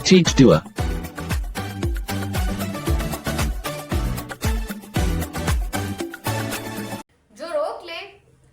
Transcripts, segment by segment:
Teach doer. जो रोक ले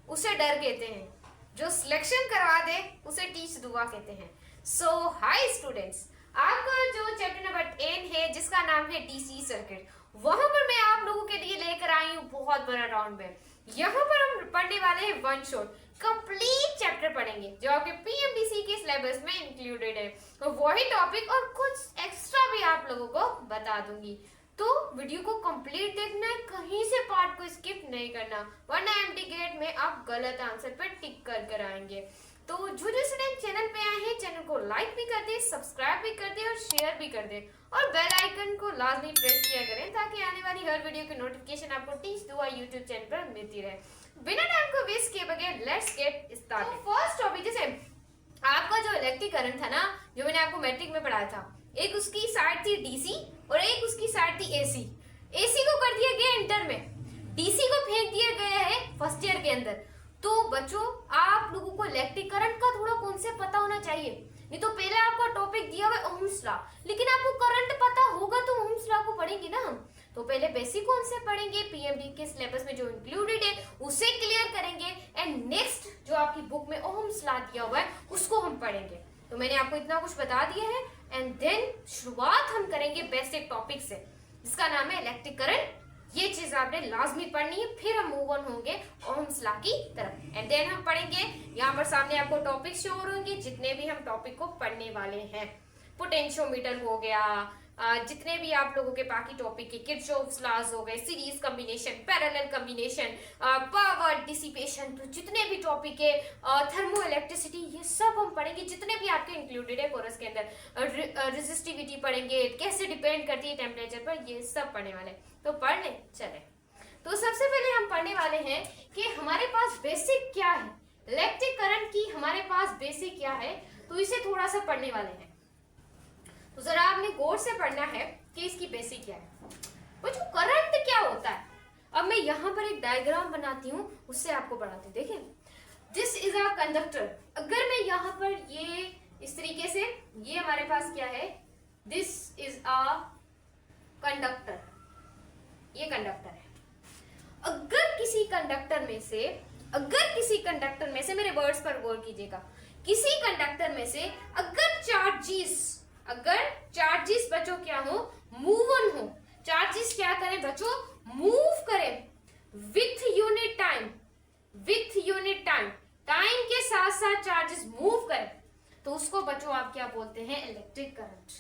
उसे डर कहते हैं, जो सिलेक्शन करवा दे उसे टीच दुआ कहते हैं। सो हाय स्टूडेंट्स, आपका जो चैप्टर नंबर 10 है जिसका नाम है डीसी सर्किट, वहां पर मैं आप लोगों के लिए लेकर आई हूँ बहुत बड़ा राउंड में। यहाँ पर हम पढ़ने वाले हैं वन शॉट कंप्लीट चैप्टर पढ़ेंगे जो आपके पीएमडीसी के सिलेबस में इंक्लूडेड है। तो वही टॉपिक और कुछ एक्स्ट्रा भी आप लोगों को बता दूंगी, तो वीडियो को कंप्लीट देखना है, कहीं से पार्ट को स्किप नहीं करना, वरना एमटी गेट में आप गलत आंसर पर टिक कर आएंगे। तो जो स्टूडेंट चैनल पे आए हैं चैनल को लाइक भी कर दे, सब्सक्राइब भी कर दे और शेयर भी कर दे और बेल आइकन को लाजमी प्रेस किया करें ताकि आने वाली हर वीडियो की नोटिफिकेशन आपको टीच दुआ यूट्यूब चैनल पर मिलती रहे। बिना टाइम को वेस्ट किए बगैर let's get started. First topic, जैसे आपका जो इलेक्ट्रिक करंट था ना, जो मैंने आपको मैट्रिक में पढ़ाया था, एक उसकी साइड थी डीसी और एक उसकी साइड थी एसी। एसी को कर दिया गया इंटर में, डीसी को फेंक दिया गया है फर्स्ट ईयर के अंदर। तो बच्चों आप लोगों को इलेक्ट्रिक करंट का थोड़ा कॉन्सेप्ट पता होना चाहिए, नहीं तो पहले आपका टॉपिक दिया हुआ है ओम्स लॉ, लेकिन आपको करंट पता होगा तो ओम्स लॉ को पढ़ेंगे ना हम। तो पहले बेसिक कॉन्सेप्ट पढ़ेंगे, पीएमडी के सिलेबस में जो इंक्लूडेड है उसे क्लियर करेंगे एंड नेक्स्ट जो आपकी बुक में ओम्स लॉ दिया हुआ है उसको हम पढ़ेंगे। तो मैंने आपको इतना कुछ बता दिया है एंड देन शुरुआत हम करेंगे बेसिक टॉपिक से जिसका नाम है इलेक्ट्रिक करंट। ये चीज आपने लाजमी पढ़नी है, फिर हम मूव ऑन होंगे ओम्स लॉ की तरफ एंड देन हम पढ़ेंगे। यहाँ पर सामने आपको टॉपिक शो होंगे जितने भी हम टॉपिक को पढ़ने वाले हैं। पोटेंशियोमीटर हो गया, जितने भी आप लोगों के बाकी टॉपिक के किरचॉफ्स लॉज हो गए, series combination, parallel combination, power dissipation, तो जितने भी टॉपिक है, थर्मो इलेक्ट्रिसिटी, ये सब हम पढ़ेंगे जितने भी आपके इंक्लूडेड है कोर्स के अंदर। रेजिस्टिविटी पढ़ेंगे, कैसे डिपेंड करती है टेम्परेचर पर, ये सब पढ़ने वाले। तो पढ़ लें चले। तो सबसे पहले हम पढ़ने वाले हैं कि हमारे पास बेसिक क्या है, इलेक्ट्रिक करंट की हमारे पास बेसिक क्या है, तो इसे थोड़ा सा पढ़ने वाले हैं। तो जरा आपने गौर से पढ़ना है कि इसकी बेसिक क्या है। बच्चों करंट क्या होता है, अब मैं यहाँ पर एक डायग्राम बनाती हूँ उससे आपको पढ़ाती हूँ। देखिए दिस इज अ कंडक्टर, अगर मैं यहाँ पर ये इस तरीके से, ये हमारे पास क्या है, दिस इज अ कंडक्टर, ये कंडक्टर है। अगर किसी कंडक्टर में से मेरे वर्ड्स पर गौर कीजिएगा, किसी कंडक्टर में से अगर चार्जेस बच्चों क्या हो, मूव ऑन हो, चार्जेस क्या करें बच्चों, मूव करें विथ यूनिट टाइम के साथ साथ चार्जेस मूव करें, तो उसको बच्चों आप क्या बोलते हैं, इलेक्ट्रिक करंट।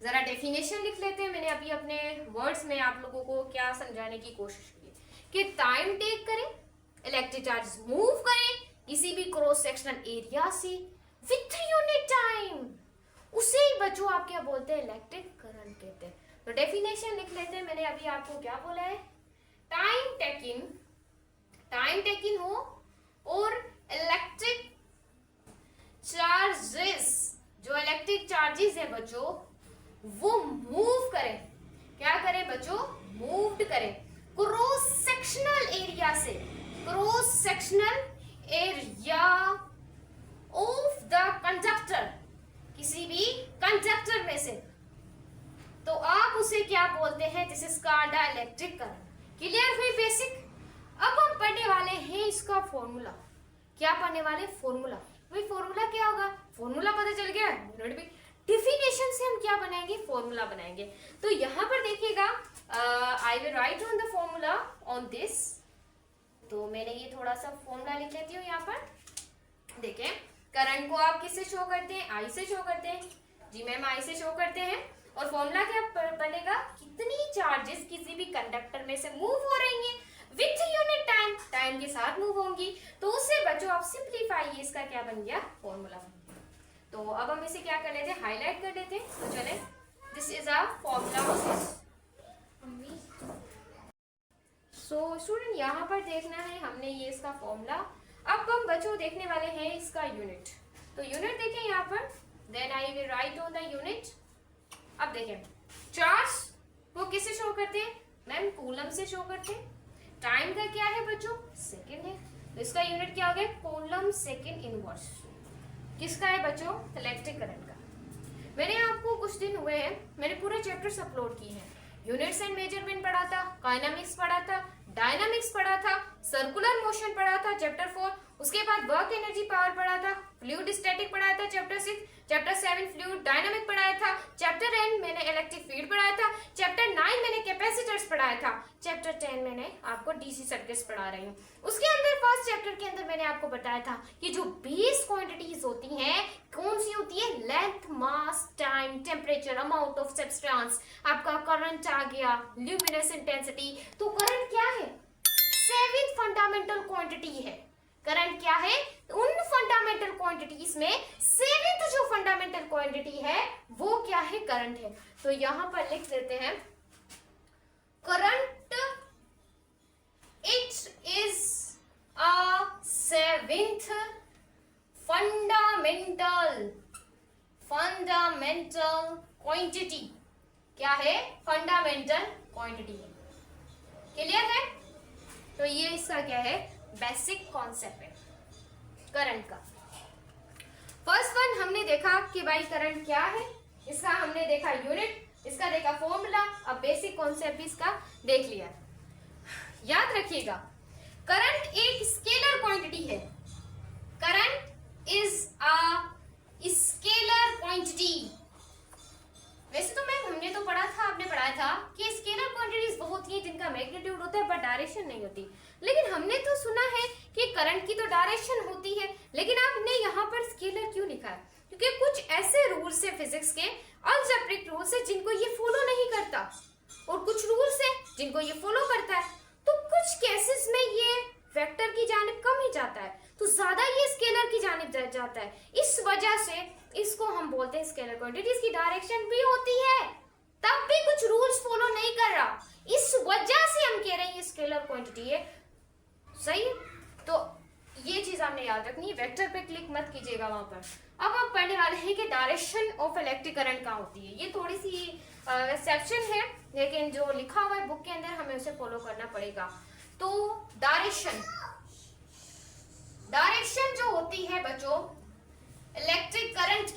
जरा डेफिनेशन लिख लेते हैं। मैंने अभी अपने वर्ड्स में आप लोगों को क्या समझाने की कोशिश की कि टाइम टेक करें, इलेक्ट्रिक चार्जेस मूव करें किसी भी क्रॉस सेक्शनल एरिया से विथ यूनिट टाइम, उसे ही बच्चों आप क्या बोलते हैं, इलेक्ट्रिक करंट कहते हैं। तो डेफिनेशन लिख लेते हैं। मैंने अभी आपको क्या बोला है, टाइम टेकिंग हो और इलेक्ट्रिक चार्जेस, जो इलेक्ट्रिक चार्जेस है बच्चों वो मूव करें, क्या करें बच्चों, मूव्ड करें cross sectional area of the conductor, किसी भी कंडक्टर में से, तो आप उसे क्या बोलते हैं, this is called electric current. Clear हुई बेसिक। अब हम पढ़ने वाले हैं इसका फॉर्मूला। क्या पढ़ने वाले, फॉर्मूला। भाई फॉर्मूला क्या होगा, फॉर्मूला पता चल गया, यूनिट भी। डेफिनेशन से हम क्या बनाएंगे, फॉर्मूला बनाएंगे। तो यहाँ पर देखिएगा, आई will write on the formula on this. तो मैंने ये थोड़ा सा फॉर्मूला लिख लेती हूँ यहाँ पर। देखें करंट को आप किससे शो करते हैं, आई से शो करते हैं। जी मैम आई से शो करते हैं। और फॉर्मूला क्या बनेगा, कितनी चार्जेस किसी भी कंडक्टर में से मूव हो रही हैं विथ यूनिट टाइम के साथ मूव होंगी, तो उससे बच्चों आप सिंप्लीफाई, इसका क्या बन गया, फॉर्मूला बन गया। तो अब हम इसे क्या कर लेते हैं, हाईलाइट कर देते हैं। तो चले, this is a formula. So student यहाँ पर देखना है हमने ये इसका फॉर्मूला। अब हम बच्चों देखने वाले हैं इसका यूनिट। तो यूनिट देखें यहाँ पर, then I will write on the unit. अब देखें चार्ज वो किससे शो करते हैं, मैम कूलम से शो करते हैं। टाइम का क्या है बच्चों, सेकंड है, तो इसका यूनिट क्या हो गया, कूलम सेकंड इनवर्स। किसका है बच्चों, इलेक्ट्रिक करंट का। मैंने आपको कुछ दिन हुए हैं, मैंने पूरे चैप्टर्स अपलोड किए हैं। यूनिट्स एंड मेजरमेंट पढ़ा था, काइनेमिक्स पढ़ा था, डायनामिक्स पढ़ा था, सर्कुलर मोशन पढ़ा था चैप्टर 4, उसके बाद वर्क एनर्जी पावर पढ़ा था, फ्लूइड स्टैटिक पढ़ाया था चैप्टर 6, चैप्टर 7 फ्लूइड डायनामिक पढ़ाया था, चैप्टर 8 मैंने इलेक्ट्रिक फील्ड पढ़ाया था, चैप्टर 9 मैंने कैपेसिटर्स पढ़ाया था, चैप्टर 10 मैंने आपको डीसी सर्किट्स पढ़ा रही हूँ। उसके अंदर फर्स्ट चैप्टर के अंदर मैंने आपको बताया था कि जो बेस क्वांटिटीज होती हैं कौन सी होती है, length, mass, time, temperature, amount of substance, आपका करंट आ गया, ल्यूमिनस इंटेंसिटी। तो करंट क्या है, 7th फंडामेंटल क्वांटिटी है। करंट क्या है, उन फंडामेंटल क्वांटिटीज में 7th जो फंडामेंटल क्वांटिटी है वो क्या है, करंट है। तो यहां पर लिख देते हैं current, it is a 7th fundamental quantity. क्या है, फंडामेंटल क्वांटिटी है। क्लियर है? तो ये इसका क्या है, बेसिक कॉन्सेप्ट है करंट का। फर्स्ट वन हमने देखा कि भाई करंट क्या है, इसका हमने देखा यूनिट, इसका देखा फॉर्मूला, अब बेसिक कॉन्सेप्ट भी इसका देख लिया। याद रखिएगा करंट एक स्केलर क्वांटिटी है। Current is a scalar quantity. वैसे तो मैम हमने तो पढ़ा था, आपने पढ़ाया था कि स्केलर क्वांटिटीज वो होती है जिनका मैग्नीट्यूड होता है बट डायरेक्शन नहीं होती। लेकिन हमने तो सुना है कि करंट की तो डायरेक्शन होती है, लेकिन आपने यहाँ पर स्केलर क्यों लिखा है? क्योंकि कुछ ऐसे रूल्स है फिजिक्स के, अलजेब्रिक रूल्स है जिनको ये फॉलो नहीं करता, और कुछ रूल्स है जिनको ये फॉलो करता है। तो कुछ केसेस में ये वेक्टर की जानिब कम ही जाता है, तो ज्यादा ये स्केलर की जानिब जाता है। इस वजह से इसको हम बोलते हैं स्केलर क्वांटिटी। इसकी डायरेक्शन भी होती है, तब भी कुछ रूल्स फॉलो नहीं कर रहा, इस वजह से हम कह रहे हैं ये स्केलर क्वांटिटी है। सही है? तो ये चीज आपने याद रखनी है, वेक्टर पे क्लिक मत कीजिएगा वहां पर। अब हम पढ़ने वाले हैं कि डायरेक्शन ऑफ इलेक्ट्रिक करंट कहाँ होती है। ये थोड़ी सी एक्सेप्शन है, लेकिन जो लिखा हुआ है बुक के अंदर हमें उसे फॉलो करना पड़ेगा। तो डायरेक्शन जो होती है बच्चों इलेक्ट्रिक करंट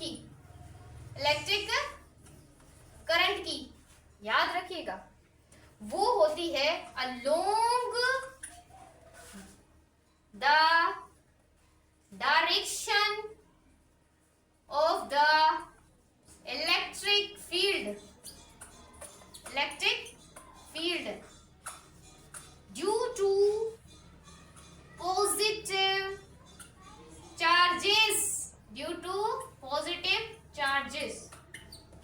की, याद रखिएगा वो होती है along the direction of the electric field due to positive charges.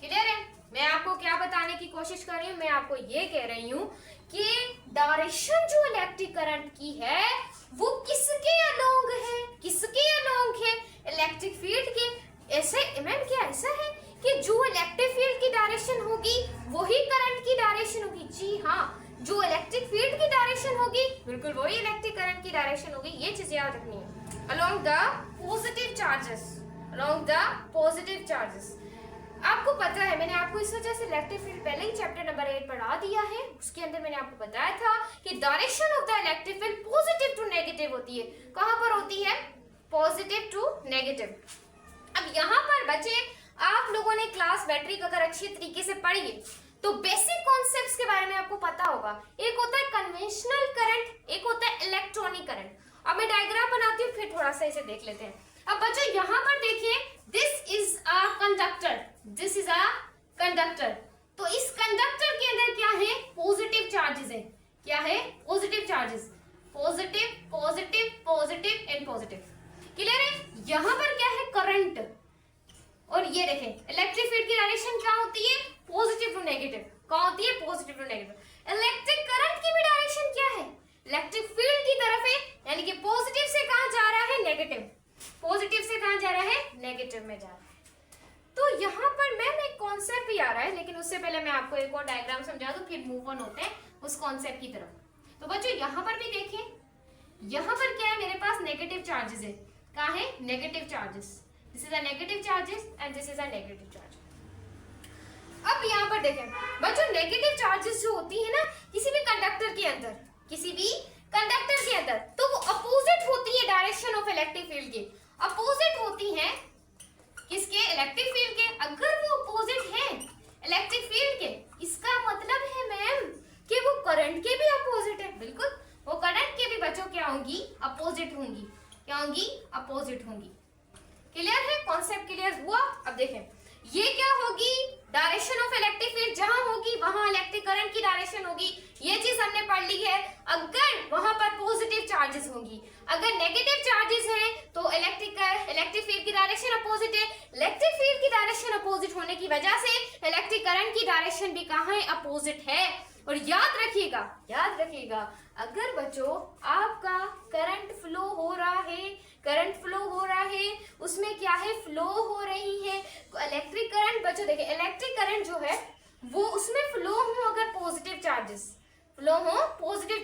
Clear है? मैं आपको क्या बताने की कोशिश कर रही हूँ, मैं आपको ये कह रही हूँ कि डायरेक्शन जो इलेक्ट्रिक करंट की है वो किसके अलोंग है, इलेक्ट्रिक फील्ड के। ऐसे मैम क्या ऐसा है कि जो इलेक्ट्रिक फील्ड की डायरेक्शन होगी वही करंट की डायरेक्शन होगी? जी हाँ, जो इलेक्ट्रिक फील्ड की डायरेक्शन होगी बिल्कुल वही इलेक्ट्रिक करंट की डायरेक्शन होगी। ये चीज याद रखनी है। Along the positive charges. आपको पता है मैंने आपको इस वजह से इलेक्ट्रिक फील्ड पहले ही चैप्टर नंबर 8 पढ़ा दिया है, उसके अंदर मैंने आपको बताया था कि direction of the electric field positive to negative होती है। कहां पर होती है? Positive to negative. अब यहाँ पर बच्चे आप लोगों ने क्लास बैटरी अगर अच्छी तरीके से पढ़ी है तो बेसिक कॉन्सेप्ट्स के बारे में आपको पता होगा। एक होता है कन्वेंशनल करंट, एक होता है इलेक्ट्रॉनिक करंट। अब मैं डायग्राम बनाती हूँ, फिर थोड़ा सा इसे देख लेते हैं। अब बच्चों यहाँ पर देखिए, दिस इज अ कंडक्टर। तो इस कंडक्टर के अंदर क्या है? पॉजिटिव चार्जेस है। क्या है? Positive charges, positive and positive. Clear है? यहाँ पर क्या है? करंट। और ये देखें इलेक्ट्रिक फील्ड की डायरेक्शन क्या होती है? Positive to negative. कहाँ होती है? Positive to negative. Electric current की भी डायरेक्शन क्या है? इलेक्ट्रिक फील्ड की तरफ है, यानी कि पॉजिटिव से कहाँ जा रहा है? नेगेटिव। पॉजिटिव से कहाँ जा रहा है? नेगेटिव में जा रहा है। तो यहाँ पर मैम एक कॉन्सेप्ट भी आ रहा है, लेकिन उससे पहले मैं आपको एक और डायग्राम समझा दूं, फिर मूव ऑन होते हैं उस कॉन्सेप्ट की तरफ। तो बच्चों यहाँ पर भी देखिए, यहाँ पर क्या है? मेरे पास नेगेटिव चार्जेस है। कहाँ है? Negative charges. This is a negative charges and this is a negative charge. अब यहाँ पर देखें बच्चों, नेगेटिव चार्जेस जो होती है ना किसी भी कंडक्टर के अंदर, तो वो अपोजिट होती है डायरेक्शन ऑफ इलेक्ट्रिक फील्ड की। अपोजिट होती है किसके? इलेक्ट्रिक फील्ड के। अगर वो इलेक्ट्रिक फील्ड के। इसका मतलब है मैम कि वो करंट के भी अपोजिट है। बिल्कुल, वो करंट के भी बच्चों क्या होंगी, अपोजिट होंगी। क्या होंगी, अपोजिट होंगी। क्लियर है, कॉन्सेप्ट क्लियर हुआ। अब देखें ये क्या होगी, डायरेक्शन ऑफ इलेक्ट्रिक फील्ड जहां होगी वहां इलेक्ट्रिक करंट की डायरेक्शन होगी। ये चीज हमने पढ़ ली है। अगर वहां पर पॉजिटिव चार्जेस होंगी, अगर नेगेटिव चार्जेस हैं तो इलेक्ट्रिक फील्ड की डायरेक्शन अपोजिट है। इलेक्ट्रिक फील्ड की डायरेक्शन अपोजिट होने की वजह से इलेक्ट्रिक करंट की डायरेक्शन भी कहां है, अपोजिट है। और याद रखिएगा अगर बच्चों आपका करंट फ्लो हो रहा है, उसमें क्या है, फ्लो हो रही है इलेक्ट्रिक करंट। बच्चों देखिए इलेक्ट्रिक करंट जो है वो उसमें फ्लो हो अगर पॉजिटिव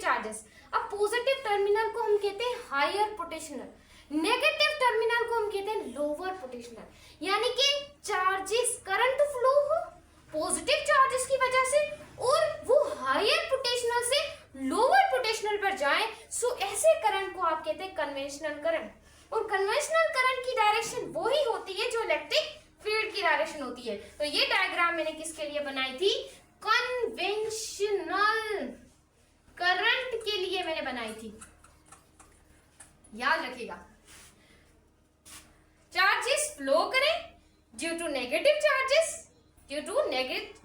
चार्जेस, अब पॉजिटिव टर्मिनल को हम कहते हैं हायर पोटेंशियल, नेगेटिव टर्मिनल को हम कहते हैं लोअर पोटेंशियल। यानी कि चार्जेस करंट फ्लो हो पॉजिटिव चार्जेस की वजह से और वो हायर पोटेंशियल से लोअर पोटेंशियल पर जाए, सो ऐसे करंट को आप कहते हैं कन्वेंशनल करंट। और कन्वेंशनल करंट की डायरेक्शन वो ही होती है जो इलेक्ट्रिक फील्ड की डायरेक्शन होती है। तो ये डायग्राम मैंने किसके लिए बनाई थी, कन्वेंशनल करंट के लिए मैंने बनाई थी। याद रखिएगा, चार्जेस फ्लो करें ड्यू टू नेगेटिव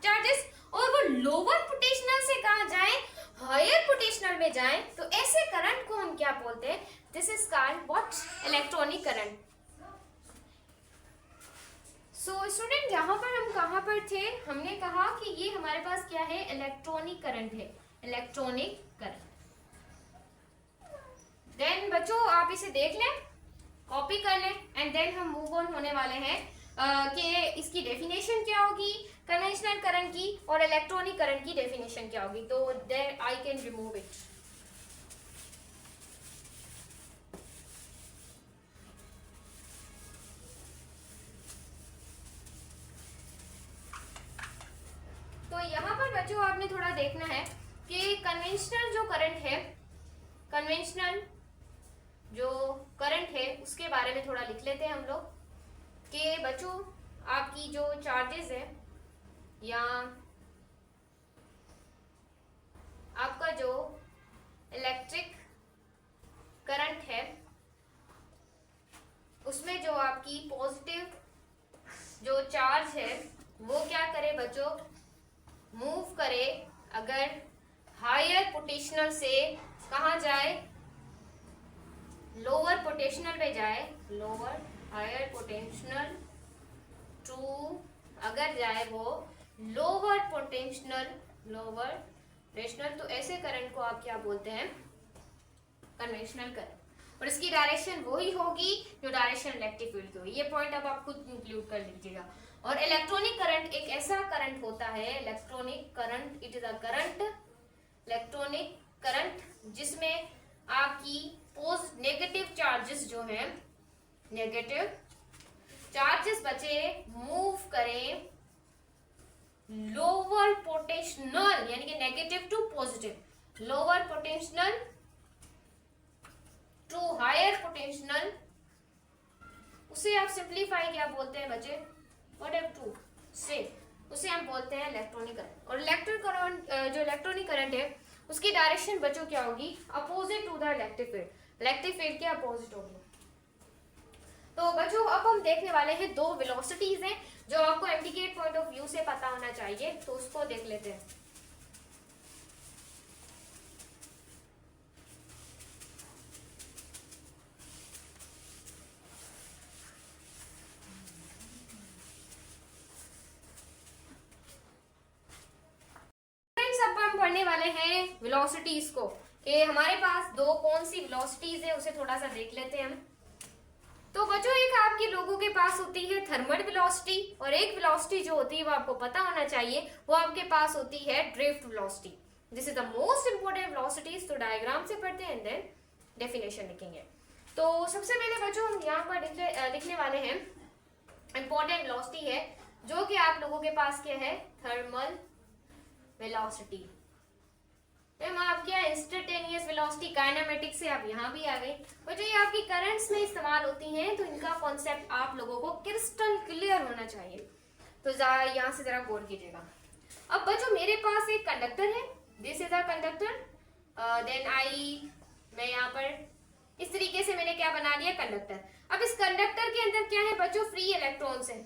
चार्जेस और वो लोअर पोटेंशियल से कहां जाए, हायर पोटेंशियल में जाए, तो ऐसे करंट को हम क्या बोलते हैं, this is called what, electronic current. So student यहाँ पर हम कहाँ पर थे, हमने कहा कि ये हमारे पास क्या है, इलेक्ट्रॉनिक करंट है, इलेक्ट्रॉनिक करंट। देन बच्चों आप इसे देख लें, कॉपी कर लें एंड देन हम मूव ऑन होने वाले हैं कि इसकी डेफिनेशन क्या होगी कन्वेंशनल करंट की और इलेक्ट्रॉनिक करंट की डेफिनेशन क्या होगी। तो there I can remove it. तो यहाँ पर बच्चों आपने थोड़ा देखना है कि कन्वेंशनल जो करंट है, कन्वेंशनल जो करंट है उसके बारे में थोड़ा लिख लेते हैं हम लोग कि बच्चों आपकी जो चार्जेस है या आपका जो इलेक्ट्रिक करंट है उसमें जो आपकी पॉजिटिव जो चार्ज है वो क्या करे बच्चों, मूव करे अगर हायर पोटेंशियल से कहाँ जाए, लोअर पोटेंशियल में जाए, लोअर हायर पोटेंशियल टू अगर जाए वो लोअर पोटेंशियल, तो ऐसे करंट को आप क्या बोलते हैं, कन्वेंशनल करंट। और इसकी डायरेक्शन वही होगी जो डायरेक्शन इलेक्ट्रिक फील्ड की होगी। ये पॉइंट अब आप खुद इंक्लूड कर लीजिएगा। और इलेक्ट्रॉनिक करंट एक ऐसा करंट होता है, electronic current, it is a current, electronic current जिसमें आपकी नेगेटिव चार्जेस जो हैं, नेगेटिव चार्जेस बचे, मूव करें लोअर पोटेंशियल, यानी कि negative to positive, lower potential to higher potential, उसे आप सिंप्लीफाई क्या बोलते हैं बच्चे, व्हाट टू से, उसे हम बोलते हैं इलेक्ट्रॉनिक करंट। और इलेक्ट्रिक करंट जो इलेक्ट्रॉनिक करंट है उसकी डायरेक्शन बच्चों क्या होगी, opposite to the electric field, electric field के अपोजिट होगी। तो बच्चों अब हम देखने वाले हैं दो वेलोसिटीज हैं जो आपको इंडिकेट पॉइंट ऑफ व्यू से पता होना चाहिए, तो उसको देख लेते हैं। अब हम पढ़ने वाले हैं वेलोसिटीज को कि हमारे पास दो कौन सी वेलोसिटीज है, उसे थोड़ा सा देख लेते हैं हम। तो बच्चों एक आपके लोगों के पास होती है थर्मल वेलोसिटी और एक वेलोसिटी जो होती है वो आपको पता होना चाहिए, वो आपके पास होती है drift velocity. This is the most important velocities. तो डायग्राम से पढ़ते हैं देन डेफिनेशन लिखेंगे। तो सबसे पहले बच्चों हम यहाँ पर लिखने वाले हैं इंपॉर्टेंट वेलोसिटी है जो कि आप लोगों के पास क्या है, थर्मल वेलोसिटी। मैम आप क्या इंस्टेंटेनियस वेलोसिटी, काइनेमेटिक्स से आप यहाँ भी आ गई। बच्चों ये आपकी करंट्स में इस्तेमाल होती हैं तो इनका कॉन्सेप्ट आप लोगों को क्रिस्टल क्लियर होना चाहिए। तो यहाँ से जरा गौर कीजिएगा। अब बच्चों मेरे पास एक कंडक्टर है, this is a conductor, then मैं यहाँ पर इस तरीके से मैंने क्या बना दिया, कंडक्टर। अब इस कंडक्टर के अंदर क्या है बच्चों, फ्री इलेक्ट्रॉन्स है।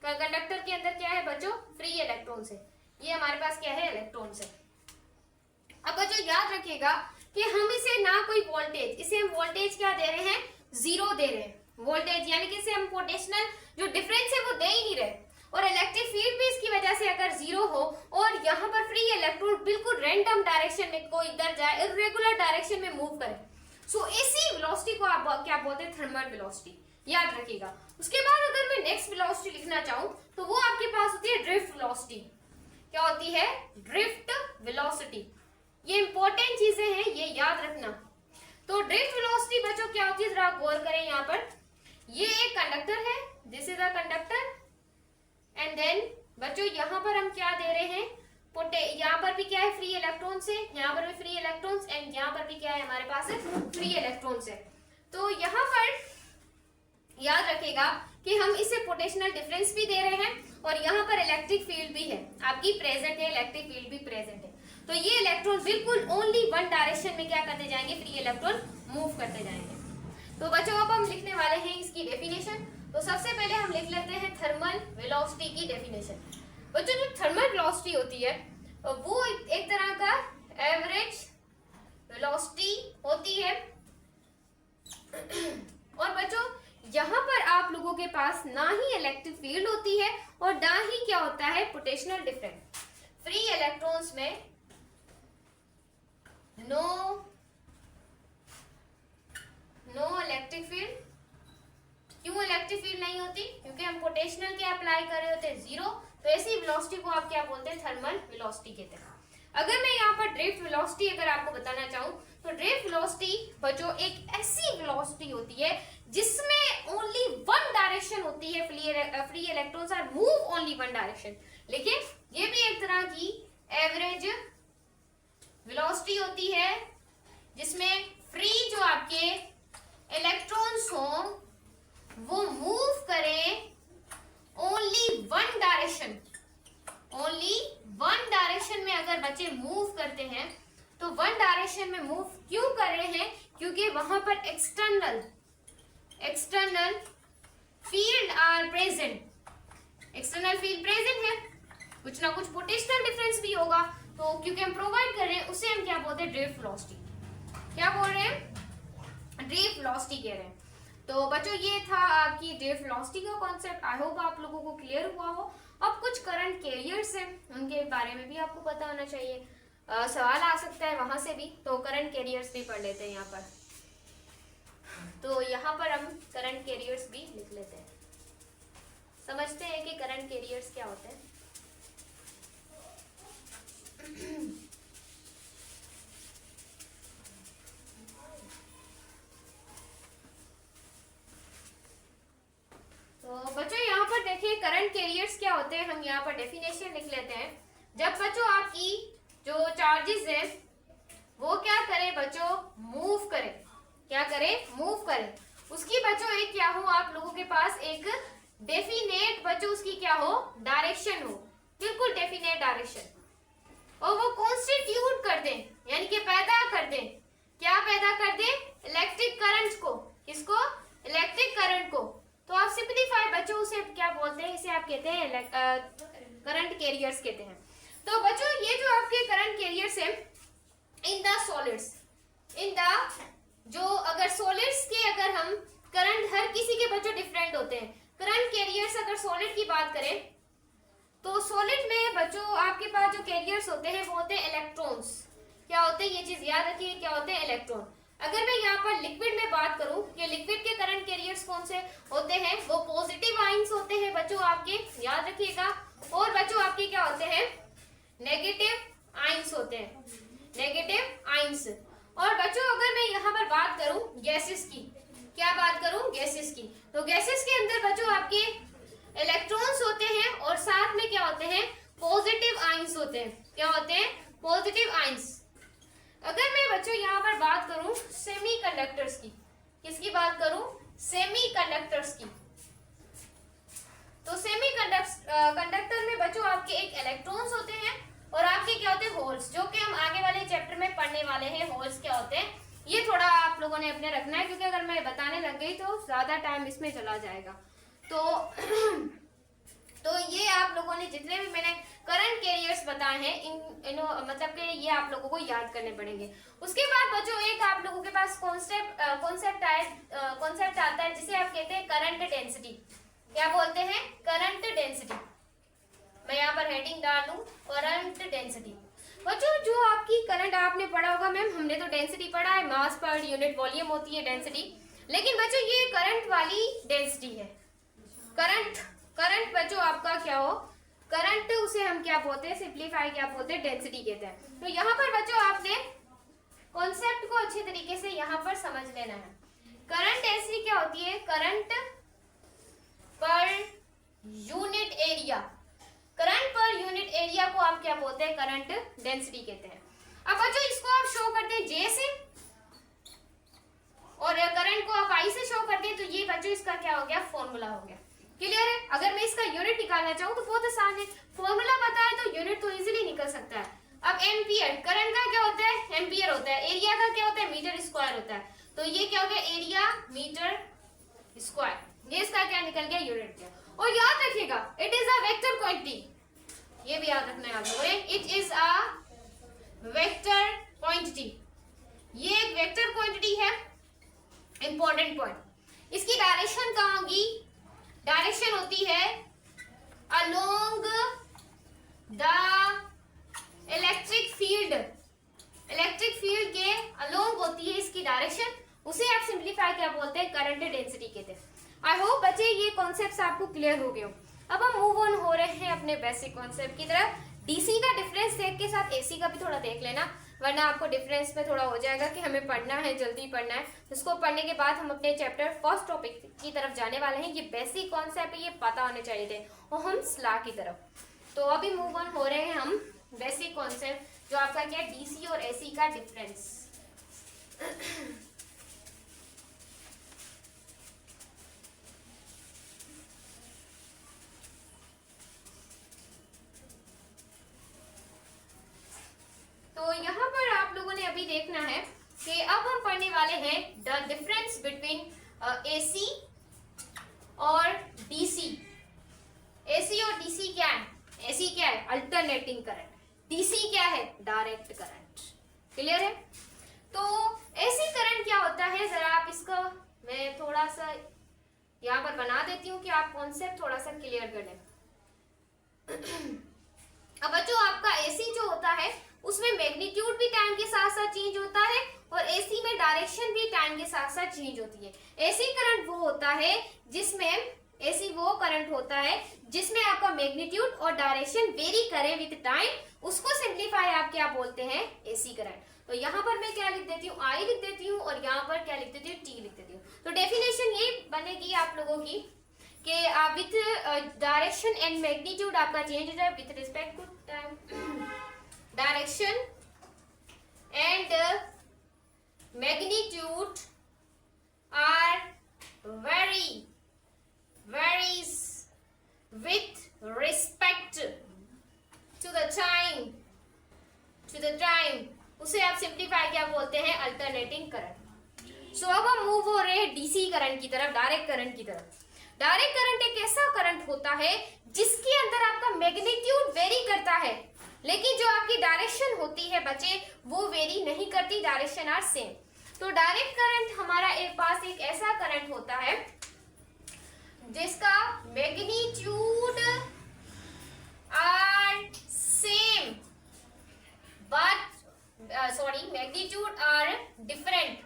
कंडक्टर के अंदर क्या है बच्चों, फ्री इलेक्ट्रॉन्स है। ये हमारे पास क्या है, इलेक्ट्रॉन्स है। अब बच्चों याद रखिएगा कि हम इसे ना कोई वोल्टेज, इसे हम वोल्टेज क्या दे रहे हैं, जीरो दे रहे हैं वोल्टेज, यानी कि इसे हम पोटेंशियल जो डिफरेंस है वो दे ही नहीं रहे। और इलेक्ट्रिक फील्ड भी इसकी वजह से अगर जीरो हो और यहाँ पर फ्री इलेक्ट्रॉन बिल्कुल रैंडम डायरेक्शन में कोई इधर जाए, इरेगुलर डायरेक्शन में मूव करे, सो इसी वेलोसिटी को आप क्या बोलते हैं, थर्मल वेलोसिटी। याद रखिएगा। उसके बाद अगर मैं नेक्स्ट वेलोसिटी लिखना चाहूं तो वो आपके पास होती है ड्रिफ्ट वेलोसिटी। क्या होती है, ड्रिफ्ट वेलोसिटी। ये इंपॉर्टेंट चीजें हैं, ये याद रखना। तो ड्रिफ्ट वेलोसिटी बच्चों क्या होती है, जरा गौर करें। यहाँ पर ये एक कंडक्टर है, this is a conductor, and then बच्चों यहाँ पर हम क्या दे रहे हैं, यहाँ पर भी क्या है, फ्री इलेक्ट्रॉन्स है, यहाँ पर भी फ्री इलेक्ट्रॉन्स, एंड यहाँ पर भी क्या है हमारे पास फ्री इलेक्ट्रॉन्स है। तो यहाँ पर याद रखिएगा कि हम इसे पोटेंशियल डिफरेंस भी दे रहे हैं और यहाँ पर इलेक्ट्रिक फील्ड भी है, आपकी प्रेजेंट है, इलेक्ट्रिक फील्ड भी प्रेजेंट है। तो ये इलेक्ट्रॉन बिल्कुल ओनली वन डायरेक्शन में क्या करते जाएंगे, फ्री इलेक्ट्रॉन मूव करते जाएंगे। तो बच्चों अब हम लिखने वाले हैं इसकी डेफिनेशन। तो सबसे पहले हम लिख लेते हैं थर्मल वेलोसिटी की डेफिनेशन। बच्चों जो थर्मल वेलोसिटी होती है वो एक तरह का एवरेज वेलोसिटी होती है। और बच्चों यहाँ पर आप लोगों के पास ना ही इलेक्ट्रिक फील्ड होती है और ना ही क्या होता है, पोटेंशियल डिफरेंस। फ्री इलेक्ट्रॉन्स में नो इलेक्ट्रिक फील्ड। क्यों इलेक्ट्रिक फील्ड नहीं होती, क्योंकि हम पोटेंशियल क्या अप्लाई कर रहे होते हैं, जीरो। तो ऐसी वेलोसिटी को आप क्या बोलते हैं, थर्मल वेलोसिटी कहते हैं। अगर मैं यहाँ पर ड्रिफ्ट वेलोसिटी अगर आपको बताना चाहूँ तो ड्रिफ्ट वेलोसिटी बच्चों एक ऐसी वेलोसिटी होती है जिसमें ओनली वन डायरेक्शन होती है, free electrons are move only one direction. लेकिन ये भी एक तरह की एवरेज वेलोसिटी होती है जिसमें फ्री जो आपके इलेक्ट्रॉन्स हों वो मूव करें only one direction. Only one direction में अगर बच्चे मूव करते हैं तो वन डायरेक्शन में मूव क्यों कर रहे हैं, क्योंकि वहां पर external field are present. External field present है, कुछ ना कुछ पोटेंशियल डिफरेंस भी होगा। तो क्योंकि हम प्रोवाइड कर रहे हैं उसे हम क्या बोलते हैं, ड्रिफ्ट वेलोसिटी। क्या बोल रहे हैं, ड्रिफ्ट वेलोसिटी कह रहे हैं। तो बच्चों ये था आपकी ड्रिफ्ट वेलोसिटी का कॉन्सेप्ट। आई होप आप लोगों को क्लियर हुआ हो। अब कुछ करंट कैरियर्स हैं, उनके बारे में भी आपको पता होना चाहिए, सवाल आ सकता है वहां से भी। तो करंट कैरियर्स भी पढ़ लेते हैं यहाँ पर। तो यहाँ पर हम करंट कैरियर्स भी लिख लेते हैं, समझते हैं कि करंट कैरियर्स क्या होते हैं। तो बच्चों यहाँ पर देखिए करंट कैरियर्स क्या होते हैं, हम यहाँ पर डेफिनेशन लिख लेते हैं। जब बच्चों आपकी जो चार्जेस है वो क्या करें बच्चों, मूव करें। क्या करें, मूव करें। उसकी बच्चों एक क्या हो, आप लोगों के पास एक डेफिनेट बच्चों उसकी क्या हो, डायरेक्शन हो, बिल्कुल डेफिनेट डायरेक्शन। और वो कॉन्स्टिट्यूट कर दें, यानी कि पैदा कर दें। क्या पैदा कर दें, इलेक्ट्रिक करंट को। किसको, इलेक्ट्रिक करंट को। तो आप सिंपलीफाई बच्चों उसे क्या बोलते हैं, इसे आप कहते हैं करंट कैरियर्स कहते हैं। तो बच्चों ये जो आपके करंट कैरियर्स है in the solids, in the जो अगर सॉलिड्स के अगर हम करंट हर किसी के बच्चों डिफरेंट होते हैं। करंट कैरियर्स अगर सॉलिड की बात करें तो सॉलिड में बच्चों आपके पास जो कैरियर्स होते हैं वो होते हैं इलेक्ट्रॉन्स। क्या होते हैं, ये चीज याद रखिए, क्या होते हैं, इलेक्ट्रॉन। अगर मैं यहाँ पर लिक्विड में बात करूं कि लिक्विड के करंट कैरियर्स कौन से होते हैं, वो पॉजिटिव आयंस होते हैं बच्चों आपके, याद रखिएगा। और बच्चों आपके क्या होते हैं, नेगेटिव आयंस होते हैं, नेगेटिव आयंस। और बच्चों अगर मैं यहाँ पर बात करूं गैसेस की, क्या बात करूं, गैसेस की, तो गैसेस के अंदर बच्चों आपके इलेक्ट्रॉन्स होते हैं और साथ में क्या होते हैं, पॉजिटिव आयंस होते हैं। क्या होते हैं, पॉजिटिव आयंस। अगर मैं बच्चों यहाँ पर बात करूं सेमीकंडक्टर्स की, किसकी बात करूं, सेमीकंडक्टर्स की, तो सेमीकंडक्टर आपके एक इलेक्ट्रॉन्स होते हैं और आपके क्या होते हैं होल्स, जो कि हम आगे वाले चैप्टर में पढ़ने वाले हैं। होल्स क्या होते हैं ये थोड़ा आप लोगों ने अपने रखना है, क्योंकि अगर मैं बताने लग गई तो ज्यादा टाइम इसमें चला जाएगा। तो ये आप लोगों ने जितने भी मैंने करंट कैरियर्स बताए हैं इन मतलब कि ये आप लोगों को याद करने पड़ेंगे। उसके बाद बच्चों एक आप लोगों के पास कॉन्सेप्ट आता है जिसे आप कहते हैं करंट डेंसिटी। क्या बोलते हैं? Current density. मैं यहाँ पर हेडिंग डाल दूं करंट डेंसिटी। बच्चों जो आपकी करंट आपने पढ़ा होगा, मैम हमने तो डेंसिटी पढ़ा है, मास पर यूनिट वॉल्यूम होती है डेंसिटी, लेकिन बच्चों ये करंट वाली डेंसिटी है। करंट बच्चों आपका क्या हो, करंट उसे हम क्या बोलते हैं, सिंप्लीफाई क्या बोलते हैं, डेंसिटी कहते हैं। तो यहाँ पर बच्चों आपने कॉन्सेप्ट को अच्छे तरीके से यहाँ पर समझ लेना है। करंट डेंसिटी क्या होती है? Current per unit area. Current per unit area को आप क्या बोलते हैं? करंट डेंसिटी कहते हैं। अब बच्चों इसको आप शो करते हैं जे से और करंट को आप आई से शो करते हैं, तो ये बच्चों इसका क्या हो गया? फॉर्मूला हो गया। क्लियर है? अगर मैं इसका यूनिट निकालना चाहूँ तो बहुत आसान है, फॉर्मूला पता है तो यूनिट तो इजीली निकल सकता है। अब एम्पियर, करंट का क्या होता है? एम्पियर होता है। एरिया का क्या होता है? मीटर स्क्वायर होता है। तो ये क्या हो गया? Area metre square. ये इसका क्या निकल गया? यूनिट गया। और याद रखिएगा it is a vector quantity. ये भी याद रखना है आप लोगों ने, it is a vector quantity. ये एक वेक्टर क्वांटिटी है। इंपॉर्टेंट पॉइंट, इसकी डायरेक्शन कहाँ होगी? डायरेक्शन होती है along the electric field. Electric field के अलोंग होती है इसकी डायरेक्शन, उसे आप सिंप्लीफाई क्या बोलते हैं? करंट डेंसिटी कहते हैं। आई होप बच्चे ये कॉन्सेप्ट्स आपको क्लियर हो गए हो। अब हम मूव ऑन हो रहे हैं अपने बेसिक कॉन्सेप्ट की तरफ। डीसी का डिफरेंस देख के साथ एसी का भी थोड़ा देख लेना, वरना आपको डिफरेंस में थोड़ा हो जाएगा कि हमें पढ़ना है, जल्दी पढ़ना है। इसको पढ़ने के बाद हम अपने चैप्टर फर्स्ट टॉपिक की तरफ जाने वाले हैं। ये बेसिक कॉन्सेप्ट है, ये पता होने चाहिए थे, और हम स्ला की तरफ। तो अभी मूव ऑन हो रहे हैं हम बेसिक कॉन्सेप्ट, जो आपका क्या है? डीसी और एसी का डिफरेंस। तो यहाँ पर आप लोगों ने अभी देखना है कि अब हम पढ़ने वाले हैं द डिफरेंस बिटवीन एसी और डीसी। एसी और डीसी क्या है? एसी क्या है? Alternating current. डीसी क्या है? Direct current. क्लियर है? तो एसी करंट क्या होता है, जरा आप इसको मैं थोड़ा सा यहाँ पर बना देती हूँ कि आप कॉन्सेप्ट थोड़ा सा क्लियर कर लें। अब बच्चों आपका एसी जो होता है उसमें मैग्नीट्यूड भी टाइम के साथ साथ चेंज होता है, और एसी में डायरेक्शन भी टाइम के साथ साथ चेंज होती है। एसी करंट वो होता है जिसमें आपका मैग्नीट्यूड और डायरेक्शन वेरी करे विद टाइम, उसको सिंप्लीफाई आप क्या बोलते हैं? AC current. तो यहाँ पर मैं क्या लिख देती हूँ? आई लिख देती हूँ, और यहाँ पर क्या लिख देती हूँ? टी लिख देती हूँ। तो डेफिनेशन ये बनेगी आप लोगों की कि विथ डायरेक्शन एंड मैग्नीट्यूड आपका चेंज होता है with respect to time. Direction and magnitude are varies with respect to the time उसे आप सिंप्लीफाई क्या बोलते हैं? Alternating current. सो अब हम मूव हो रहे हैं डीसी करंट की तरफ, डायरेक्ट करंट की तरफ। डायरेक्ट करंट एक ऐसा करंट होता है जिसके अंदर आपका मैग्नीट्यूड वेरी करता है, लेकिन जो आपकी डायरेक्शन होती है बच्चे वो वेरी नहीं करती, डायरेक्शन आर सेम। तो डायरेक्ट करंट हमारा पास एक ऐसा करंट होता है जिसका magnitude are same but magnitude are different,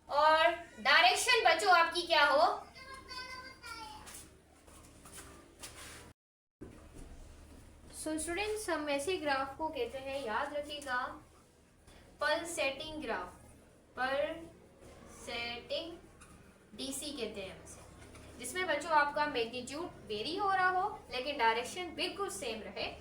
और डायरेक्शन बच्चों आपकी क्या हो? सो स्टूडेंट्स हम ऐसे ग्राफ को कहते हैं, याद रखिएगा, पल्सेटिंग ग्राफ। पल्सेटिंग डीसी कहते हैं उसे, जिसमें बच्चों आपका मैग्नीट्यूड वेरी हो रहा हो लेकिन डायरेक्शन बिल्कुल सेम रहे।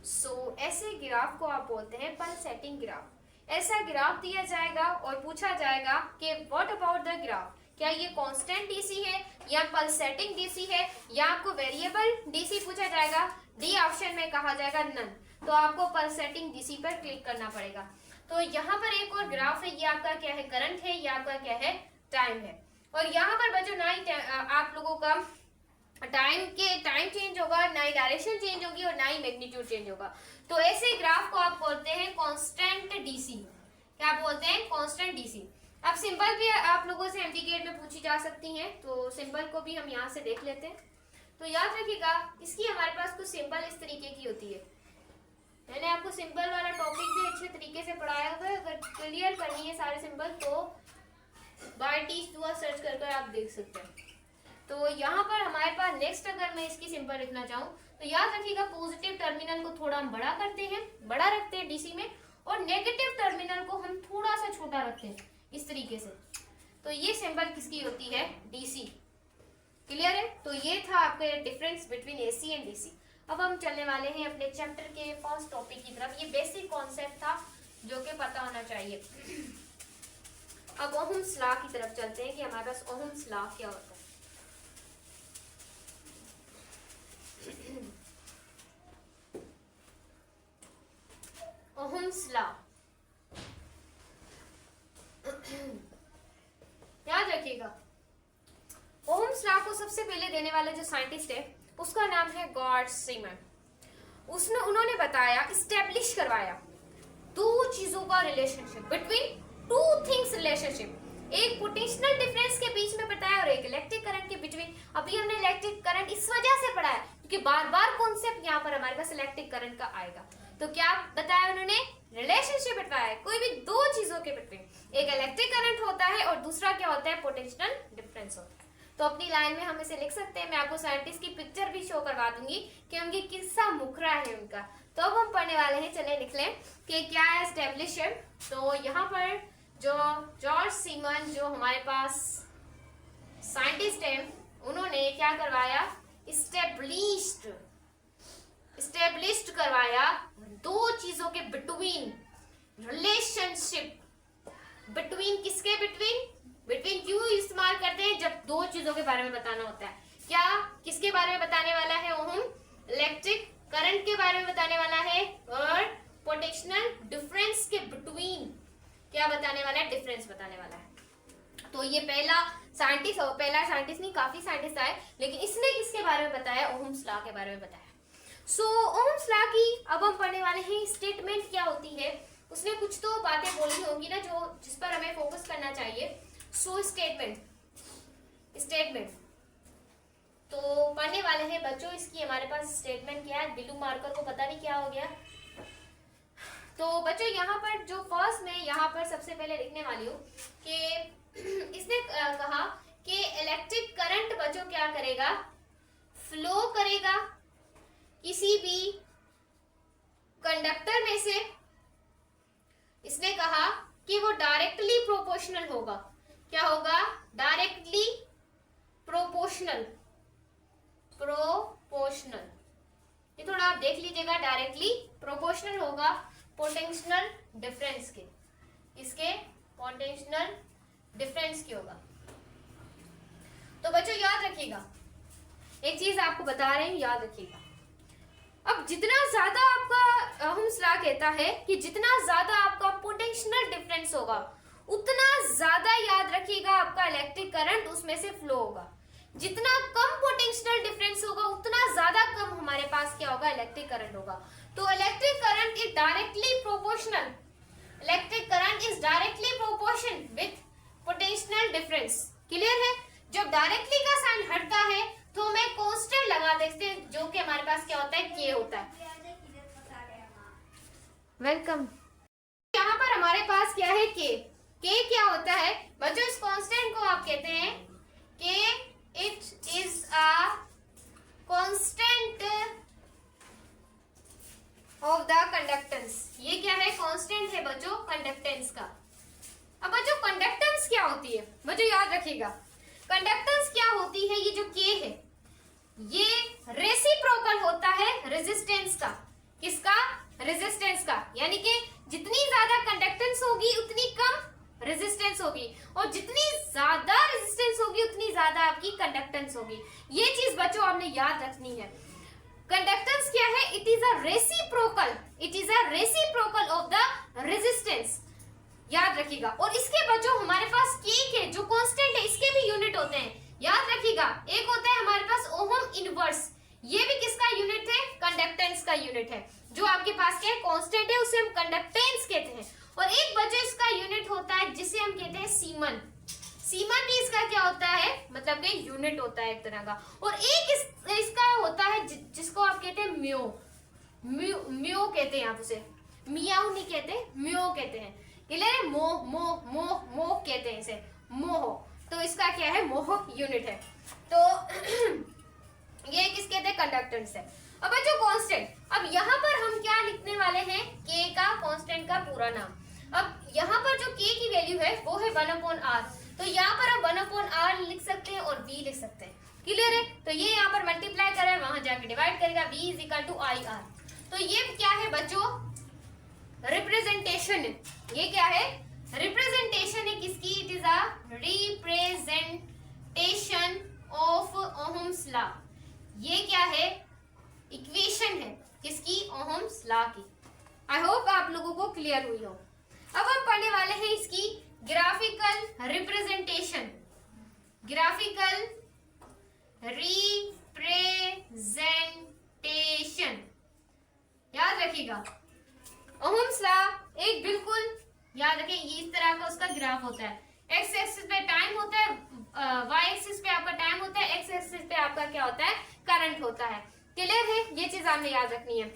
सो ऐसे ग्राफ को आप बोलते हैं पल्सेटिंग ग्राफ। ऐसा ग्राफ दिया जाएगा और पूछा जाएगा कि व्हाट अबाउट द ग्राफ, क्या ये कांस्टेंट डीसी है या पल्सेटिंग डीसी है, या आपको वेरिएबल डीसी पूछा जाएगा, डी ऑप्शन में कहा जाएगा नन, तो आपको पल्सेटिंग डीसी पर क्लिक करना पड़ेगा। तो यहाँ पर एक और ग्राफ है, ये आपका क्या है, करंट है, ये आपका क्या है, टाइम है। और यहाँ पर बच्चों ना ही आप लोगों का टाइम चेंज होगा, ना ही डायरेक्शन चेंज होगी और ना ही मैग्नीट्यूड चेंज होगा। तो ऐसे ग्राफ को आप बोलते हैं कांस्टेंट डीसी। क्या बोलते हैं, कांस्टेंट डीसी। अब सिंबल भी आप लोगों से एमसीक्यू में पूछी जा सकती हैं, तो सिंबल को भी हम यहाँ से देख लेते हैं। तो याद रखिएगा, इसकी हमारे पास कुछ सिंबल इस तरीके की होती है। मैंने आपको सिंबल वाला टॉपिक भी अच्छे तरीके से पढ़ाया हुआ है, अगर क्लियर करनी है सारे सिंबल तो बाय टीच दुआ सर्च कर आप देख सकते हैं। तो यहाँ पर हमारे पास नेक्स्ट, अगर मैं इसकी सिंबल लिखना चाहूँ तो याद रखिएगा, पॉजिटिव टर्मिनल को थोड़ा हम बड़ा करते हैं, बड़ा रखते हैं डीसी में, और नेगेटिव टर्मिनल को हम थोड़ा सा छोटा रखते हैं इस तरीके से। तो ये सिंबल किसकी होती है, डीसी। क्लियर है। तो ये था आपके difference between AC and DC. अब हम चलने वाले हैं अपने चैप्टर के फर्स्ट टॉपिक की तरफ। ये बेसिक कॉन्सेप्ट था जो कि पता होना चाहिए। अब ओहम्स लॉ की तरफ चलते हैं कि हमारे पास ओहम्स लॉ क्या होता है। ओहम्स लॉ याद रखिएगा, ओहम्स लॉ को सबसे पहले देने वाला जो साइंटिस्ट है उसका नाम है गॉड सीमन। उन्होंने बताया, इस्टेब्लिश करवाया दो चीजों का relationship, between two things relationship, एक पोटेंशियल डिफरेंस के बीच में बताया और एक इलेक्ट्रिक करंट के बिटवीन। अभी हमने इलेक्ट्रिक करंट इस वजह से पढ़ा है क्योंकि बार बार कॉन्सेप्ट यहाँ पर हमारे पास इलेक्ट्रिक करंट का आएगा। तो क्या बताया उन्होंने, रिलेशनशिप बताया कोई भी दो चीजों के बिटवीन, एक इलेक्ट्रिक करंट होता है और दूसरा क्या होता है, पोटेंशियल डिफरेंस होता है। तो अपनी लाइन में हम इसे लिख सकते हैं। मैं आपको साइंटिस्ट की पिक्चर भी शो करवा दूंगी कि उनकी किस्सा मुखरा है उनका। तो अब हम पढ़ने वाले हैं, चले लिख लें कि क्या है एस्टेब्लिश। तो यहाँ पर जो जॉर्ज सीमन जो हमारे पास साइंटिस्ट है, उन्होंने क्या करवाया, इस्टेब्लिश्ड करवाया दो चीजों के बिटवीन रिलेशनशिप। बिटवीन किसके बिटवीन, बिटवीन क्यों इस्तेमाल करते हैं, जब दो चीजों के बारे में बताना होता है। क्या किसके बारे में बताने वाला है, ओहम इलेक्ट्रिक करंट के बारे में बताने वाला है, और पोटेंशियल डिफरेंस के बिटवीन क्या बताने वाला है, डिफरेंस बताने वाला है। तो ये पहला साइंटिस्ट नहीं, काफी साइंटिस्ट आए, लेकिन इसने किसके बारे में बताया, ओहम्स लॉ के बारे में बताया। सो ओहम्स लॉ की अब हम पढ़ने वाले हैं स्टेटमेंट क्या होती है। उसने कुछ तो बातें बोली होंगी ना जो जिस पर हमें फोकस करना चाहिए। सो स्टेटमेंट तो पढ़ने वाले हैं बच्चों। इसकी हमारे पास स्टेटमेंट क्या है, ब्लू मार्कर को पता नहीं क्या हो गया। तो बच्चों यहाँ पर जो फर्स्ट में यहाँ पर सबसे पहले लिखने वाली हूँ कि इसने कहा कि इलेक्ट्रिक करंट बच्चों क्या करेगा, फ्लो करेगा किसी भी कंडक्टर में से। इसने कहा कि वो डायरेक्टली प्रोपोर्शनल होगा। क्या होगा, डायरेक्टली प्रोपोर्शनल। ये थोड़ा आप देख लीजिएगा, डायरेक्टली प्रोपोर्शनल होगा पोटेंशियल डिफरेंस के। इसके पोटेंशियल डिफरेंस की होगा। तो बच्चों याद रखिएगा, एक चीज आपको बता रहे हैं, याद रखिएगा। अब जितना ज्यादा आपका ओहम्स लॉ कहता है कि जितना ज्यादा आपका पोटेंशियल डिफरेंस होगा उतना ज्यादा याद रखिएगा आपका इलेक्ट्रिक करंट उसमें से फ्लो होगा। जितना कम पोटेंशियल डिफरेंस होगा उतना ज्यादा कम हमारे पास क्या होगा, इलेक्ट्रिक करंट होगा। तो electric current is directly proportional, electric current is directly proportion with potential difference. Clear है। जब डायरेक्टली का साइन हटता है तो हमें कांस्टेंट लगा देते हैं जो कि हमारे पास क्या होता है, के होता है। वेलकम। यहाँ पर हमारे पास क्या है, के क्या होता है बच्चों, इस कांस्टेंट को आप कहते हैं के it is a constant of the conductance. ये क्या है, कांस्टेंट है बच्चों कंडक्टेंस का। अब बच्चों कंडक्टेंस क्या होती है, बच्चों याद रखिएगा कंडक्टेंस क्या होती है। ये जो के है ये रेसिप्रोकल होता है रेजिस्टेंस का। किसका, रेजिस्टेंस का। यानी कि जितनी ज्यादा कंडक्टेंस होगी उतनी कम रेजिस्टेंस होगी, और जितनी ज्यादा रेजिस्टेंस होगी उतनी ज्यादा आपकी कंडक्टेंस होगी। ये चीज बच्चों आपने याद रखनी है। कंडक्टेंस क्या है? It is a reciprocal of the resistance, याद रखिएगा। और इसके बच्चों हमारे पास के के जो कांस्टेंट है इसके भी यूनिट होते हैं, याद रखिएगा। एक होता है हमारे पास ओहम इनवर्स, ये भी किसका यूनिट है? कंडक्टेंस का यूनिट है। जो आपके पास क्या है? कांस्टेंट है, उसे हम कंडक्टेंस कहते हैं। और एक बच्चों इसका यूनिट होता है जिसे हम कहते हैं सीमन। सीमन भी इसका क्या होता है? मतलब कि यूनिट होता है एक तरह का। और एक इसका होता है जिसको आप कहते हैं म्यो। म्यो कहते हैं, आप उसे मियाऊ नहीं कहते, म्यो कहते हैं। क्लियर है? मोह मोह मोह मोह कहते हैं इसे, मोह। तो इसका क्या है? मोह यूनिट है। तो ये किस कहते हैं? कंडक्टेंस है। अब बच्चों कांस्टेंट, अब यहाँ पर हम क्या लिखने वाले हैं? के का, कांस्टेंट का पूरा नाम। अब यहाँ पर जो के की वैल्यू है वो है 1/r, तो यहाँ पर हम 1/r लिख सकते हैं और v लिख सकते हैं। क्लियर है? तो ये यहाँ पर मल्टीप्लाई करें, वहां जाके डिवाइड करेगा, v is equal to IR। तो ये क्या है बच्चों? रिप्रेजेंटेशन। ये क्या है? रिप्रेजेंटेशन है किसकी? It is a representation of Ohm's law. ये क्या है? इक्वेशन है किसकी? ओहम्स लॉ की। आई होप आप लोगों को क्लियर हुई हो। अब हम पढ़ने वाले हैं इसकी ग्राफिकल रिप्रेजेंटेशन। ग्राफिकल रिप्रेजेंटेशन, याद रखिएगा। ओहम्स लॉ एक बिल्कुल याद रखें, ये इस तरह का उसका ग्राफ होता है। एक्स एक्सिस पे टाइम होता है, वाई एक्सिस पे आपका टाइम होता है, एक्स एक्सिस पे आपका क्या होता है? करंट होता है। क्लियर है? ये चीज आपने याद रखनी है।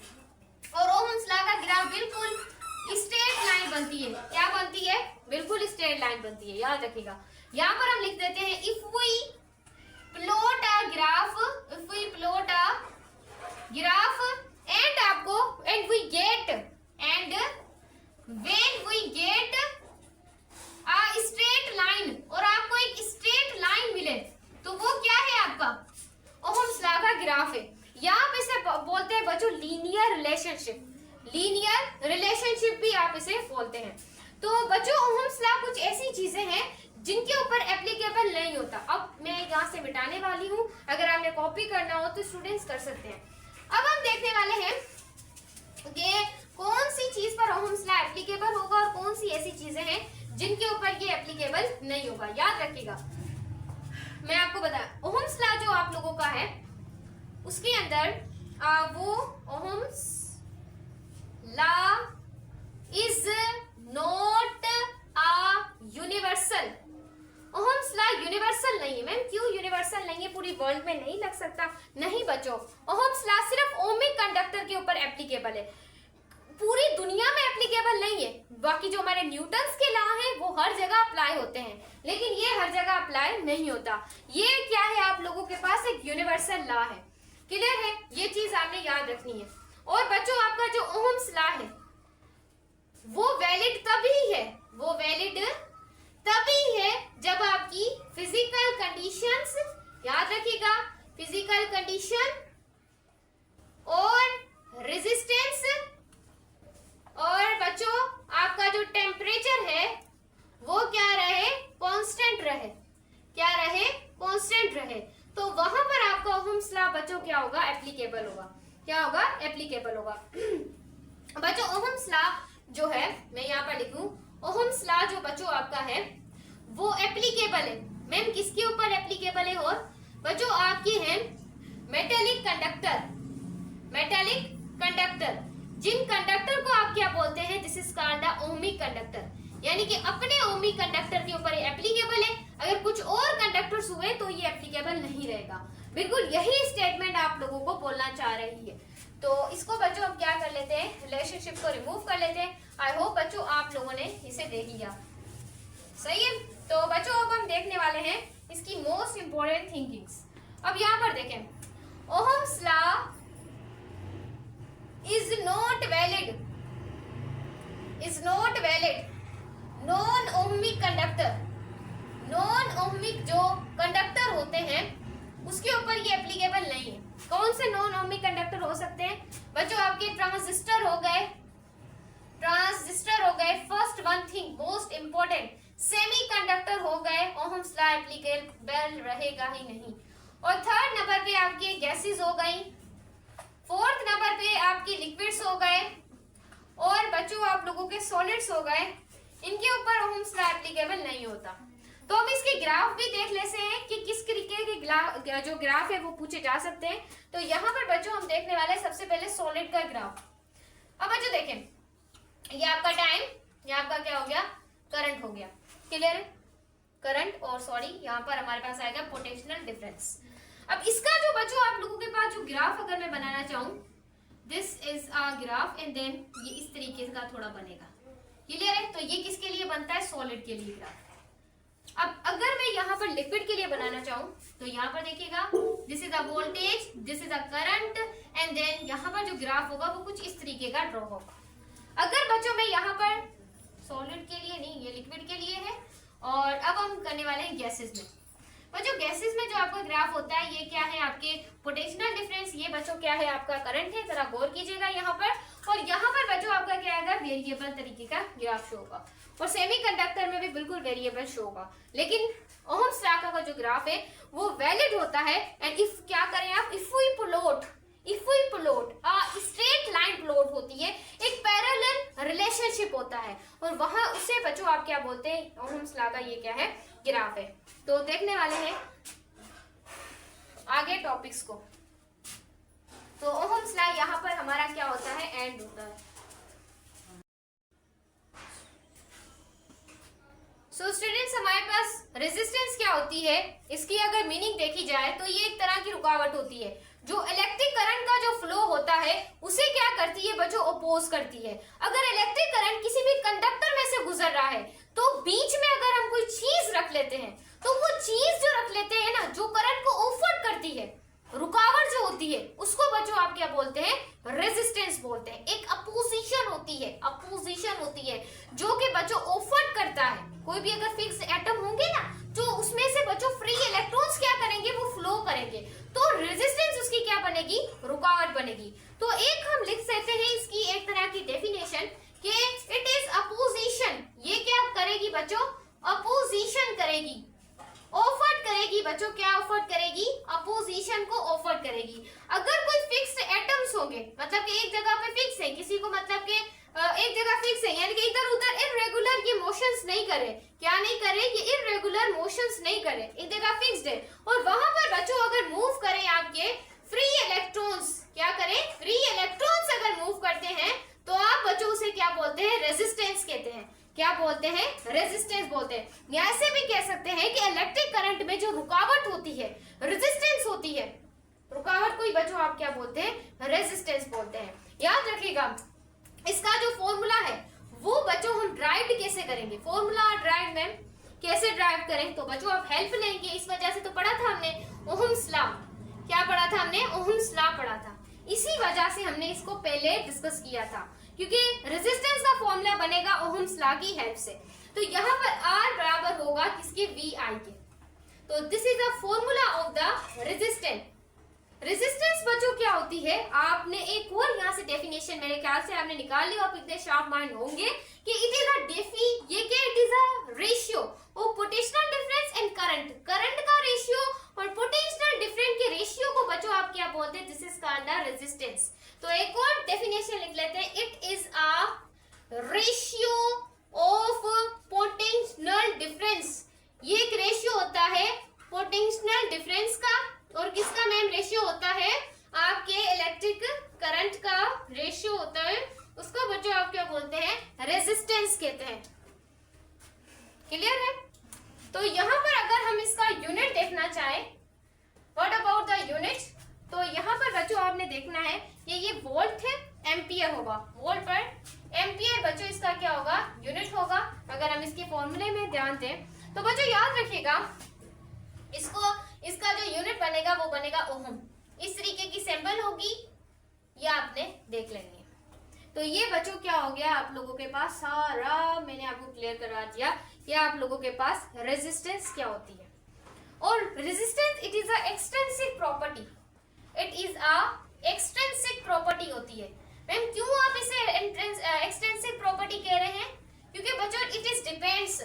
और ओहम्स लॉ का ग्राफ बिल्कुल स्ट्रेट लाइन बनती है। क्या बनती है? बिल्कुल स्ट्रेट लाइन बनती है, याद रखिएगा। यहाँ पर हम लिख देते हैं if we plot a graph, and we get a straight line, और आपको एक स्ट्रेट लाइन मिले, तो वो क्या है? आपका ओहम्स लॉ का ग्राफ है। यहाँ पे इसे बोलते हैं बच्चों लीनियर रिलेशनशिप। लीनियर रिलेशनशिप भी आप इसे बोलते हैं। तो बच्चों ओहम्स लॉ कुछ ऐसी चीजें हैं जिनके ऊपर एप्लीकेबल नहीं होता। अब मैं यहाँ से मिटाने वाली हूँ, अगर आपने कॉपी करना हो तो स्टूडेंट्स कर सकते हैं। अब हम देखने वाले हैं कि कौन सी चीज पर ओहम्स लॉ एप्लीकेबल होगा और कौन सी ऐसी चीजें हैं जिनके ऊपर ये एप्लीकेबल नहीं होगा। याद रखिएगा, मैं आपको बताया ओहम्स लॉ जो आप लोगों का है उसके अंदर वो Ohm's law is not a universal. Ohm's law universal नहीं है। मैम क्यों यूनिवर्सल नहीं है? पूरी वर्ल्ड में नहीं लग सकता? नहीं बच्चों, ओहम्स लॉ सिर्फ ओमिक कंडक्टर के ऊपर एप्लीकेबल है, पूरी दुनिया में एप्लीकेबल नहीं है। बाकी जो हमारे न्यूटन्स के लॉ हैं वो हर जगह अप्लाई होते हैं, लेकिन ये हर जगह अप्लाई नहीं होता। ये क्या है? आप लोगों के पास एक यूनिवर्सल लॉ है। क्लियर है? ये चीज आपने याद रखनी है। और बच्चों आपका जो ओहम्स लॉ है वो वैलिड तभी है जब आपकी फिजिकल कंडीशंस, याद रखिएगा, फिजिकल कंडीशन और रेजिस्टेंस, और बच्चों आपका जो टेम्परेचर है वो क्या रहे? कांस्टेंट रहे। क्या रहे? कांस्टेंट रहे। तो वहां पर आपका ओहम्स लॉ बच्चों क्या होगा? एप्लीकेबल होगा। क्या होगा? एप्लीकेबल होगा। बच्चों ओहम्स लॉ जो है, मैं यहाँ पर लिखूं, ओहम्स लॉ जो बच्चों आपका है वो एप्लीकेबल है। मैम किसके ऊपर एप्लीकेबल है? और बच्चों आपकी है मेटेलिक कंडक्टर। जिन कंडक्टर को आप क्या बोलते हैं? This is called a ohmic conductor, यानी कि अपने ओमिक कंडक्टर के ऊपर एप्लीकेबल है। अगर कुछ और कंडक्टर्स हुए तो ये एप्लीकेबल नहीं रहेगा। बिल्कुल यही स्टेटमेंट आप लोगों को बोलना चाह रही है। तो इसको बच्चों हम क्या कर लेते हैं? रिलेशनशिप को रिमूव कर लेते हैं। आई होप बच्चों आप लोगों ने इसे देख लिया। सही है? तो बच्चों अब हम देखने वाले हैं इसकी मोस्ट इंपोर्टेंट थिंकिंग्स। अब यहाँ पर देखें, Ohm's law is not valid non ohmic जो कंडक्टर होते हैं उसके ऊपर ये एप्लीकेबल नहीं है। कौन से नॉन ओहमिक कंडक्टर हो सकते हैं बच्चों? आपके ट्रांजिस्टर हो गए। First one thing most important. Semiconductor हो गए, ओहम्स लॉ एप्लीकेबल रहेगा ही नहीं। और थर्ड नंबर पे आपके गैसेस हो गई, फोर्थ नंबर पे आपकी लिक्विड्स हो गए, और बच्चों आप लोगों के सॉलिड्स हो गए, इनके ऊपर ओहम्स लॉ एप्लीकेबल नहीं होता। तो हम इसके ग्राफ भी देख लेते हैं कि किस तरीके के जो ग्राफ है वो पूछे जा सकते हैं। तो यहाँ पर बच्चों हम देखने वाले हैं सबसे पहले सॉलिड का ग्राफ। अब बच्चों देखें, ये आपका टाइम, ये आपका क्या हो गया, करंट हो गया, क्लियर है, करंट, और सॉरी यहाँ पर हमारे पास आएगा पोटेंशियल डिफरेंस। अब इसका जो बच्चों आप लोगों के पास जो ग्राफ अगर मैं बनाना चाहूँ, this is a graph and then ये इस तरीके का थोड़ा बनेगा, क्लियर है। तो ये किसके लिए बनता है, सॉलिड के लिए ग्राफ। अब अगर मैं यहाँ पर लिक्विड के लिए बनाना चाहूँ तो यहाँ पर देखिएगा, this is a voltage, this is a current, and then यहाँ पर जो ग्राफ होगा वो कुछ इस तरीके का ड्रॉ होगा। अगर बच्चों मैं यहाँ पर सॉलिड के लिए नहीं, ये लिक्विड के लिए है, और अब हम करने वाले हैं गैसेस में। बच्चों गैसेस में जो आपका ग्राफ होता है, ये क्या है, आपके पोटेंशियल डिफरेंस, ये बच्चों क्या है, आपका करंट है, जरा गौर कीजिएगा यहाँ पर। और यहाँ पर बच्चों आपका क्या आएगा, वेरिएबल तरीके का ग्राफ शो होगा, और सेमीकंडक्टर में भी बिल्कुल वेरिएबल शो होगा। लेकिन ओहम्स लॉ का जो ग्राफ है वो वैलिड होता है। एंड इफ क्या करें आप, if we plot straight line plot होती है, एक पैरेलल रिलेशनशिप होता है, और वहां उसे बच्चों आप क्या बोलते हैं, ओहम्स लॉ का ये क्या है, ग्राफ है। तो देखने वाले हैं आगे टॉपिक्स को। तो ओहम्स लॉ यहाँ पर हमारा क्या होता है, एंड होता है। सो स्टूडेंट्स, हमारे पास रेजिस्टेंस क्या होती है, इसकी अगर मीनिंग देखी जाए तो ये एक तरह की रुकावट होती है जो इलेक्ट्रिक करंट का जो फ्लो होता है उसे क्या करती है बच्चों, अपोज करती है। अगर इलेक्ट्रिक करंट किसी भी कंडक्टर में से गुजर रहा है तो बीच में अगर हम कोई चीज रख लेते हैं तो वो चीज जो रख लेते हैं ना, जो करंट को ऑफर करती है, रुकावट जो होती है, उसको बच्चों आप क्या बोलते हैं, रेजिस्टेंस बोलते हैं। एक अपोजिशन होती है जो कि बच्चों ऑफर करता है। कोई भी अगर फिक्स एटम होंगे ना, जो उसमें से बच्चों फ्री इलेक्ट्रॉन्स क्या करेंगे, वो फ्लो करेंगे, तो रेजिस्टेंस उसकी क्या बनेगी, रुकावट बनेगी। तो एक हम लिख सकते हैं इसकी एक तरह की डेफिनेशन कि इट इज अपोजिशन। ये क्या करेगी बच्चों, अपोजिशन करेगी, ऑफर करेगी बच्चों, क्या ऑफर करेगी, अपोजिशन को ऑफर करेगी। अगर कोई फिक्स्ड एटम्स होंगे, मतलब कि एक जगह पे फिक्स है, किसी को मतलब कि एक जगह फिक्स है, यानी कि इधर उधर इररेगुलर ये मोशंस नहीं करे, क्या नहीं करे, ये इररेगुलर मोशंस नहीं करे, एक जगह फिक्स्ड है, और वहां पर बच्चों अगर मूव करें आपके फ्री इलेक्ट्रॉन्स, क्या करें, फ्री इलेक्ट्रॉन्स अगर मूव करते हैं तो आप बच्चों उसे क्या बोलते हैं, रेजिस्टेंस कहते हैं। क्या बोलते हैं, रेजिस्टेंस बोलते हैं। या ऐसे भी कह सकते हैं कि इलेक्ट्रिक करंट में जो रुकावट होती है, रेजिस्टेंस होती है, रुकावट को ही बच्चों आप क्या बोलते हैं, रेजिस्टेंस बोलते हैं। याद रखिएगा, इसका जो फॉर्मूला है वो बच्चों हम ड्राइव कैसे करेंगे, फॉर्मूला ड्राइव में कैसे ड्राइव करें, तो बच्चों आप हेल्प लेंगे, इस वजह से तो पढ़ा था हमने ओहम्स लॉ। क्या पढ़ा था हमने, ओहम्स लॉ पढ़ा था, इसी वजह से हमने इसको पहले डिस्कस किया था, क्योंकि रेजिस्टेंस का फॉर्मूला बनेगा ओहम्स लॉ की हेल्प से। तो यहाँ पर R बराबर होगा किसके, VI के। तो this is the formula of the resistance. Resistance बच्चों क्या होती है, आपने एक और यहाँ से डेफिनेशन मेरे ख्याल से आपने निकाल ली, आप इतने शार्प माइंड होंगे कि इट इज अ ये क्या, it is a ratio of potential difference and current. Current का रेशियो और पोटेंशियल डिफरेंस के रेशियो को बच्चों आप क्या बोलते हैं, this is called the resistance. तो एक और डेफिनेशन लिख लेते हैं, it is a ratio of potential difference. ये एक रेशियो होता है पोटेंशियल डिफरेंस का, और किसका मैम रेशियो होता है, आपके इलेक्ट्रिक करंट का रेशियो होता है, उसको बच्चों आप क्या बोलते हैं, रेजिस्टेंस कहते हैं। क्लियर है। तो यहाँ पर अगर हम इसका यूनिट देखना चाहें, व्हाट अबाउट द यूनिट, तो यहाँ पर बच्चों आपने देखना है कि ये वोल्ट है, एम्पियर होगा, वोल्ट पर एम्पियर बच्चों इसका क्या होगा, यूनिट होगा। अगर हम इसके फॉर्मूले में ध्यान दें तो बच्चों याद रखिएगा, इसका जो यूनिट बनेगा वो बनेगा ओहम। इस तरीके की सिंबल होगी, ये आपने देख लेनी है। तो ये बच्चों क्या हो गया, आप लोगों के पास सारा मैंने आपको क्लियर करवा दिया कि आप लोगों के पास रेजिस्टेंस क्या होती है। और resistance it is a extensive property, it is a extensive property होती है। मैम क्यों आप इसे एक्सटेंसिव प्रॉपर्टी कह रहे हैं, क्योंकि बच्चों it is depends,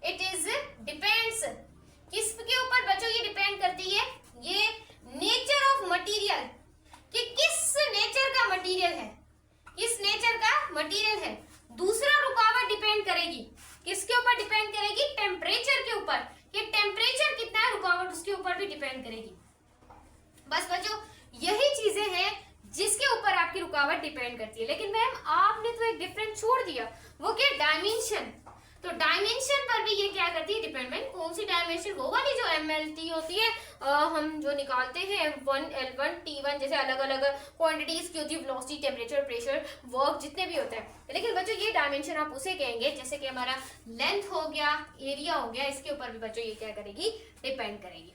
it is depends, किसके ऊपर बच्चों ये डिपेंड करती है, ये नेचर ऑफ मटेरियल, कि किस नेचर का मटेरियल है, किस नेचर का मटेरियल है। दूसरा रुकावट डिपेंड करेगी, किसके ऊपर डिपेंड करेगी, टेम्परेचर के ऊपर, कि टेम्परेचर कितना है, रुकावट उसके ऊपर भी डिपेंड करेगी। बस बच्चों यही चीजें हैं जिसके ऊपर आपकी रुकावट डिपेंड करती है। लेकिन मैम आपने तो एक डिफरेंस छोड़ दिया, वो क्या, डायमेंशन। तो डायमेंशन पर भी ये क्या करती है, डिपेंडेंट। कौन सी डायमेंशन, वो वाली जो MLT होती है, हम जो निकालते हैं M1 L1 T1, जैसे अलग अलग क्वांटिटीज की होती है, वेलोसिटी, टेम्परेचर, प्रेशर, वर्क, जितने भी होते हैं। लेकिन बच्चों ये डायमेंशन आप उसे कहेंगे जैसे कि हमारा लेंथ हो गया, एरिया हो गया, इसके ऊपर भी बच्चों ये क्या करेगी, डिपेंड करेगी।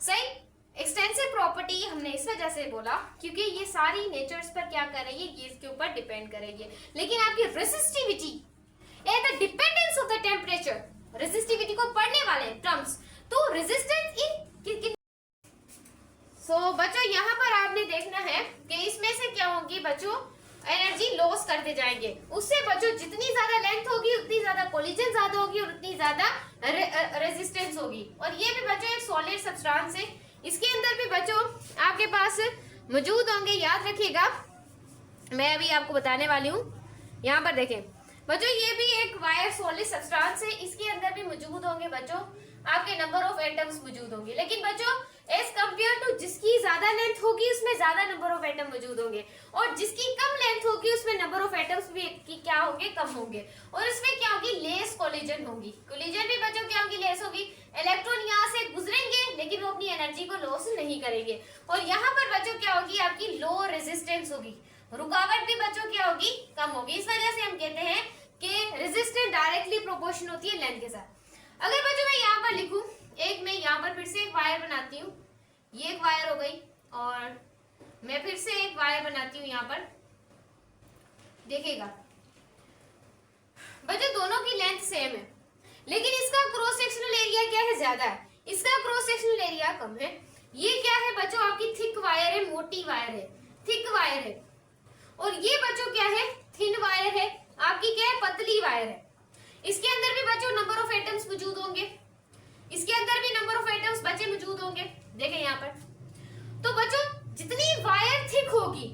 सही। एक्सटेंसिव प्रॉपर्टी हमने इस वजह से बोला क्योंकि ये सारी नेचर्स पर क्या करेगी, ये इसके ऊपर डिपेंड करेगी। लेकिन आपकी resistivity and the dependence of the temperature, resistivity को पढ़ने वाले टर्म्स, तो रेजिस्टेंस इन सो बच्चों यहाँ पर आपने देखना है कि इसमें से क्या होगी बच्चों, एनर्जी लॉस करते जाएंगे। उससे बच्चों जितनी ज्यादा लेंथ होगी उतनी ज्यादा कोलिजन ज्यादा होगी और उतनी ज्यादा रेजिस्टेंस होगी। और ये भी बच्चों एक सॉलिड सब्सटेंस है, इसके अंदर भी बच्चों आपके पास मौजूद होंगे, याद रखिएगा। मैं अभी आपको बताने वाली हूँ। यहाँ पर देखें बच्चों, ये भी एक वायर सॉलिड सब्सटेंस है, इसके अंदर भी मौजूद होंगे बच्चों आपके नंबर ऑफ एटम्स मौजूद होंगे। लेकिन बच्चों एज कंपेयर टू जिसकी ज्यादा लेंथ होगी उसमें ज्यादा नंबर ऑफ एटम मौजूद होंगे, और जिसकी कम लेंथ होगी उसमें नंबर ऑफ एटम्स भी की क्या होंगे, कम होंगे। और इसमें क्या होगी, लेस कोलिजन होगी। कोलिजन भी बच्चों क्या होगी, लेस होगी। इलेक्ट्रॉन यहाँ से गुजरेंगे लेकिन वो अपनी एनर्जी को लॉस नहीं करेंगे। और यहाँ पर बच्चों क्या होगी, आपकी लो रेजिस्टेंस होगी, रुकावट भी बच्चों क्या होगी, कम होगी। इस वजह से हम कहते हैं कि रेजिस्टेंस डायरेक्टली प्रोपोर्शनल होती है लेंथ के साथ। अगर बच्चों मैं यहाँ पर लिखूं, एक मैं यहाँ पर फिर से एक वायर बनाती हूँ, ये एक वायर हो गई, और मैं फिर से एक वायर बनाती हूँ यहाँ पर, देखिएगा बच्चों दोनों की लेंथ सेम है, लेकिन इसका क्रॉस सेक्शनल एरिया क्या है, ज्यादा है, इसका क्रॉस सेक्शनल एरिया कम है। ये क्या है बच्चों, आपकी थिक वायर है, मोटी वायर है, थिक वायर है। और ये बच्चों क्या है, थिन वायर है, आपकी क्या है, पतली वायर है। इसके अंदर भी बच्चों नंबर ऑफ एटम्स मौजूद होंगे, इसके अंदर भी नंबर ऑफ एटम्स बच्चे मौजूद होंगे, देखें यहाँ पर। तो बच्चों जितनी वायर थिक होगी,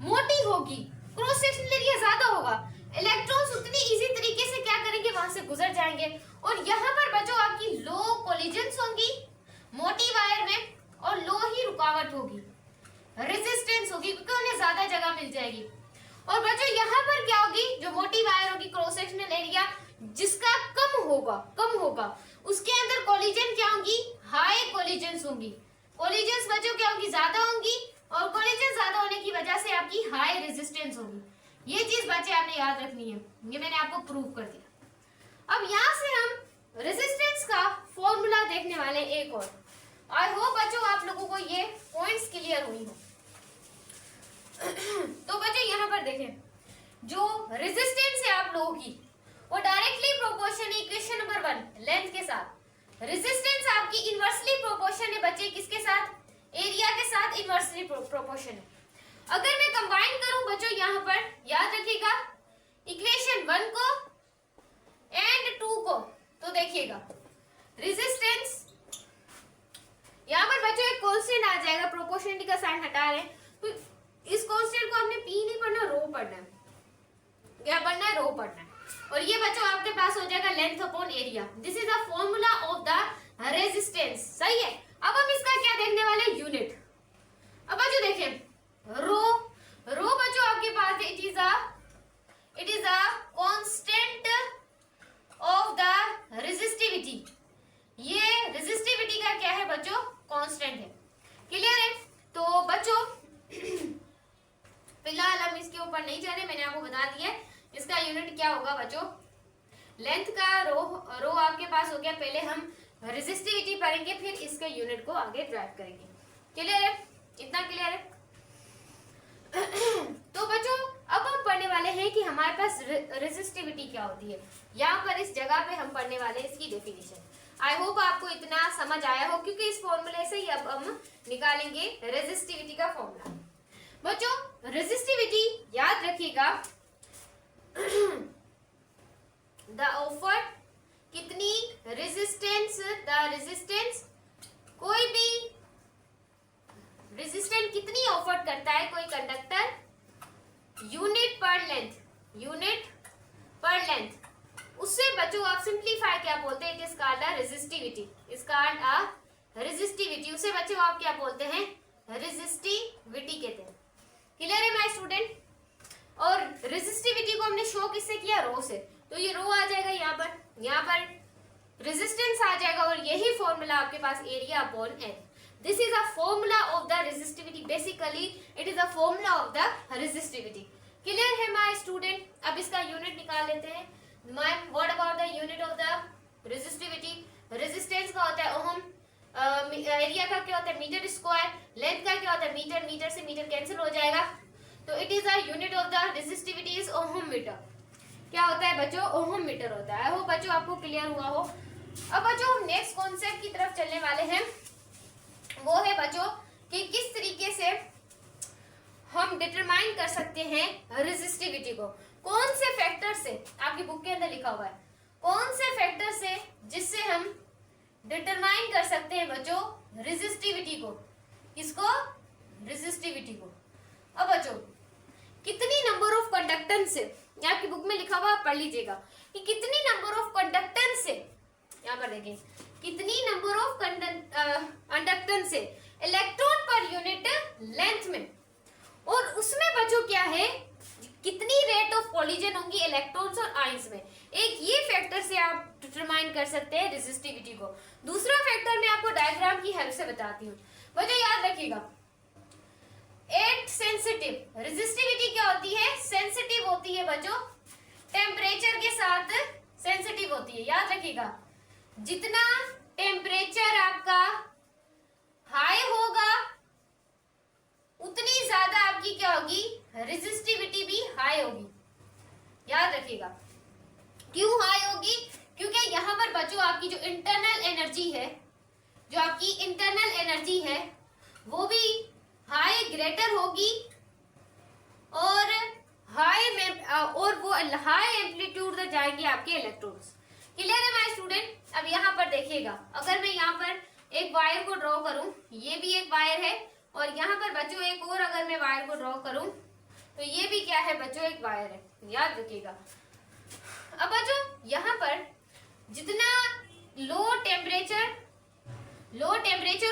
मोटी होगी, क्रॉस सेक्शनल एरिया ज्यादा होगा, इलेक्ट्रॉन्स उतनी इजी तरीके से क्या करेंगे, वहां से गुजर जाएंगे। और यहाँ पर बच्चों आपकी लो कोलिजन्स होंगी मोटी वायर में, और लो ही रुकावट होगी, रेजिस्टेंस होगी, क्योंकि उन्हें ज्यादा जगह मिल जाएगी। और बच्चों यहाँ पर क्या होगी, जो मोटी वायर होगी, क्रॉस सेक्शनल एरिया जिसका कम होगा, उसके अंदर कोलिजन क्या होंगी, हाई कोलिजन्स होंगी। कोलिजन्स बच्चों क्या होंगी, ज्यादा होंगी, और कोलिजन ज्यादा होने की वजह से आपकी हाई रेजिस्टेंस होगी। ये चीज बच्चे आपने याद रखनी है, ये मैंने आपको प्रूव कर दिया। अब यहाँ से हम रेजिस्टेंस का फॉर्मूला देखने वाले हैं एक और। आई होप बच्चों आप लोगों को ये पॉइंट्स क्लियर हुई हो। तो बच्चों यहाँ पर देखें, जो रेजिस्टेंस है आप लोगों की वो डायरेक्टली प्रोपोर्शन है इक्वेशन नंबर 1 लेंथ के साथ। रेजिस्टेंस आपकी इनवर्सली प्रोपोर्शन है बच्चे, किसके साथ, एरिया के साथ इनवर्सली प्रोपोर्शन है। अगर मैं कंबाइन करूं बच्चों यहाँ पर, याद रखिएगा इक्वेशन 1 को एंड 2 को, तो देखिएगा रेजिस्टेंस यहाँ पर बच्चों एक कांस्टेंट आ जाएगा, प्रोपोर्शनलिटी का साइन हटा रहे हैं, तो इस कांस्टेंट को आपने पी नहीं पढ़ना, रो पढ़ना है। क्या पढ़ना है, रो पढ़ना है। और ये बच्चों आपके पास हो जाएगा length upon area. This is the formula of the resistance. सही है। अब हम इसका क्या देखने वाले, यूनिट। अब बच्चों देखें रो बच्चों आपके पास it is a constant of the resistivity. ये रेजिस्टिविटी का क्या है बच्चों, कांस्टेंट है। क्लियर है। तो बच्चों फिलहाल हम इसके ऊपर नहीं जा रहे, मैंने आपको बता दिया इसका यूनिट क्या होगा बच्चों। लेंथ का रो आपके पास हो गया, पहले हम रेजिस्टिविटी पढ़ेंगे, फिर इसके यूनिट को आगे ड्राइव करेंगे। क्लियर है, इतना क्लियर है। तो बच्चों अब हम पढ़ने वाले हैं कि हमारे पास रेजिस्टिविटी क्या होती है। यहाँ पर इस जगह पे हम पढ़ने वाले हैं इसकी डेफिनेशन। आई होप आपको इतना समझ आया हो, क्योंकि इस फॉर्मूले से ही अब हम निकालेंगे रेजिस्टिविटी का फॉर्मूला। बच्चों रेजिस्टिविटी याद रखिएगा द ऑफर कितनी रेजिस्टेंस, कोई भी रेजिस्टेंस कितनी ऑफर करता है कोई कंडक्टर, यूनिट पर लेंथ, उससे बच्चों आप सिंप्लीफाई क्या बोलते हैं, it is called a resistivity, is called a resistivity, उसे बच्चों आप क्या बोलते हैं, रेजिस्टिविटी कहते हैं। क्लियर है माय स्टूडेंट। और रेजिस्टिविटी को हमने शो किससे किया, रो से, तो ये रो आ जाएगा यहाँ पर रेजिस्टेंस आ जाएगा, और यही फॉर्मूला आपके पास area upon N, this is a formula of the resistivity, basically it is a formula of the resistivity. Clear है माय स्टूडेंट। अब इसका यूनिट निकाल लेते हैं। Ma'am what about the unit of the resistivity, resistance का होता है ओम, area का क्या होता है मीटर स्क्वायर, लेंथ का क्या होता है मीटर, मीटर से मीटर कैंसिल हो जाएगा, तो it is a unit of the resistivity is ohm metre. क्या होता है बच्चों, ओम मीटर होता है। वो बच्चों आपको क्लियर हुआ हो। अब बच्चों हम नेक्स्ट कॉन्सेप्ट की तरफ चलने वाले हैं, वो है बच्चों कि किस तरीके से हम डिटरमाइन कर सकते हैं रेजिस्टिविटी को, कौन से फैक्टर से, आपकी बुक के अंदर लिखा हुआ है, कौन से फैक्टर से जिससे हम डिटरमाइन कर सकते हैं बच्चों रेजिस्टिविटी को, किसको, रेजिस्टिविटी को। अब बच्चों कितनी नंबर ऑफ कंडक्टेंस से, आपकी बुक में लिखा हुआ आप पढ़ लीजिएगा कि कितनी नंबर ऑफ कंडक्टेंस से, यहाँ पर देखें कितनी नंबर ऑफ कंडक्टेंस से इलेक्ट्रॉन पर यूनिट लेंथ में, और उसमें बच्चों क्या है कितनी रेट ऑफ कोलिजन होंगी इलेक्ट्रॉन्स और आयंस में, एक ये फैक्टर से आप डिटरमाइन कर सकते हैं रेजिस्टिविटी को। दूसरा फैक्टर मैं आपको डायग्राम की हेल्प से बताती हूँ। बच्चों याद रखिएगा, एट सेंसिटिव, रेजिस्टिविटी क्या होती है, सेंसिटिव होती है बच्चों, टेम्परेचर के साथ सेंसिटिव होती है। याद रखिएगा, जितना टेम्परेचर आपका हाई होगा उतनी ज्यादा आपकी क्या होगी, रेजिस्टिविटी भी हाई होगी। याद रखिएगा, क्यों हाई होगी, क्योंकि यहाँ पर बच्चों आपकी जो इंटरनल एनर्जी है, जो आपकी इंटरनल एनर्जी है वो भी हाई ग्रेटर होगी, और हाई में और वो हाई एम्पलीट्यूड तक जाएंगे आपके इलेक्ट्रॉन्स। क्लियर है माय स्टूडेंट। अब यहाँ पर देखिएगा, अगर मैं यहाँ पर एक वायर को ड्रॉ करूं, ये भी एक वायर है, और यहाँ पर बच्चों एक और अगर मैं वायर को ड्रॉ करूं तो ये भी क्या है बच्चों, एक वायर है। याद रखिएगा। अब बच्चों यहाँ पर जितना लो टेम्परेचर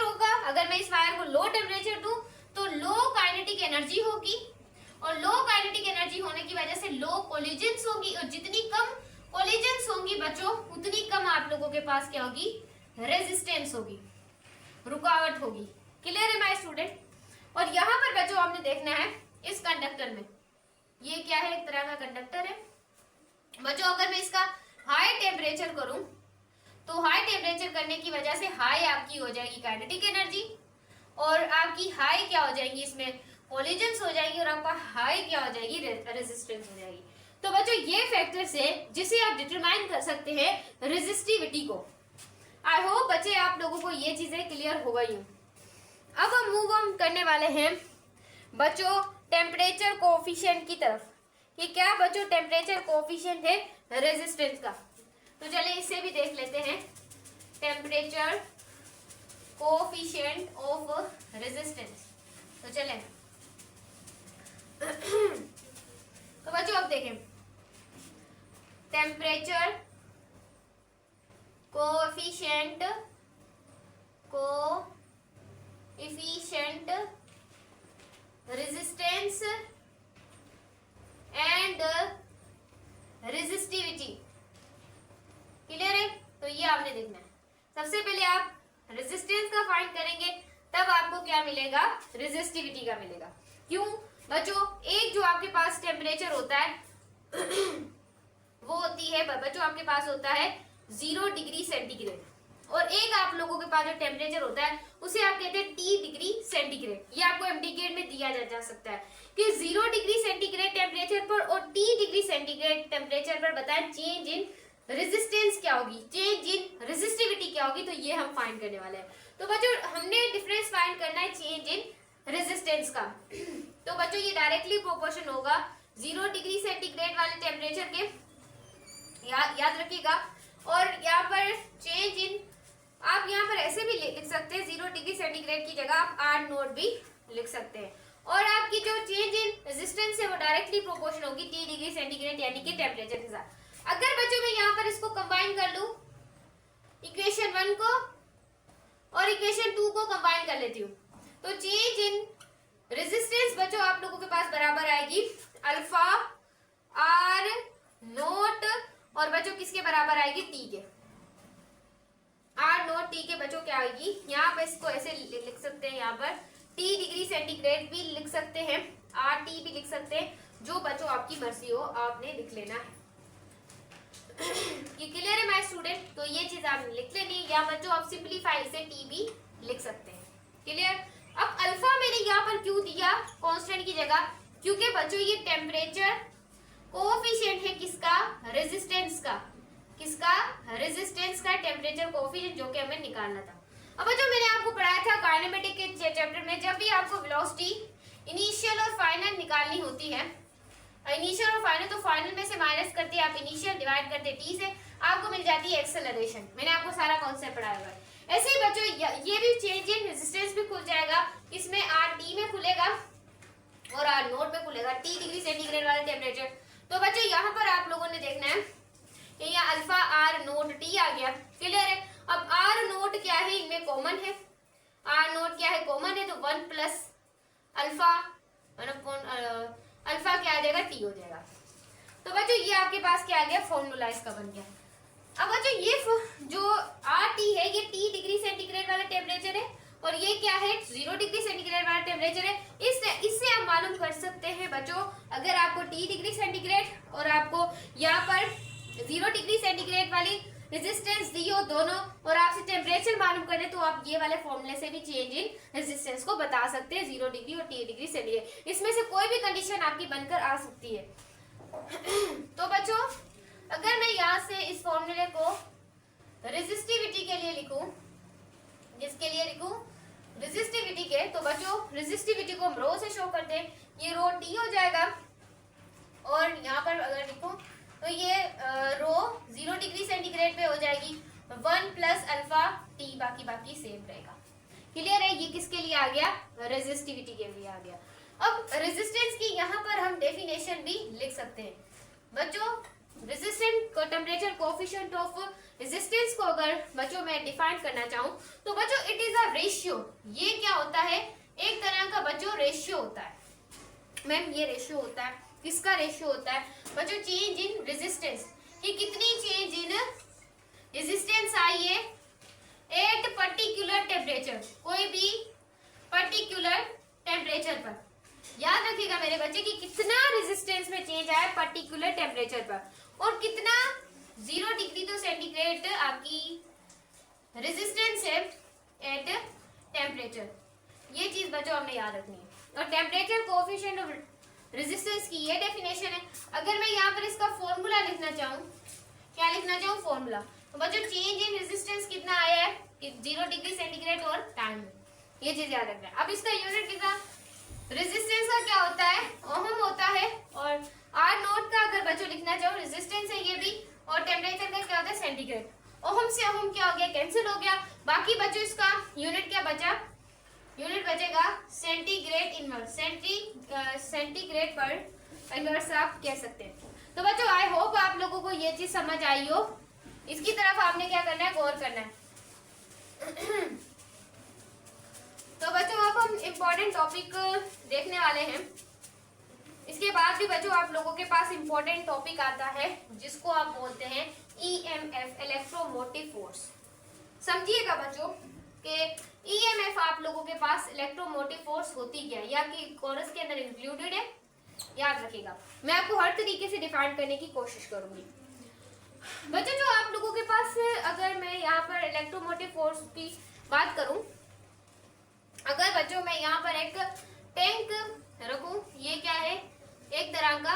होगा, अगर मैं इस वायर को लो टेम्परेचर दूं तो लो काइनेटिक एनर्जी होगी, और लो काइनेटिक एनर्जी होने की वजह से लो कोलिजन्स होगी, और जितनी कम कोलिजन्स होंगी बच्चों उतनी कम आप लोगों के पास क्या होगी, रेजिस्टेंस होगी, रुकावट होगी। क्लियर है माय स्टूडेंट। और यहाँ पर बच्चों आपने देखना है इस कंडक्टर में, ये क्या है, एक तरह का कंडक्टर है बच्चों। अगर मैं इसका हाई टेम्परेचर करूं तो हाई टेम्परेचर करने की वजह से हाई आपकी हो जाएगी काइनेटिक एनर्जी, और आपकी हाई क्या हो जाएगी, इसमें कोलिजन्स हो जाएगी, और आपका हाई क्या हो जाएगी, रेजिस्टेंस हो जाएगी। तो बच्चों ये फैक्टर्स है जिसे आप डिटरमाइन कर सकते हैं रेजिस्टिविटी को। आई होप बच्चे आप लोगों को ये चीजें क्लियर हो गई हूँ। अब हम मूव ऑन करने वाले हैं बच्चों टेम्परेचर कोएफिशिएंट की तरफ, कि क्या बच्चों टेम्परेचर कोएफिशिएंट है रेजिस्टेंस का। तो चलिए इसे भी देख लेते हैं, टेम्परेचर कोएफिशिएंट ऑफ रेजिस्टेंस। तो चलें तो बच्चों अब देखें, temperature coefficient resistance and resistivity. Clear है। तो ये आपने देखना है। सबसे पहले आप रेजिस्टेंस का फाइंड करेंगे, तब आपको क्या मिलेगा, रेजिस्टिविटी का मिलेगा। क्यों बच्चों, एक जो आपके पास टेम्परेचर होता है वो होती है बच्चों आपके पास होता है 0 डिग्री सेंटीग्रेड, और एक आप लोगों के पास जो टेम्परेचर होता है उसे आप कहते हैं T डिग्री सेंटीग्रेड। ये आपको एमडीग्रेड में दिया जा सकता है कि 0 डिग्री सेंटीग्रेड टेम्परेचर पर और T डिग्री सेंटीग्रेड टेम्परेचर पर बताएं चेंज इन रेजिस्टेंस क्या होगी, चेंज इन रेजिस्टिविटी क्या होगी। तो ये हम फाइंड करने वाले हैं। तो बच्चों हमने डिफरेंस फाइंड करना है चेंज इन रेजिस्टेंस का। तो बच्चों ये डायरेक्टली प्रोपोर्शन होगा 0 डिग्री सेंटीग्रेड वाले टेम्परेचर के, याद रखिएगा। और यहाँ पर चेंज इन आप यहाँ पर ऐसे भी लिख सकते हैं, 0 डिग्री सेंटीग्रेड की जगह आप 8 नोट भी लिख सकते हैं। और आपकी जो चेंज इन रेजिस्टेंस है वो डायरेक्टली प्रोपोर्शनल होगी T डिग्री सेंटीग्रेड यानी कि टेम्परेचर के साथ। अगर बच्चों मैं यहाँ पर इसको कंबाइन कर लूं, इक्वेशन 1 को और इक्वेशन 2 को कंबाइन कर लेती हूँ, तो चेंज इन रेजिस्टेंस बच्चों आप लोगों के पास बराबर आएगी अल्फा आर नोट, और बच्चों किसके बराबर आएगी? T के। आर नोट T के बच्चों क्या आएगी? यहाँ पर इसको ऐसे लिख सकते हैं, यहाँ पर T डिग्री सेंटीग्रेड भी लिख सकते हैं, RT भी लिख सकते हैं, जो बच्चों आपकी मर्जी हो आपने लिख लेना है। ये क्लियर है माय स्टूडेंट? तो ये चीज आप लिख लेनी है, या बच्चों आप सिंपलीफाई से T भी लिख सकते हैं। क्लियर? अब अल्फा मैंने यहाँ पर क्यों दिया कांस्टेंट की जगह? क्योंकि बच्चों ये टेम्परेचर कोएफिशिएंट है किसका? रेजिस्टेंस का। किसका? रेजिस्टेंस का टेम्परेचर कोएफिशिएंट, जो कि हमें निकालना था। अब बच्चों मैंने आपको पढ़ाया था काइनेमेटिक के चैप्टर में, जब भी आपको वेलोसिटी इनिशियल और फाइनल निकालनी होती है, इनिशियल और फाइनल, तो फाइनल में से माइनस करते आप इनिशियल, डिवाइड करते T से, आपको मिल जाती है एक्सेलरेशन। मैंने आपको सारा कॉन्सेप्ट पढ़ाया हुआ है। ऐसे ही बच्चों ये भी चेंज इन रेजिस्टेंस भी खुल जाएगा, इसमें RT में खुलेगा और R नोट में खुलेगा, T डिग्री सेंटीग्रेड वाला टेम्परेचर। तो बच्चों यहाँ पर आप लोगों ने देखना है कि यहाँ अल्फा आर नोट T आ गया। क्लियर है? अब R नोट क्या है? इनमें कॉमन है। R नोट क्या है? कॉमन है, तो 1 प्लस अल्फा अल्फा क्या आ जाएगा? T हो जाएगा। तो बच्चों ये आपके पास क्या आ गया? फॉर्मूला इसका बन गया। अब बच्चों ये जो RT है ये T डिग्री सेंटीग्रेड वाला टेम्परेचर है, और ये क्या है? 0 डिग्री सेंटीग्रेड वाला टेम्परेचर है। इससे आप मालूम कर सकते हैं बच्चों, अगर आपको T डिग्री सेंटीग्रेड और आपको यहाँ पर 0 डिग्री सेंटीग्रेड वाली रेजिस्टेंस दी हो दोनों, और आपसे टेम्परेचर मालूम करें, तो आप ये वाले फॉर्मूले से भी चेंज इन रेजिस्टेंस को बता सकते हैं, 0 डिग्री और T डिग्री सेंटीग्रेड। इसमें से कोई भी कंडीशन आपकी बनकर आ सकती है। तो बच्चों अगर मैं यहाँ से इस फॉर्मूले को रेजिस्टिविटी के लिए लिखूं, जिसके लिए लिखूं रेजिस्टिविटी के, तो बच्चों रेजिस्टिविटी को हम रो से शो करते हैं, ये रो T हो जाएगा, और यहाँ पर अगर लिखूं तो ये रो 0 डिग्री सेंटीग्रेड पे हो जाएगी 1 प्लस अल्फा T, बाकी सेम रहेगा। क्लियर है? ये किसके लिए आ गया? रेजिस्टिविटी के लिए आ गया। अब रेजिस्टेंस की यहाँ पर हम डेफिनेशन भी लिख सकते हैं बच्चों। रेजिस्टेंस को टेम्परेचर कोएफिशिएंट ऑफ रेजिस्टेंस को अगर बच्चों मैं डिफाइन करना चाहूँ, तो बच्चों इट इज अ रेशियो। ये क्या होता है? एक तरह का बच्चों रेशियो होता है। मैम ये रेशियो होता है, किसका रेशियो होता है बच्चों? चेंज इन रेजिस्टेंस, कि कितनी चेंज इन रेजिस्टेंस आई है एट पर्टिकुलर टेम्परेचर, कोई भी पर्टिकुलर टेम्परेचर पर। याद रखिएगा मेरे बच्चे कि कितना रेजिस्टेंस में चेंज आया पर्टिकुलर टेम्परेचर पर, और कितना 0 डिग्री तो सेंटीग्रेड आपकी रेजिस्टेंस है एट टेम्परेचर। ये चीज बच्चों हमने याद रखनी है। और टेम्परेचर कोएफिशिएंट ऑफ रेजिस्टेंस की ये डेफिनेशन है। अगर मैं यहाँ पर इसका फॉर्मूला लिखना चाहूँ, क्या लिखना चाहूँ? फॉर्मूला। तो बच्चों चेंज इन रेजिस्टेंस कितना आया है? 0 डिग्री सेंटीग्रेड और टाइम में, ये चीज याद रखना है। अब इसका यूनिट कितना? रेजिस्टेंस का क्या होता है? ओहम होता है। और आर नोट का अगर बच्चों लिखना चाहो, रेजिस्टेंस है ये भी, और टेम्परेचर का क्या होता है? सेंटीग्रेड। ओहम से ओहम क्या हो गया? कैंसिल हो गया। बाकी बच्चों इसका यूनिट क्या बचा? यूनिट बचेगा सेंटीग्रेड इनवर्स, सेंटीग्रेड पर इनवर्स आप कह सकते हैं। तो बच्चों आई होप आप लोगों को ये चीज समझ आई हो। इसकी तरफ आपने क्या करना है? गौर करना है। तो बच्चों अब हम इम्पोर्टेंट टॉपिक देखने वाले हैं। इसके बाद भी बच्चों आप लोगों के पास इम्पोर्टेंट टॉपिक आता है जिसको आप बोलते हैं EMF, इलेक्ट्रोमोटिव फोर्स। समझिएगा बच्चों कि EMF आप लोगों के पास इलेक्ट्रोमोटिव फोर्स होती क्या है, या कि कोर्स के अंदर इंक्लूडेड है। याद रखिएगा, मैं आपको हर तरीके से डिफाइन करने की कोशिश करूंगी। बच्चों जो आप लोगों के पास, अगर मैं यहाँ पर इलेक्ट्रोमोटिव फोर्स की बात करूं, अगर बच्चों मैं यहाँ पर एक टैंक रखूं, ये क्या है? एक तरह का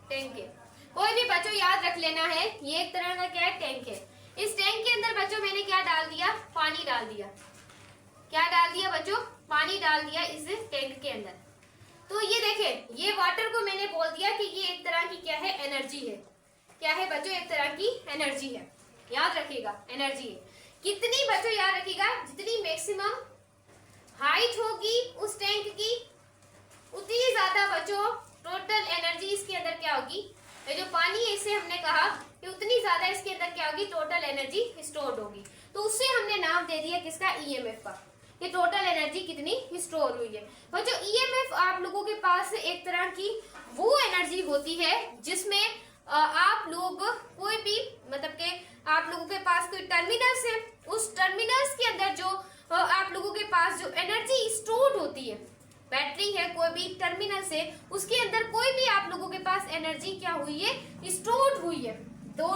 टैंक है। कोई भी बच्चों याद रख लेना है, ये एक तरह का क्या है? टैंक है। इस टैंक के अंदर बच्चों मैंने क्या डाल दिया? पानी डाल दिया। क्या डाल दिया बच्चों? पानी डाल दिया इस टैंक के अंदर। तो ये देखें, ये वाटर को मैंने बोल दिया कि ये एक तरह की क्या है? एनर्जी है। क्या है बच्चों? एक तरह की एनर्जी है। याद रखिएगा, एनर्जी है। कितनी बच्चों याद रखिएगा, जितनी मैक्सिमम हाइट होगी उस टैंक की उतनी ज्यादा बच्चों टोटल एनर्जी इसके अंदर क्या होगी, ये जो पानी है इसे हमने कहा कि उतनी ज्यादा इसके अंदर क्या होगी, टोटल एनर्जी स्टोर्ड होगी। तो उससे हमने नाम दे दिया किसका, ईएमएफ का, कि टोटल एनर्जी कितनी स्टोर हुई है। बच्चों ईएमएफ आप लोगों के पास एक तरह की वो एनर्जी होती है जिसमें आप लोग कोई भी मतलब के आप लोगों के पास कोई टर्मिनल्स है, उस टर्मिनल्स के अंदर जो आप लोगों के पास जो एनर्जी स्टोर्ड होती है, बैटरी है कोई भी टर्मिनल से, उसके अंदर कोई भी आप लोगों के पास एनर्जी क्या हुई है, स्टोर्ड हुई है। दो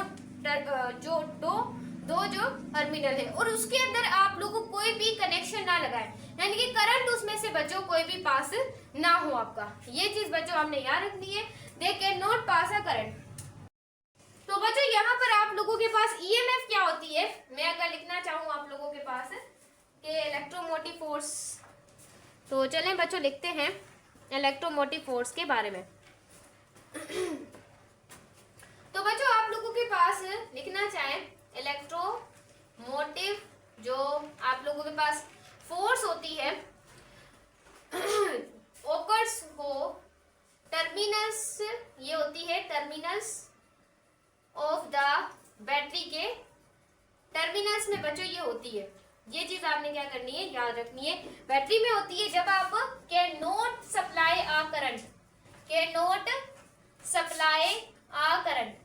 जो टर्मिनल है और उसके अंदर आप लोगों को कोई भी कनेक्शन ना लगाए, यानी कि करंट उसमें से बच्चों कोई भी पास ना हो आपका। ये चीज बच्चों हमने याद रखनी है, they can not pass a current. तो बच्चों यहाँ पर आप लोगों के पास ईएमएफ क्या होती है, मैं अगर लिखना चाहूँ आप लोगों के पास कि इलेक्ट्रोमोटिव फोर्स, तो चलें बच्चों लिखते हैं इलेक्ट्रोमोटिव फोर्स के बारे में। तो बच्चों आप लोगों के पास लिखना चाहें इलेक्ट्रोमोटिव जो आप लोगों के पास फोर्स होती है ओकर्स हो टर्मिनल्स, ये होती है टर्मिनल्स ऑफ द बैटरी के टर्मिनल्स में बच्चों ये होती है। ये चीज आपने क्या करनी है, याद रखनी है। बैटरी में होती है जब आप can not supply a current, can not supply a current,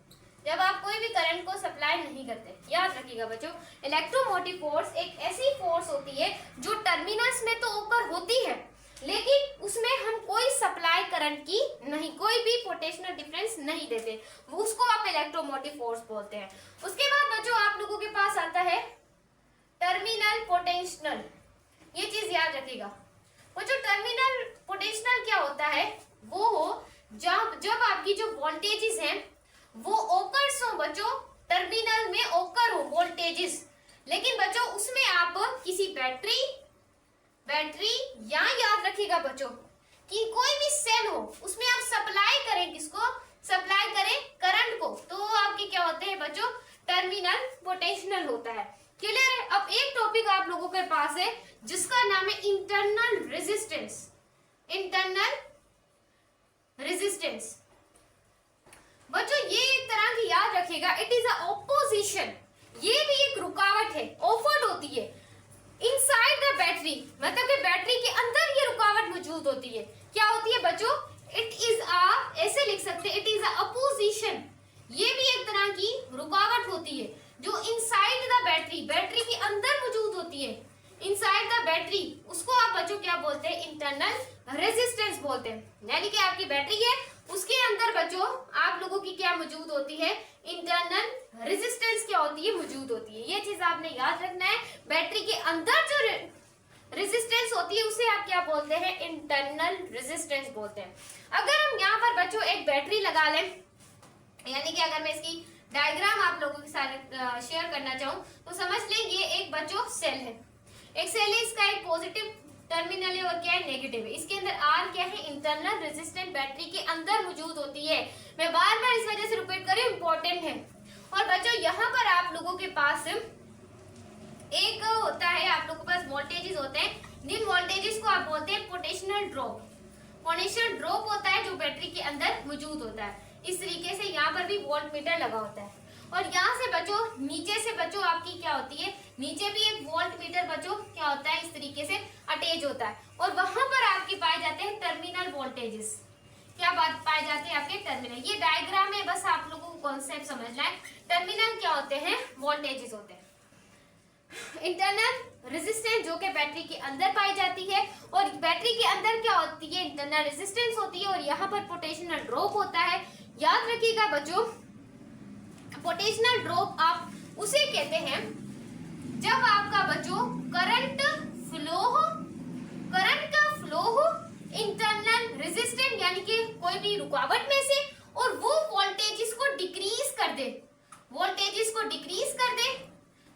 जब आप कोई भी करंट को सप्लाई नहीं करते। याद रखिएगा बच्चों, इलेक्ट्रोमोटिव फोर्स एक ऐसी फोर्स होती है जो टर्मिनल्स में तो ऊपर होती है लेकिन उसमें हम कोई सप्लाई करंट की नहीं, कोई भी पोटेंशियल डिफरेंस नहीं देते, उसको आप इलेक्ट्रोमोटिव फोर्स बोलते हैं। उसके बाद बच्चों आप लोगों के पास आता है टर्मिनल पोटेंशियल। ये चीज याद रखिएगा बच्चों, टर्मिनल पोटेंशियल क्या होता है, वो हो जब आपकी जो वोल्टेजेस हैं वो ओकर्स हो बच्चों, टर्मिनल में ओकर हो वोल्टेजेस, लेकिन बच्चों उसमें आप किसी बैटरी या याद रखिएगा बच्चों कि कोई भी सेल हो उसमें आप सप्लाई करें, किसको सप्लाई करें, करंट को, तो आपके क्या होते हैं बच्चों, टर्मिनल पोटेंशियल होता है। क्लियर है। अब एक टॉपिक आप लोगों के पास है जिसका नाम है इंटरनल रेजिस्टेंस। इंटरनल रेजिस्टेंस बच्चों ये एक तरह की याद रखिएगा, इट इज अ ऑपोजिशन, ये भी एक रुकावट है, ऑफर्ड होती है इनसाइड द बैटरी, मतलब कि बैटरी के अंदर ये रुकावट मौजूद होती है। क्या होती है बच्चों, इट इज अ, ऐसे लिख सकते हैं, इट इज अ अपोजिशन, ये भी एक तरह की रुकावट होती है जो इनसाइड द बैटरी, बैटरी के अंदर मौजूद होती है, इनसाइड द बैटरी, उसको आप बच्चों क्या बोलते हैं, इंटरनल रेजिस्टेंस बोलते हैं। यानी कि आपकी बैटरी है उसके अंदर बच्चों आप लोगों की क्या मौजूद होती है, इंटरनल रेजिस्टेंस क्या होती है, मौजूद होती है। ये चीज आपने याद रखना है, बैटरी के अंदर जो रेजिस्टेंस होती है उसे आप क्या बोलते हैं, इंटरनल रेजिस्टेंस बोलते हैं। अगर हम यहाँ पर बच्चों एक बैटरी लगा लें, यानी कि अगर मैं इसकी डायग्राम आप लोगों के साथ शेयर करना चाहूँ तो समझ लें ये एक बच्चों सेल है, एक सेल है, इसका एक पॉजिटिव टर्मिनल है और क्या है, नेगेटिव है। इसके अंदर आर क्या है, इंटरनल रेजिस्टेंस बैटरी के अंदर मौजूद होती है। मैं बार बार इस वजह से रिपीट कर रही हूँ, इंपॉर्टेंट है। और बच्चों यहाँ पर आप लोगों के पास एक होता है, आप लोगों के पास वोल्टेजेस होते हैं, जिन वोल्टेजेस को आप बोलते हैं पोटेंशियल ड्रॉप। पोटेंशियल ड्रॉप होता है जो बैटरी के अंदर मौजूद होता है। इस तरीके से यहाँ पर भी वोल्ट मीटर लगा होता है और यहाँ से बच्चों नीचे से बच्चों आपकी क्या होती है, नीचे भी एक वोल्ट मीटर बच्चों क्या होता है, इस तरीके से अटैच होता है और वहां पर आपके पाए जाते हैं टर्मिनल वोल्टेजेस। क्या बात पाए जाते हैं आपके टर्मिनल, ये डायग्राम है, बस आप लोगों को कॉन्सेप्ट समझना है। टर्मिनल क्या होते हैं, वोल्टेजेस होते हैं। इंटरनल रेजिस्टेंस जो कि बैटरी के अंदर पाई जाती है और बैटरी के अंदर क्या होती है, इंटरनल रेजिस्टेंस होती है और यहाँ पर पोटेंशियल ड्रॉप होता है। याद रखिएगा बच्चों, पोटेंशियल ड्रॉप आप उसे कहते हैं जब आपका बच्चों करंट का फ्लो हो इंटरनल रेजिस्टेंस यानी कि कोई भी रुकावट में से और वो वोल्टेजेस को डिक्रीज कर दे, वोल्टेजेस को डिक्रीज कर दे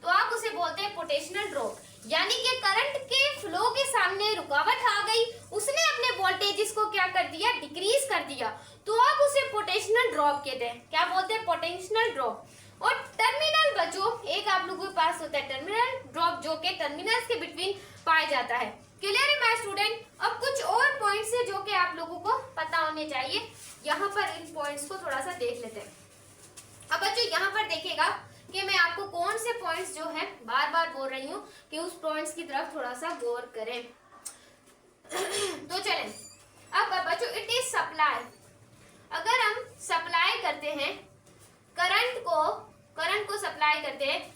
तो आप उसे बोलते हैं पोटेंशियल ड्रॉप। यानी कि करंट के फ्लो के सामने रुकावट आ गई, उसने अपने वोल्टेजेस को क्या कर दिया, डिक्रीज कर दिया, तो आप उसे पोटेंशियल ड्रॉप कहते हैं। क्या बोलते हैं, पोटेंशियल ड्रॉप। और टर्मिनल बच्चों एक आप लोगों के पास होता है टर्मिनल ड्रॉप, जो कि टर्मिनल्स के बिटवीन पाया जाता है। क्लियर है माय स्टूडेंट? अब कुछ और पॉइंट्स है जो कि आप लोगों को पता होने चाहिए। यहाँ पर इन पॉइंट्स को थोड़ा सा देख लेते हैं। अब बच्चों यहाँ पर देखिएगा कि मैं आपको कौन से पॉइंट्स जो है बार बार बोल रही हूँ कि उस पॉइंट्स की तरफ थोड़ा सा गौर करें। तो चलें, अब बच्चों इट इज सप्लाई। अगर हम सप्लाई करते हैं करंट को सप्लाई करते हैं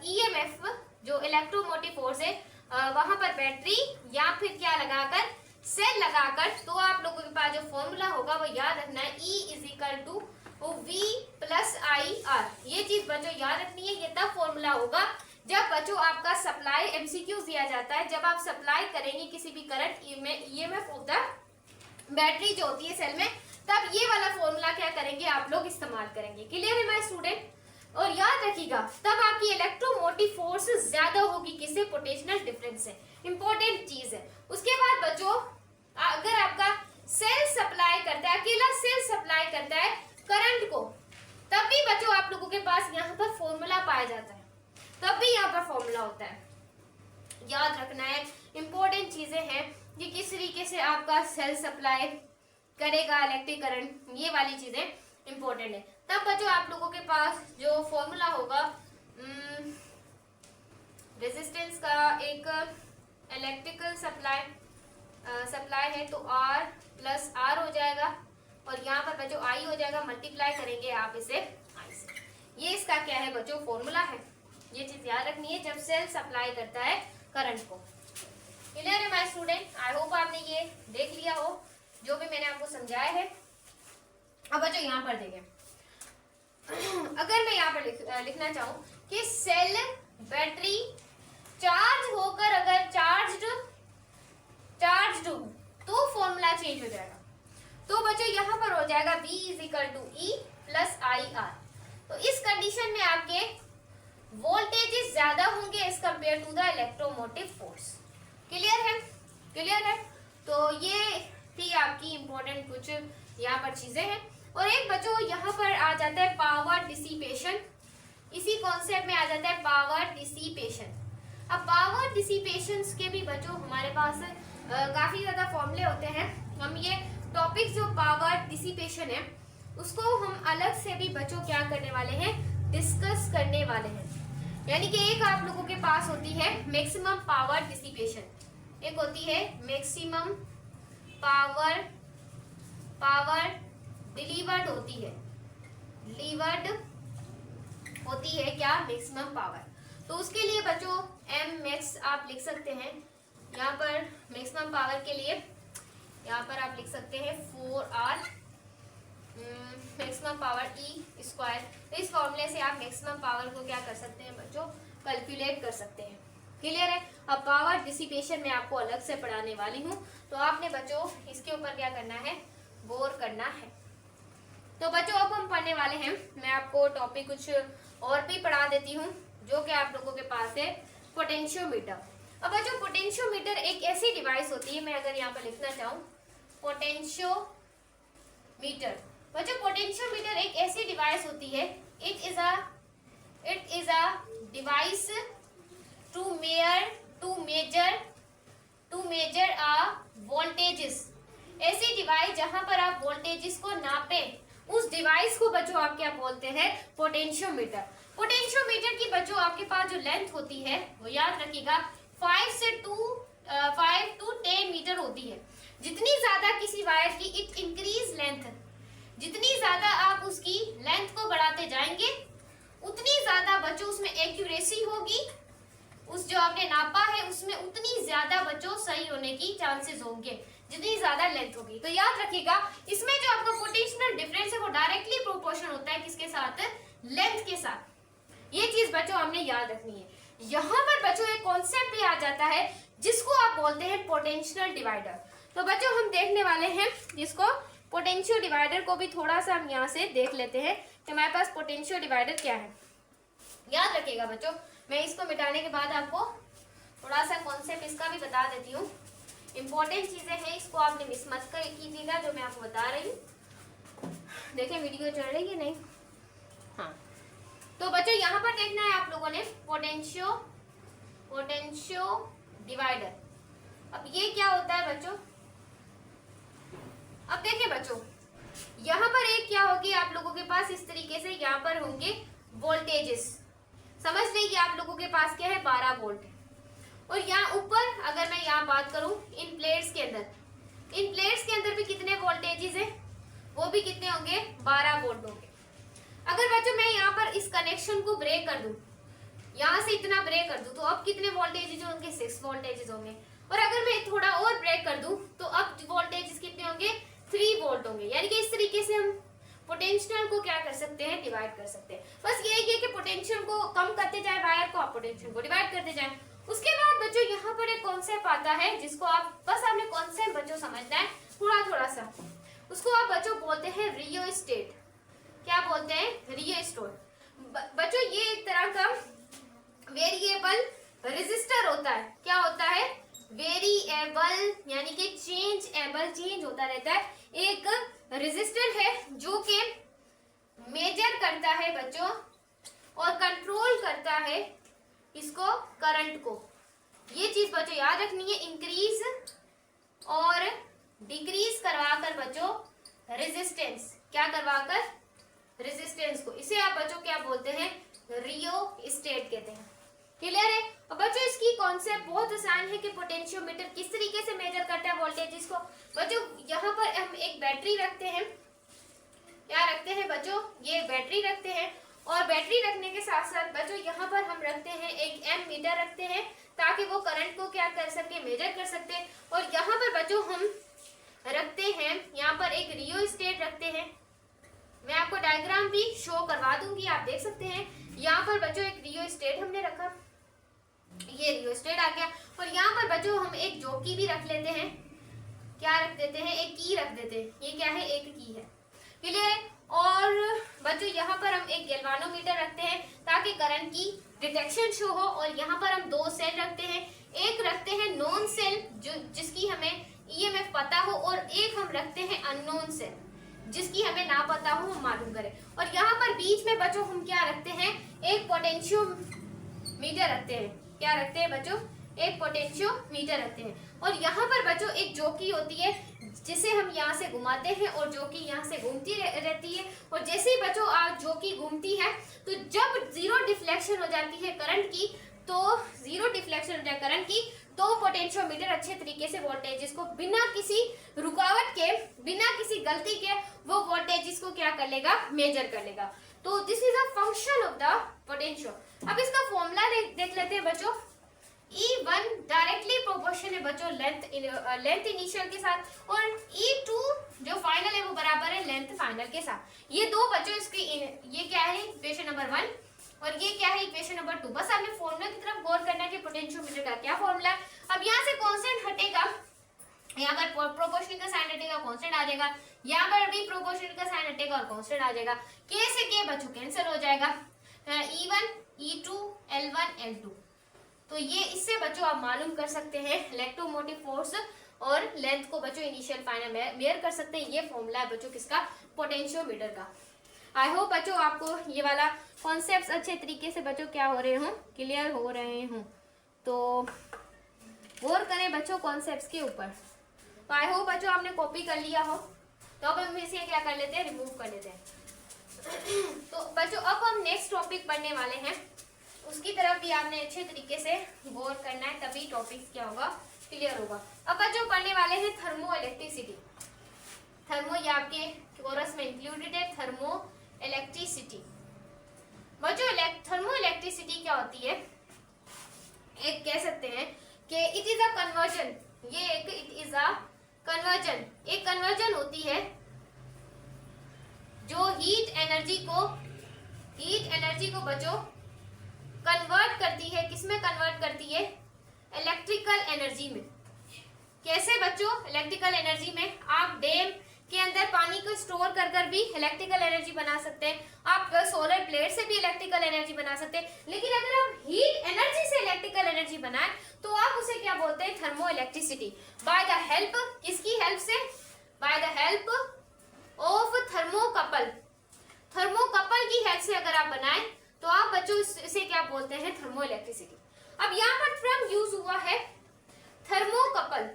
ईएमएफ जो इलेक्ट्रोमोटिव फोर्स है वहां पर बैटरी या फिर क्या लगाकर सेल लगाकर, तो आप लोगों के पास जो फॉर्मूला होगा वो याद रखना है E is equal to V plus IR। ये चीज बच्चों याद रखनी है। ये तब फॉर्मूला होगा जब बच्चों आपका सप्लाई एमसीक्यू दिया जाता है, जब आप सप्लाई करेंगे किसी भी करंट में ईएमएफ होता है बैटरी जो होती है सेल में, तब ये वाला फॉर्मूला क्या करेंगे आप लोग इस्तेमाल करेंगे। क्लियर है माय स्टूडेंट? और याद रखिएगा तब आपकी इलेक्ट्रोमोटिव फोर्स ज्यादा होगी किससे? पोटेंशियल डिफरेंस से। इंपॉर्टेंट चीज है। उसके बाद बच्चों अगर आपका सेल सप्लाई करता है, अकेला सेल सप्लाई करता है करंट को, तब भी बच्चों आप लोगों के पास यहाँ पर फॉर्मूला पाया जाता है, तब भी यहाँ पर फॉर्मूला होता है। याद रखना है, इंपॉर्टेंट चीजें हैं कि किस तरीके से आपका सेल सप्लाई करेगा इलेक्ट्रिक करंट, ये वाली चीजें इंपॉर्टेंट है। तब बच्चों आप लोगों के पास जो फॉर्मूला होगा रेजिस्टेंस का, एक इलेक्ट्रिकल सप्लाई है तो R प्लस R हो जाएगा, और यहाँ पर बच्चों I हो जाएगा, मल्टीप्लाई करेंगे आप इसे I से। ये इसका क्या है बच्चों? फॉर्मूला है। ये चीज याद रखनी है जब सेल सप्लाई करता है करंट को। क्लियर है माय स्टूडेंट? आई होप आपने ये देख लिया हो जो भी मैंने आपको समझाया है। अब बच्चों यहाँ पर देखें, अगर मैं यहाँ पर लिखना चाहूँ कि सेल बैटरी चार्ज होकर अगर चार्ज्ड हो तो फॉर्मूला चेंज हो जाएगा। तो बच्चों यहाँ पर हो जाएगा V is equal to E plus IR। तो इस कंडीशन में आपके वोल्टेजेस ज्यादा होंगे as compared to the electromotive force. Clear है? क्लियर है? तो ये थी आपकी इंपॉर्टेंट कुछ यहाँ पर चीजें हैं। और एक बच्चों यहाँ पर आ जाता है पावर डिसिपेशन। इसी कॉन्सेप्ट में आ जाता है पावर डिसिपेशन। अब पावर डिसिपेशन के भी बच्चों हमारे पास काफी ज्यादा फॉर्मूले होते हैं। हम ये टॉपिक जो पावर डिसिपेशन है उसको हम अलग से भी बच्चों क्या करने वाले हैं? डिस्कस करने वाले हैं। यानी कि एक आप लोगों के पास होती है मैक्सिमम पावर डिसिपेशन, एक होती है मैक्सिमम पावर डिलीवर्ड होती है, क्या? Maximum power. तो उसके लिए बच्चों M मैक्स आप लिख सकते हैं। यहाँ पर मैक्सिमम पावर के लिए यहाँ पर आप लिख सकते हैं 4R maximum power E square. तो इस फॉर्मूले से आप मैक्सिमम पावर को क्या कर सकते हैं बच्चों? कैलकुलेट कर सकते हैं। क्लियर है? अब पावर डिसिपेशन में आपको अलग से पढ़ाने वाली हूँ, तो आपने बच्चों इसके ऊपर क्या करना है? गौर करना है। तो बच्चों अब हम पढ़ने वाले हैं, मैं आपको टॉपिक कुछ और भी पढ़ा देती हूँ जो कि आप लोगों के पास है पोटेंशियोमीटर। अब बच्चों पोटेंशियोमीटर एक ऐसी डिवाइस होती है, मैं अगर यहाँ पर लिखना चाहूँ पोटेंशियोमीटर। बच्चों पोटेंशियोमीटर एक ऐसी डिवाइस होती है, it is a device to measure a voltages. ऐसी डिवाइस जहां पर आप वोल्टेजेस को नापें, उस डिवाइस को बच्चों आप क्या बोलते हैं? पोटेंशियोमीटर। पोटेंशियोमीटर की बच्चों आपके पास जो लेंथ होती है वो याद रखिएगा 5 to 10 मीटर होती है। जितनी ज्यादा किसी वायर की इट इंक्रीज लेंथ, जितनी ज्यादा आप उसकी लेंथ को बढ़ाते जाएंगे उतनी ज्यादा बच्चों उसमें एक्यूरेसी होगी, उस जो आपने नापा है उसमें उतनी ज्यादा बच्चों सही होने की चांसेस होंगे जितनी ज्यादा लेंथ होगी। तो याद रखिएगा इसमें जो आपका पोटेंशियल डिफरेंस है वो डायरेक्टली प्रोपोर्शनल होता है किसके साथ? लेंथ के साथ। ये चीज बच्चों हमने याद रखनी है। यहाँ पर बच्चों एक कॉन्सेप्ट भी आ जाता है जिसको आप बोलते हैं पोटेंशियल डिवाइडर। तो बच्चों हम देखने वाले हैं जिसको पोटेंशियल डिवाइडर को भी थोड़ा सा हम यहाँ से देख लेते हैं कि हमारे पास पोटेंशियल डिवाइडर क्या है। याद रखिएगा बच्चों, मैं इसको मिटाने के बाद आपको थोड़ा सा कॉन्सेप्ट इसका भी बता देती हूँ। इंपॉर्टेंट चीजें हैं, इसको आपने मिस मत कीजिएगा जो मैं आपको बता रही हूँ। देखें वीडियो चल रही है नहीं? हाँ तो बच्चों यहाँ पर देखना है आप लोगों ने पोटेंशियो डिवाइडर। अब ये क्या होता है बच्चों? अब देखिए बच्चों, यहाँ पर एक क्या होगी आप लोगों के पास, इस तरीके से यहाँ पर होंगे वोल्टेजेस। समझ लीजिए आप लोगों के पास क्या है, 12 वोल्ट। और यहाँ ऊपर अगर मैं यहाँ बात करूं इन प्लेट्स के अंदर भी कितने वोल्टेजेस है, वो भी कितने होंगे, 12 वोल्ट होंगे। अगर बच्चों मैं यहाँ पर इस कनेक्शन को ब्रेक कर दूं, यहाँ से इतना ब्रेक कर दूं, तो अब कितने वोल्टेजेस होंगे, 6 वोल्टेजेस होंगे। और अगर मैं थोड़ा और ब्रेक कर दूं तो अब वोल्टेजेस कितने होंगे, 3 वोल्ट होंगे। यानी कि इस तरीके से हम पोटेंशियल को क्या कर सकते हैं, डिवाइड कर सकते हैं। बस यही है कि पोटेंशियल को कम करते जाए वायर को, आप पोटेंशियल को डिवाइड करते जाए। उसके बाद बच्चों यहाँ पर एक कॉन्सेप्ट आता है जिसको आप बस आपने कॉन्सेप्ट बच्चों समझना है थोड़ा सा। उसको आप बच्चों बोलते हैं रियोस्टेट। क्या बोलते हैं, रियोस्टेट। बच्चों ये एक तरह का वेरिएबल रेजिस्टर होता है। क्या होता है, वेरिएबल, यानी कि चेंज होता रहता है। एक रेजिस्टर है जो कि मेजर करता है बच्चों और कंट्रोल करता है इसको, करंट को। ये चीज बच्चों याद रखनी है, इंक्रीज और डिक्रीज करवाकर बच्चों रेजिस्टेंस, क्या करवाकर, रेजिस्टेंस को। इसे आप बच्चों क्या बोलते हैं, रियोस्टेट कहते हैं। क्लियर है? और बच्चों इसकी कॉन्सेप्ट बहुत आसान है कि पोटेंशियोमीटर किस तरीके से मेजर करता है वोल्टेज को। बच्चों यहाँ पर हम एक बैटरी रखते हैं, क्या रखते हैं बच्चों, ये बैटरी रखते हैं। और बैटरी रखने के साथ साथ बच्चों यहाँ पर हम रखते हैं एक एमीटर रखते हैं, ताकि वो करंट को क्या कर सके, मेजर कर सकते हैं। और यहाँ पर बच्चों हम रखते हैं, यहाँ पर एक रियोस्टेट रखते हैं। मैं आपको डायग्राम भी शो करवा दूंगी, आप देख सकते हैं। यहाँ पर बच्चों एक रियोस्टेट हमने रखा, ये रियोस्टेट आ गया। और यहाँ पर बच्चों हम एक जॉकी भी रख लेते हैं, क्या रख देते हैं, एक की रख देते हैं। ये क्या है, एक की है। क्लियर है? और बच्चों यहाँ पर हम एक गैल्वानोमीटर रखते हैं ताकि करंट की डिटेक्शन शो हो। और यहाँ पर हम 2 सेल रखते हैं, एक रखते हैं नॉन सेल जो जिसकी हमें ईएमएफ पता हो, और एक हम रखते हैं अननोन सेल जिसकी हमें ना पता हो, हम मालूम करें। और यहाँ पर बीच में बच्चों हम क्या रखते हैं, एक पोटेंशियोमीटर रखते हैं। क्या रखते हैं बच्चों, एक पोटेंशियोमीटर रखते हैं। और यहाँ पर बच्चों एक जॉकी होती है जिसे हम यहाँ से घुमाते हैं और जॉकी यहाँ से घूमती रहती है। और जैसे ही बच्चों जॉकी घूमती है तो जब जीरो डिफ्लेक्शन हो जाती है करंट की, तो पोटेंशियोमीटर अच्छे तरीके से वोल्टेजेस को बिना किसी रुकावट के, बिना किसी गलती के वो वोल्टेजेस को क्या कर लेगा, मेजर कर लेगा। तो this is a function of the potential. अब इसका फॉर्मूला देख लेते हैं बच्चों। E1 डायरेक्टली प्रोपोर्शनल है बच्चों लेंथ इनिशियल के साथ, और E2 जो फाइनल है वो बराबर है लेंथ फाइनल के साथ। ये दो बच्चों इसकी, ये क्या है, इक्वेशन नंबर 1 और ये क्या है, इक्वेशन नंबर 2। बस आपने फॉर्मूला की तरफ गौर करना है कि पोटेंशियोमीटर का क्या फॉर्मूला है। अब यहाँ से कांस्टेंट हटेगा, यहाँ पर प्रोपोर्शनल का साइन हटेगा, कांस्टेंट आ जाएगा। यहाँ पर भी प्रोपोर्शनल का साइन हटेगा और कांस्टेंट आ जाएगा। के से के बच्चों कैंसिल हो जाएगा, E1 E2 L1 L2। तो ये इससे बच्चों आप मालूम कर सकते हैं इलेक्ट्रोमोटिव फोर्स और लेंथ को बच्चों इनिशियल फाइनल मेयर कर सकते हैं। ये फॉर्मूला है बच्चों किसका, पोटेंशियोमीटर का। आई होप बच्चों आपको ये वाला कॉन्सेप्ट अच्छे तरीके से बच्चों क्या हो रहे हों, क्लियर हो रहे हों। तो गौर करें बच्चों कॉन्सेप्ट्स के ऊपर। तो आई होप बच्चों आपने कॉपी कर लिया हो। तो अब हम इसे क्या कर लेते हैं, रिमूव कर लेते हैं। तो बच्चों अब हम नेक्स्ट टॉपिक पढ़ने वाले हैं, उसकी तरफ भी आपने अच्छे तरीके से गौर करना है, तभी टॉपिक क्या होगा, क्लियर होगा। अब बच्चों पढ़ने वाले हैं थर्मो इलेक्ट्रिसिटी। थर्मो ये आपके कोरस में इंक्लूडेड है, थर्मो इलेक्ट्रिसिटी। बच्चों थर्मो इलेक्ट्रिसिटी क्या होती है, एक कह सकते हैं कि इट इज अ कन्वर्जन। ये एक इट इज अ कन्वर्जन, एक कन्वर्जन होती है जो हीट एनर्जी को बच्चों कन्वर्ट करती है। किसमें कन्वर्ट करती है, इलेक्ट्रिकल एनर्जी में। कैसे बच्चों, इलेक्ट्रिकल एनर्जी में आप डैम के अंदर पानी को स्टोर कर भी इलेक्ट्रिकल एनर्जी बना सकते हैं। आप सोलर प्लेट से भी इलेक्ट्रिकल एनर्जी बना सकते हैं। लेकिन अगर आप हीट एनर्जी से इलेक्ट्रिकल एनर्जी बनाएं तो आप उसे क्या बोलते हैं, thermo electricity. By the help, किसकी हेल्प से, by the help of thermocouple. Thermocouple की हेल्प से अगर आप बनाएं तो बच्चों इसे क्या बोलते हैं, थर्मो इलेक्ट्रिसिटी। अब यहाँ पर टर्म यूज हुआ है थर्मोकपल।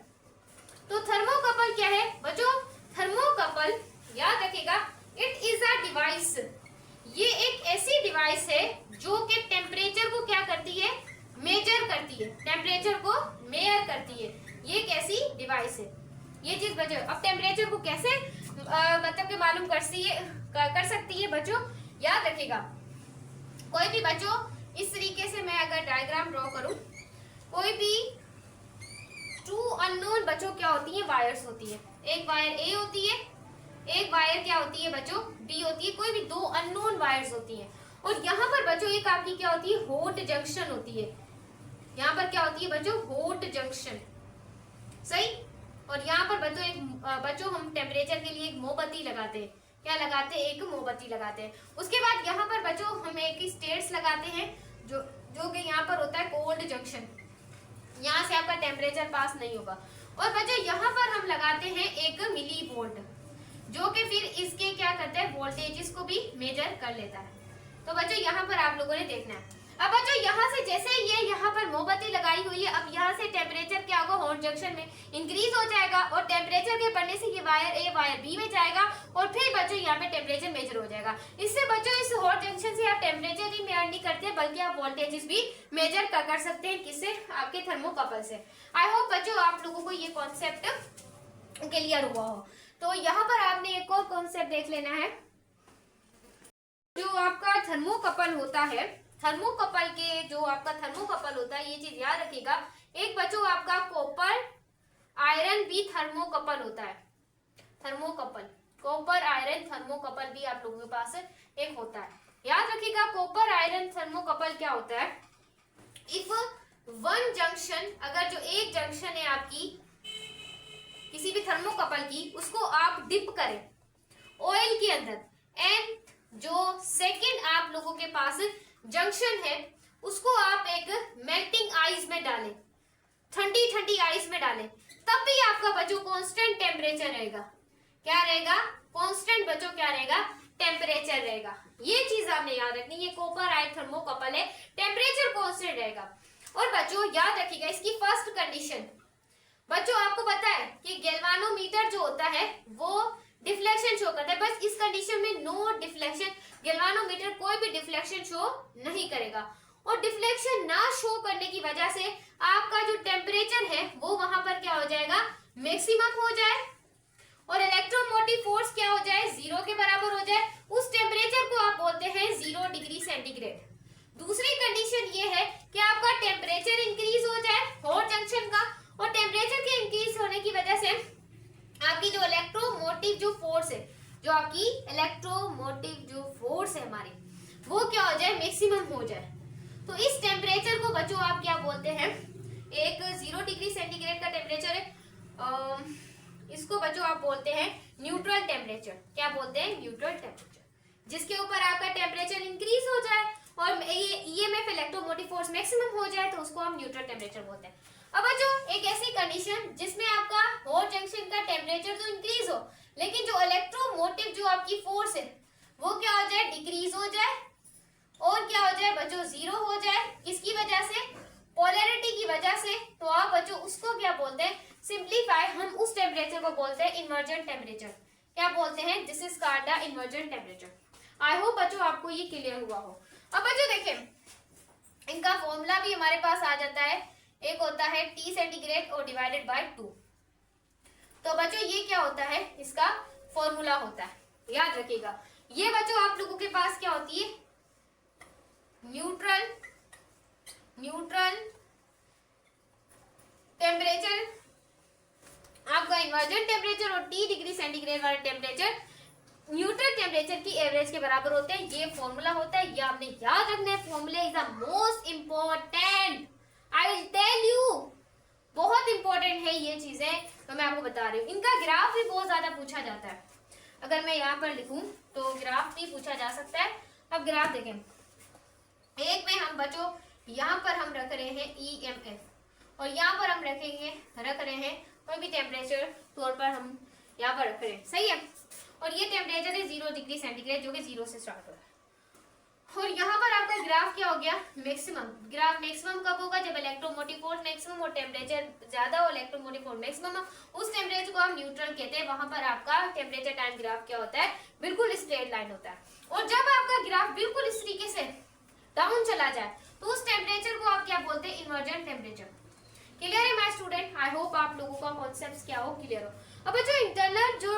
तो थर्मोकपल क्या है बच्चों, थर्मोकपल याद रखिएगा, इट इज अ डिवाइस, ये एक ऐसी डिवाइस है जो कि टेम्परेचर को क्या करती है, मेजर करती है, टेम्परेचर को मेयर करती है। ये एक ऐसी डिवाइस है, ये चीज बच्चों। अब टेम्परेचर को कैसे मतलब कि मालूम कर सकती है बच्चों, याद रखिएगा। कोई भी बच्चों इस तरीके से मैं अगर डायग्राम ड्रॉ करूं, कोई भी टू अननोन बच्चों क्या होती है, वायर्स होती है। एक वायर ए होती है, एक वायर क्या होती है बच्चों, बी होती है। कोई भी दो अननोन वायर्स होती हैं। और यहाँ पर बच्चों एक आपकी क्या होती है, हॉट जंक्शन होती है। यहाँ पर क्या होती है बच्चों, हॉट जंक्शन, सही। और यहाँ पर बच्चों हम टेम्परेचर के लिए एक मोमबत्ती लगाते हैं, क्या लगाते हैं, एक मोमबत्ती लगाते हैं। उसके बाद यहाँ पर बच्चों हम एक स्टेट्स लगाते हैं जो कि यहाँ पर होता है कोल्ड जंक्शन, यहाँ से आपका टेम्परेचर पास नहीं होगा। और बच्चों यहाँ पर हम लगाते हैं एक मिली वोल्ट, जो कि फिर इसके क्या करता है, वोल्टेजेस को भी मेजर कर लेता है। तो बच्चों यहाँ पर आप लोगों ने देखना है। अब बच्चों यहाँ से जैसे ये यहाँ पर मोमबत्ती लगाई हुई है, अब यहाँ से टेम्परेचर क्या होगा, हॉट जंक्शन में इंक्रीज हो जाएगा और टेम्परेचर के बढ़ने से ये वायर ए वायर बी में जाएगा और फिर बच्चों यहाँ पे टेम्परेचर मेजर हो जाएगा। इससे बच्चों इस हॉट जंक्शन से आप टेम्परेचर ही मेजर नहीं करते बल्कि आप वोल्टेजेस भी मेजर कर सकते हैं, किससे, आपके थर्मोकपल से। आई होप बच्चों आप लोगों को ये कॉन्सेप्ट क्लियर हुआ हो। तो यहाँ पर आपने एक और कॉन्सेप्ट देख लेना है, जो आपका थर्मोकपल होता है, थर्मोकपल के जो आपका थर्मोकपल होता है, ये चीज याद रखिएगा। एक बच्चों आपका कॉपर आयरन भी थर्मोकपल होता है, थर्मोकपल, कॉपर आयरन थर्मोकपल भी आप लोगों के पास एक होता है, याद रखिएगा। कॉपर आयरन थर्मोकपल क्या होता है, इफ वन जंक्शन, अगर जो एक जंक्शन है आपकी किसी भी थर्मोकपल की, उसको आप डिप करें ऑयल के अंदर, एंड जो सेकंड आप लोगों के पास जंक्शन है उसको आप एक मेल्टिंग आइस में डालें, ठंडी ठंडी आइस में डालें, तब भी आपका बच्चों कांस्टेंट टेम्परेचर रहेगा। क्या रहेगा, कांस्टेंट बच्चों क्या रहेगा, टेम्परेचर रहेगा। ये चीज आपने याद रखनी, ये कॉपर आयरन थर्मोकपल है, टेम्परेचर कांस्टेंट रहेगा। और बच्चों याद रखिएगा इसकी फर्स्ट कंडीशन, बच्चों आपको पता है कि गैल्वानोमीटर जो होता है वो डिफ्लेक्शन शो करता है, बस इस कंडीशन में नो डिफ्लेक्शन, गैल्वानोमीटर कोई भी डिफ्लेक्शन शो नहीं करेगा। और डिफ्लेक्शन ना शो करने की वजह से आपका जो टेम्परेचर है वो वहां पर क्या हो जाएगा, मैक्सिमम हो जाए, और इलेक्ट्रोमोटिव फोर्स क्या हो जाए, 0 के बराबर हो जाए। उस टेम्परेचर को आप बोलते हैं 0 डिग्री सेंटीग्रेड। दूसरी कंडीशन ये है कि आपका टेम्परेचर इंक्रीज हो जाए हॉट जंक्शन का, और टेम्परेचर के इंक्रीज होने की वजह से आपकी जो इलेक्ट्रोमोटिव जो फोर्स है, जो आपकी इलेक्ट्रोमोटिव जो फोर्स है हमारी, वो क्या हो जाए, मैक्सिमम हो जाए। तो इस टेम्परेचर को बच्चों आप क्या बोलते हैं, एक 0 डिग्री सेंटीग्रेड का टेम्परेचर है, इसको बच्चों आप बोलते हैं न्यूट्रल टेम्परेचर। क्या बोलते हैं, न्यूट्रल टेम्परेचर, जिसके ऊपर आपका टेम्परेचर इंक्रीज हो जाए और ये ईएमएफ इलेक्ट्रोमोटिव फोर्स मैक्सिमम हो जाए, तो उसको हम न्यूट्रल टेम्परेचर बोलते हैं। अब बच्चों एक ऐसी कंडीशन जिसमें आपका हॉट जंक्शन का टेम्परेचर तो इंक्रीज हो, लेकिन जो इलेक्ट्रोमोटिव जो आपकी फोर्स है वो क्या हो जाए, डिक्रीज हो जाए, और क्या हो जाए बच्चों, 0 हो जाए। किसकी वजह से, पोलैरिटी की वजह से। तो आप बच्चों उसको क्या बोलते हैं, सिंप्लीफाई, हम उस टेम्परेचर को बोलते हैं इन्वर्जेंट टेम्परेचर। क्या बोलते हैं, this is called the inversion temperature. I hope बच्चों आपको ये क्लियर हुआ हो। अब बच्चों देखें इनका फॉर्मूला भी हमारे पास आ जाता है, एक होता है T सेंटीग्रेड और डिवाइडेड बाय 2। तो बच्चों ये क्या होता है, इसका फॉर्मूला होता है, याद रखिएगा। ये बच्चों आप लोगों के पास क्या होती है, न्यूट्रल टेम्परेचर, आपका इन्वर्जेंट टेम्परेचर और T डिग्री सेंटीग्रेड वाला टेम्परेचर न्यूट्रल टेम्परेचर की एवरेज के बराबर होते हैं। ये फॉर्मूला होता है, ये आपने याद रखना है। Formula is the most important, I will tell you, बहुत इंपॉर्टेंट है ये चीजें, तो मैं आपको बता रही हूँ। इनका ग्राफ भी बहुत ज्यादा पूछा जाता है, अगर मैं यहाँ पर लिखूं तो ग्राफ भी पूछा जा सकता है। अब ग्राफ देखें, एक में हम बच्चों यहाँ पर हम रख रहे हैं EMF, और यहाँ पर हम रख रहे हैं कोई भी टेम्परेचर तौर पर हम यहाँ पर रख रहे हैं, सही है। और ये टेम्परेचर है 0 डिग्री सेंटीग्रेड, जो कि 0 से स्टार्ट हो रहा है। और यहाँ पर आपका ग्राफ क्या हो गया, मैक्सिमम। ग्राफ मैक्सिमम कब होगा, जब इलेक्ट्रोमोटिव फोर्स मैक्सिमम और टेम्परेचर ज्यादा हो, इलेक्ट्रोमोटिव फोर्स मैक्सिमम हो, उस टेम्परेचर को हम न्यूट्रल कहते हैं। वहां पर आपका टेम्परेचर टाइम ग्राफ क्या होता है, बिल्कुल स्ट्रेट लाइन होता है। और जब आपका ग्राफ बिल्कुल इस तरीके से डाउन चला जाए तो उस टेम्परेचर को आप क्या बोलते हैं, इन्वर्जन टेम्परेचर। क्लियर है माय स्टूडेंट? आई होप आप लोगों का कॉन्सेप्ट क्या हो, क्लियर हो। अब बच्चों इंटरनल जो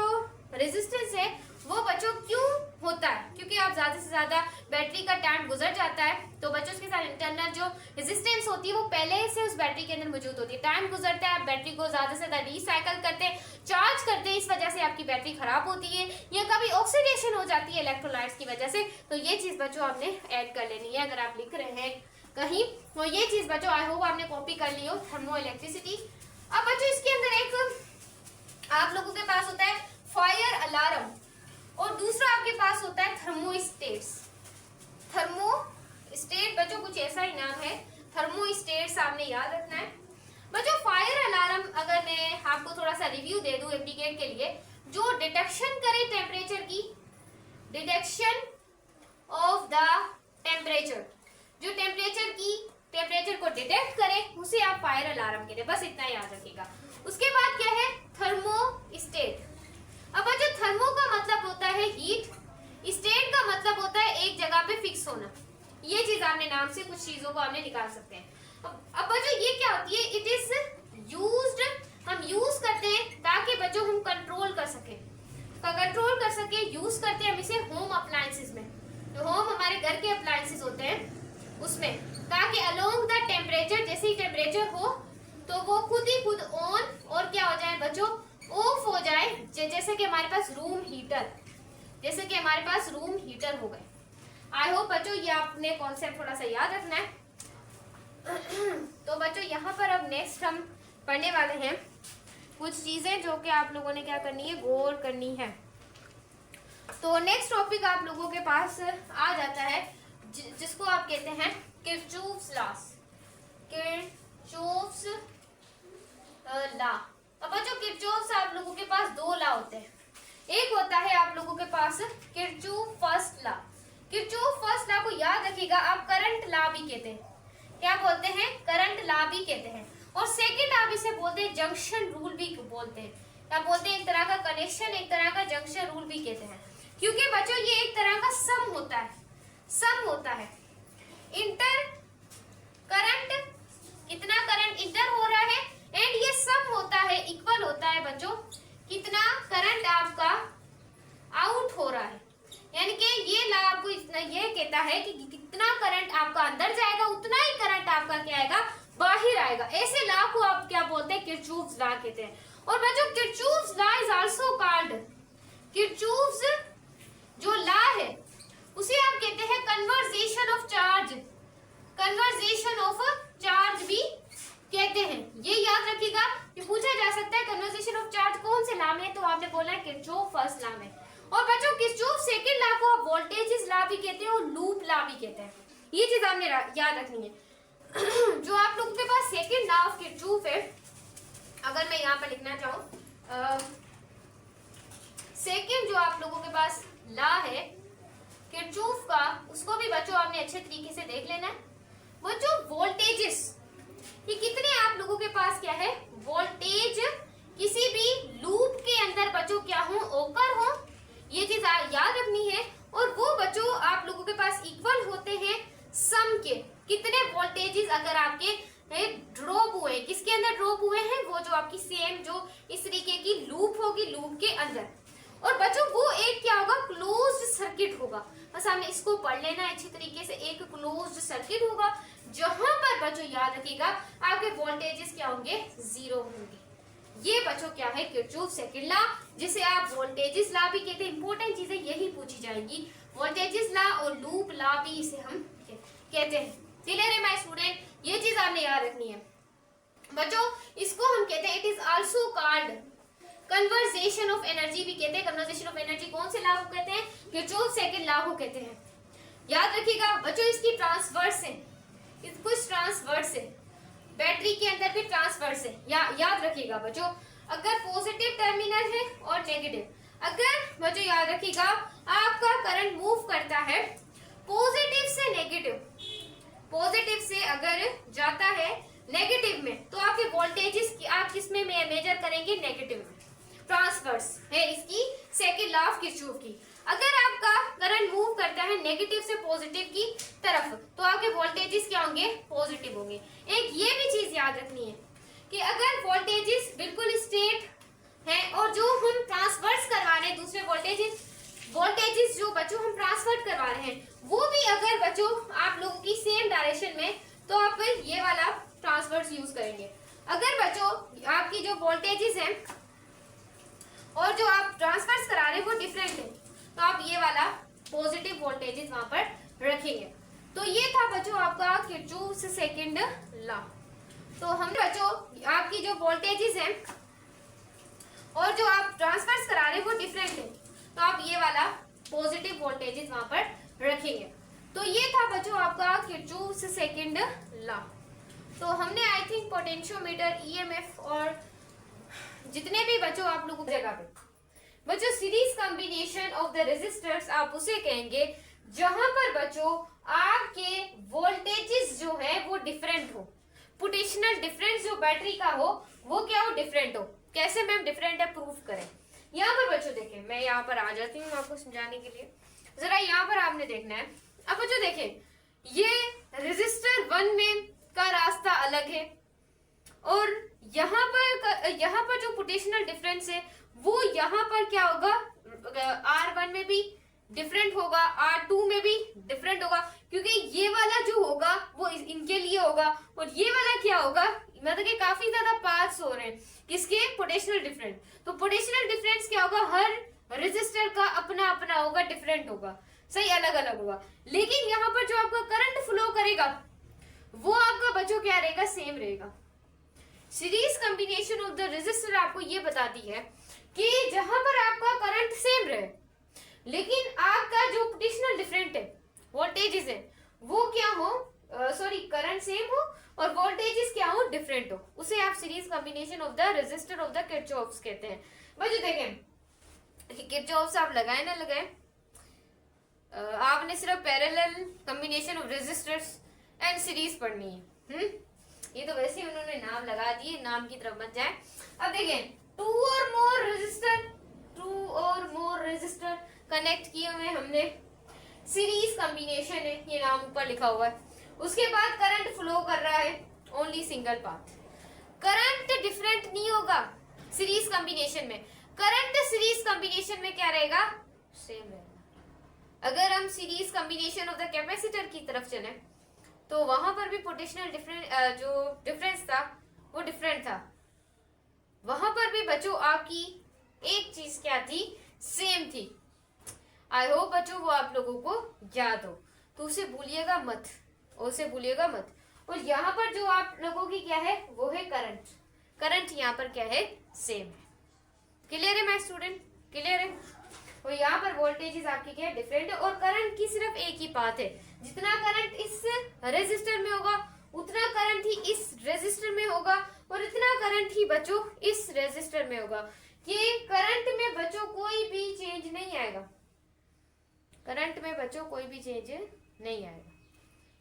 रेजिस्टेंस है वो बच्चों क्यों होता है, क्योंकि आप ज्यादा से ज्यादा बैटरी का टाइम गुजर जाता है तो बच्चों उसके साथ इंटरनल जो रेजिस्टेंस होती है वो पहले से उस बैटरी के अंदर मौजूद होती है। टाइम गुजरता है, आप बैटरी को ज्यादा से ज्यादा रिसाइकल करते हैं, चार्ज करते हैं, इस वजह से आपकी बैटरी खराब होती है या कभी ऑक्सीडेशन हो जाती है इलेक्ट्रोलाइट्स की वजह से। तो ये चीज बच्चों आपने ऐड कर लेनी है अगर आप लिख रहे हैं कहीं, तो ये चीज बच्चों आई होप आपने कॉपी कर ली हो, थर्मो इलेक्ट्रिसिटी। अब बच्चों इसके अंदर एक आप लोगों के पास होता है फायर अलार्म और दूसरा आपके पास होता है थर्मोस्टेट्स। थर्मोस्टेट बच्चों कुछ ऐसा ही नाम है, थर्मोस्टेट्स आपने याद रखना है। बच्चों फायर अलार्म अगर मैं आपको थोड़ा सा रिव्यू दे दूं इंडिकेट के लिए, जो डिटेक्शन करे टेम्परेचर की, डिटेक्शन ऑफ द टेम्परेचर, जो टेम्परेचर को डिटेक्ट करे उसे आप फायर अलार्म कहते हैं, बस इतना याद रखिएगा। उसके बाद क्या है, थर्मोस्टेट। अब बच्चों थर्मो का मतलब होता है हीट, स्टेट का मतलब होता है एक जगह पे फिक्स होना। ये चीज आपने नाम से कुछ चीजों को आपने निकाल सकते हैं। अब बच्चों ये क्या होती है, इट इज यूज्ड, हम यूज करते हैं ताकि बच्चों हम कंट्रोल कर सके, यूज करते हैं हम इसे होम अप्लायंसेस में, जो होम हमारे घर के अप्लायंसेस होते हैं उसमें, ताकि अलोंग द टेम्परेचर, जैसे ही टेम्परेचर हो तो वो खुद ही खुद ऑन और क्या हो जाए बच्चों, ऑफ हो जाए। जैसे कि हमारे पास रूम हीटर, हो गए। आई होप बच्चों ये आपने कॉन्सेप्ट थोड़ा सा याद रखना है। तो बच्चों यहाँ पर अब नेक्स्ट हम पढ़ने वाले हैं कुछ चीजें जो कि आप लोगों ने क्या करनी है, गौर करनी है। तो नेक्स्ट टॉपिक आप लोगों के पास आ जाता है जिसको आप कहते हैं किरचॉफ्स लॉ। अब बच्चों किरचॉफ्स आप लोगों के पास दो लॉ होते हैं, एक होता है आप लोगों के पास Kirchhoff first law. Kirchhoff first law को याद रखिएगा आप करंट लॉ भी कहते हैं, क्या बोलते हैं, करंट लॉ भी कहते हैं। और सेकंड आप इसे बोलते हैं जंक्शन रूल भी बोलते हैं, क्या बोलते हैं, एक तरह का कनेक्शन, एक तरह का जंक्शन रूल भी कहते हैं। क्योंकि बच्चों ये एक तरह का सम होता है, इंटर करंट, कितना करंट इंटर हो रहा है, एंड ये सम होता है, इक्वल होता है बच्चों कितना करंट आपका आउट हो रहा है। यानी कि ये लॉ आपको इतना ये कहता है कि कितना करंट आपका अंदर जाएगा उतना ही करंट आपका क्या आएगा, बाहर आएगा। ऐसे लॉ को आप क्या बोलते हैं, किरचॉफ्स लॉ कहते हैं। और बच्चों Kirchhoff's law is also called, Kirchhoff's जो लॉ है उसे आप कहते हैं कन्वर्जेशन ऑफ चार्ज भी कहते हैं। ये याद रखिएगा, ये पूछा जा सकता है कन्वर्जेशन ऑफ चार्ज कौन से लॉ में, तो आपने बोला है किरचॉफ फर्स्ट लॉ में। और बच्चों किरचॉफ सेकंड लॉ को आप वोल्टेजेस लॉ भी कहते हैं और लूप लॉ भी कहते हैं। ये चीज आपने याद रखनी है। जो आप लोगों के पास सेकंड लॉ ऑफ किरचॉफ है, अगर मैं यहाँ पर लिखना चाहूँ, सेकंड जो आप लोगों के पास लॉ है किरचॉफ का, उसको भी बच्चों आपने अच्छे तरीके से देख लेना है। बच्चों वोल्टेजेस, ये कितने आप लोगों के पास क्या है, वोल्टेज किसी भी लूप के अंदर बच्चों क्या हो, ओकर हो, ये चीज याद रखनी है। और वो बच्चों आप लोगों के पास इक्वल होते हैं सम के, कितने वोल्टेजेस अगर आपके ड्रॉप हुए, किसके अंदर ड्रॉप हुए हैं, वो जो आपकी सेम जो इस तरीके की लूप होगी लूप के अंदर। और बच्चों वो एक क्या होगा, क्लोज्ड सर्किट होगा। बस हमें इसको पढ़ लेना है अच्छी तरीके से, एक क्लोज्ड सर्किट होगा जहां पर बच्चों याद रखिएगा आपके वोल्टेजेस क्या होंगे, जीरो होंगे। ये बच्चों क्या है, किरचॉफ सेकंड लॉ, जिसे आप वोल्टेजेस लॉ भी कहते हैं। इंपॉर्टेंट चीजें यही पूछी जाएंगी, वोल्टेजेस लॉ और लूप लॉ भी इसे हम कहते हैं। क्लियर है माय स्टूडेंट, ये चीज आपने याद रखनी है बच्चों। इसको हम कहते हैं, it is also called conversation of energy भी कहते हैं। कन्वर्जेशन ऑफ एनर्जी कौन से लॉ को कहते हैं, किरचॉफ सेकंड लॉ को कहते हैं। याद रखिएगा बच्चों, इसकी ट्रांसवर्स है, कुछ ट्रांसवर्स है, बैटरी के अंदर भी ट्रांसवर्स है। याद रखिएगा बच्चों, अगर पॉजिटिव टर्मिनल है और नेगेटिव, अगर बच्चों याद रखिएगा आपका करंट मूव करता है पॉजिटिव से नेगेटिव, पॉजिटिव से अगर जाता है नेगेटिव में तो आपके वोल्टेजेस की आप किस में मेजर करेंगे, नेगेटिव में। ट्रांसवर्स है इसकी सेकंड लॉ ऑफ किरचॉफ की। अगर आपका करंट मूव करता है नेगेटिव से पॉजिटिव की तरफ तो आपके वोल्टेजेस क्या होंगे, पॉजिटिव होंगे। एक ये भी चीज याद रखनी है कि अगर वोल्टेजेस बिल्कुल स्ट्रेट है और जो हम ट्रांसवर्स करवा रहे हैं दूसरे वोल्टेजेस जो बच्चों हम ट्रांसफर करवा रहे हैं वो भी अगर बच्चों आप लोगों की सेम डायरेक्शन में तो आप ये वाला ट्रांसवर्स यूज करेंगे। अगर बच्चों आपकी जो वोल्टेजेस हैं और जो आप ट्रांसफर्स करा रहे हैं वो डिफरेंट है तो आप ये वाला पॉजिटिव वोल्टेजेस वहां पर रखेंगे। तो ये था बच्चों आपका किरचॉफ सेकंड लॉ। तो हम बच्चों आपकी जो वोल्टेजेस हैं और जो आप ट्रांसफर्स करा रहे हैं वो डिफरेंट है तो आप ये वाला पॉजिटिव वोल्टेजेस वहां पर रखेंगे। तो ये था बच्चों आपका किरचॉफ सेकंड लॉ। तो हमने आई थिंक पोटेंशियोमीटर, ईएमएफ और जितने भी बच्चों आप लोगों की जगह पे बच्चों series combination of the resistors आप उसे कहेंगे जहां पर बच्चों आपके वोल्टेजेस जो है वो डिफरेंट हो, पोटेंशियल डिफरेंस जो बैटरी का हो वो क्या हो, डिफरेंट हो। कैसे मैम डिफरेंट है, प्रूफ करें। यहाँ पर बच्चों देखें, मैं यहाँ पर आ जाती हूँ आपको समझाने के लिए। जरा यहाँ पर आपने देखना है। अब बच्चों देखें ये रेजिस्टर 1 में का रास्ता अलग है और यहाँ पर जो पोटेंशियल डिफरेंस है वो यहाँ पर क्या होगा, R1 में भी डिफरेंट होगा, R2 में भी डिफरेंट होगा, क्योंकि ये वाला जो होगा वो इनके लिए होगा और ये वाला क्या होगा, मतलब कि काफी ज्यादा पार्ट्स हो रहे हैं किसके, पोटेंशियल डिफरेंस। तो पोटेंशियल डिफरेंस क्या होगा, हर रेजिस्टर का अपना अपना होगा, डिफरेंट होगा, सही, अलग अलग होगा। लेकिन यहाँ पर जो आपका करंट फ्लो करेगा वो आपका बच्चों क्या रहेगा, सेम रहेगा। Series combination of the resistor आपको ये बताती है कि जहां पर आपका करंट सेम रहे लेकिन आपका जो पोटेंशियल डिफरेंट है, वोल्टेजेस है वो क्या हो, करंट सेम हो और वोल्टेजेस क्या हो, डिफरेंट हो, उसे आप series combination of the resistor of the Kirchhoff कहते हैं। बच्चों देखें किरचॉफ आप लगाए ना लगाए, आपने सिर्फ parallel combination of resistors and series पढ़नी है। ये तो वैसे ही उन्होंने नाम लगा दिए, नाम की तरफ मत जाए। अब देखें to or more resistor connect किए हुए हमने, सीरीज कॉम्बिनेशन है, ये नाम ऊपर लिखा हुआ है। उसके बाद करंट फ्लो कर रहा है, only single path, current different नहीं होगा सीरीज कॉम्बिनेशन में। करंट सीरीज कॉम्बिनेशन में क्या रहेगा, सेम रहेगा। अगर हम series combination of the capacitor की तरफ चले तो वहां पर भी पोटेंशियल जो डिफरेंस था वो डिफरेंट था, वहां पर भी बच्चों आपकी एक चीज क्या थी, सेम थी। आई होप बच्चों वो आप लोगों को याद हो, तो उसे भूलिएगा मत, उसे भूलिएगा मत। और यहाँ पर जो आप लोगों की क्या है वो है करंट, करंट यहाँ पर क्या है, सेम है। क्लियर है माय स्टूडेंट, क्लियर है। और यहाँ पर वोल्टेजेस आपकी क्या है, डिफरेंट है और करंट की सिर्फ एक ही पाथ है, जितना करंट इस रेजिस्टर में होगा उतना करंट ही इस रेजिस्टर में होगा और इतना करंट ही बच्चों इस रेजिस्टर में होगा। कि करंट में बच्चों कोई भी चेंज नहीं आएगा, करंट में बच्चों कोई भी चेंज नहीं आएगा,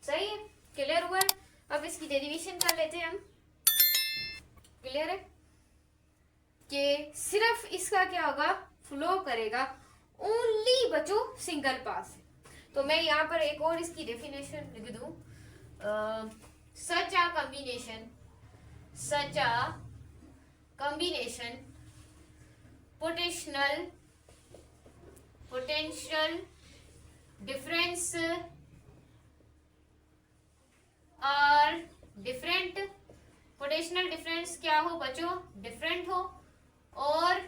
सही है, क्लियर हुआ है। अब इसकी डेरिवेशन कर लेते हैं हम, क्लियर है कि सिर्फ इसका क्या होगा, फ्लो करेगा ओनली बच्चों सिंगल पास है। तो मैं यहाँ पर एक और इसकी डेफिनेशन लिख दूं, सच a combination potential difference are different, potential difference क्या हो बच्चों, डिफरेंट हो और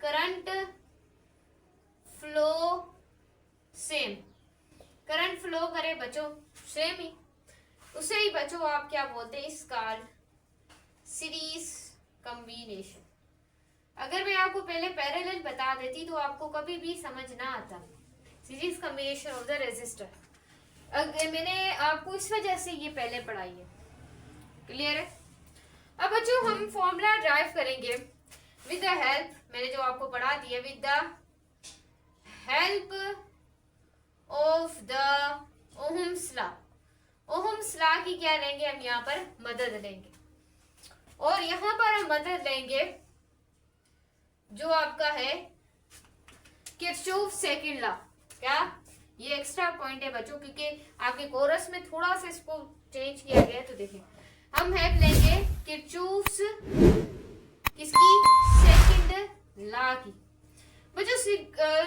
current flow same, current flow करे बच्चों सेम ही, उसे ही बच्चों आप क्या बोलते हैं, इस कॉल्ड सीरीज कॉम्बिनेशन। अगर मैं आपको पहले पैरेलल बता देती तो आपको कभी भी समझ ना आता, series combination of the resistor. अगर मैंने आपको इस वजह से ये पहले पढ़ाई है, क्लियर है। अब बच्चों हम फॉर्मूला ड्राइव करेंगे विद द हेल्प, मैंने जो आपको पढ़ा दिया, with the help of the Ohm's law. Ohm's law की क्या लेंगे हम यहाँ पर मदद लेंगे, और यहाँ पर हम मदद लेंगे जो आपका है किरचॉफ सेकंड लॉ। क्या ये एक्स्ट्रा पॉइंट है बच्चों, क्योंकि आपके कोरस में थोड़ा सा इसको चेंज किया गया है। तो देखिए हम हेल्प लेंगे किरचॉफ्स किसकी, सेकंड लॉ की। बच्चों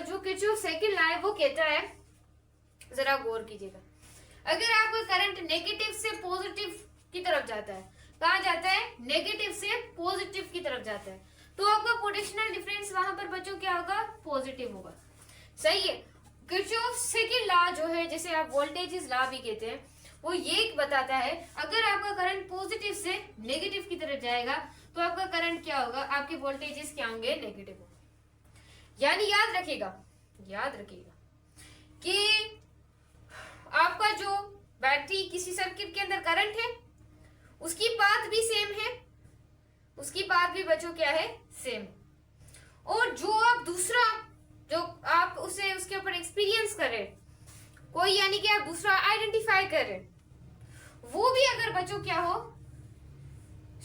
जो किरचॉफ सेकंड लॉ है वो कहता है, जरा गौर कीजिएगा, अगर आपका करंट नेगेटिव से पॉजिटिव की तरफ जाता है, कहाँ जाता है, नेगेटिव से पॉजिटिव की तरफ जाता है, तो आपका पोटेंशियल डिफरेंस वहां पर बच्चों क्या होगा, पॉजिटिव होगा। सही है। किरचॉफ सेकंड लॉ जो है, जिसे आप वोल्टेज लॉ भी कहते हैं, वो ये बताता है अगर आपका करंट पॉजिटिव से नेगेटिव की तरफ जाएगा तो आपका करंट क्या होगा, आपके वोल्टेजेस क्या होंगे, नेगेटिव होंगे। यानी याद रखिएगा कि आपका जो बैटरी किसी सर्किट के अंदर करंट है उसकी पाथ भी सेम है, उसकी पाथ भी बच्चों क्या है, सेम। और जो आप दूसरा जो आप उसे उसके ऊपर एक्सपीरियंस कर रहे, कोई यानी कि आप दूसरा आइडेंटिफाई कर रहे, वो भी अगर बच्चों क्या हो,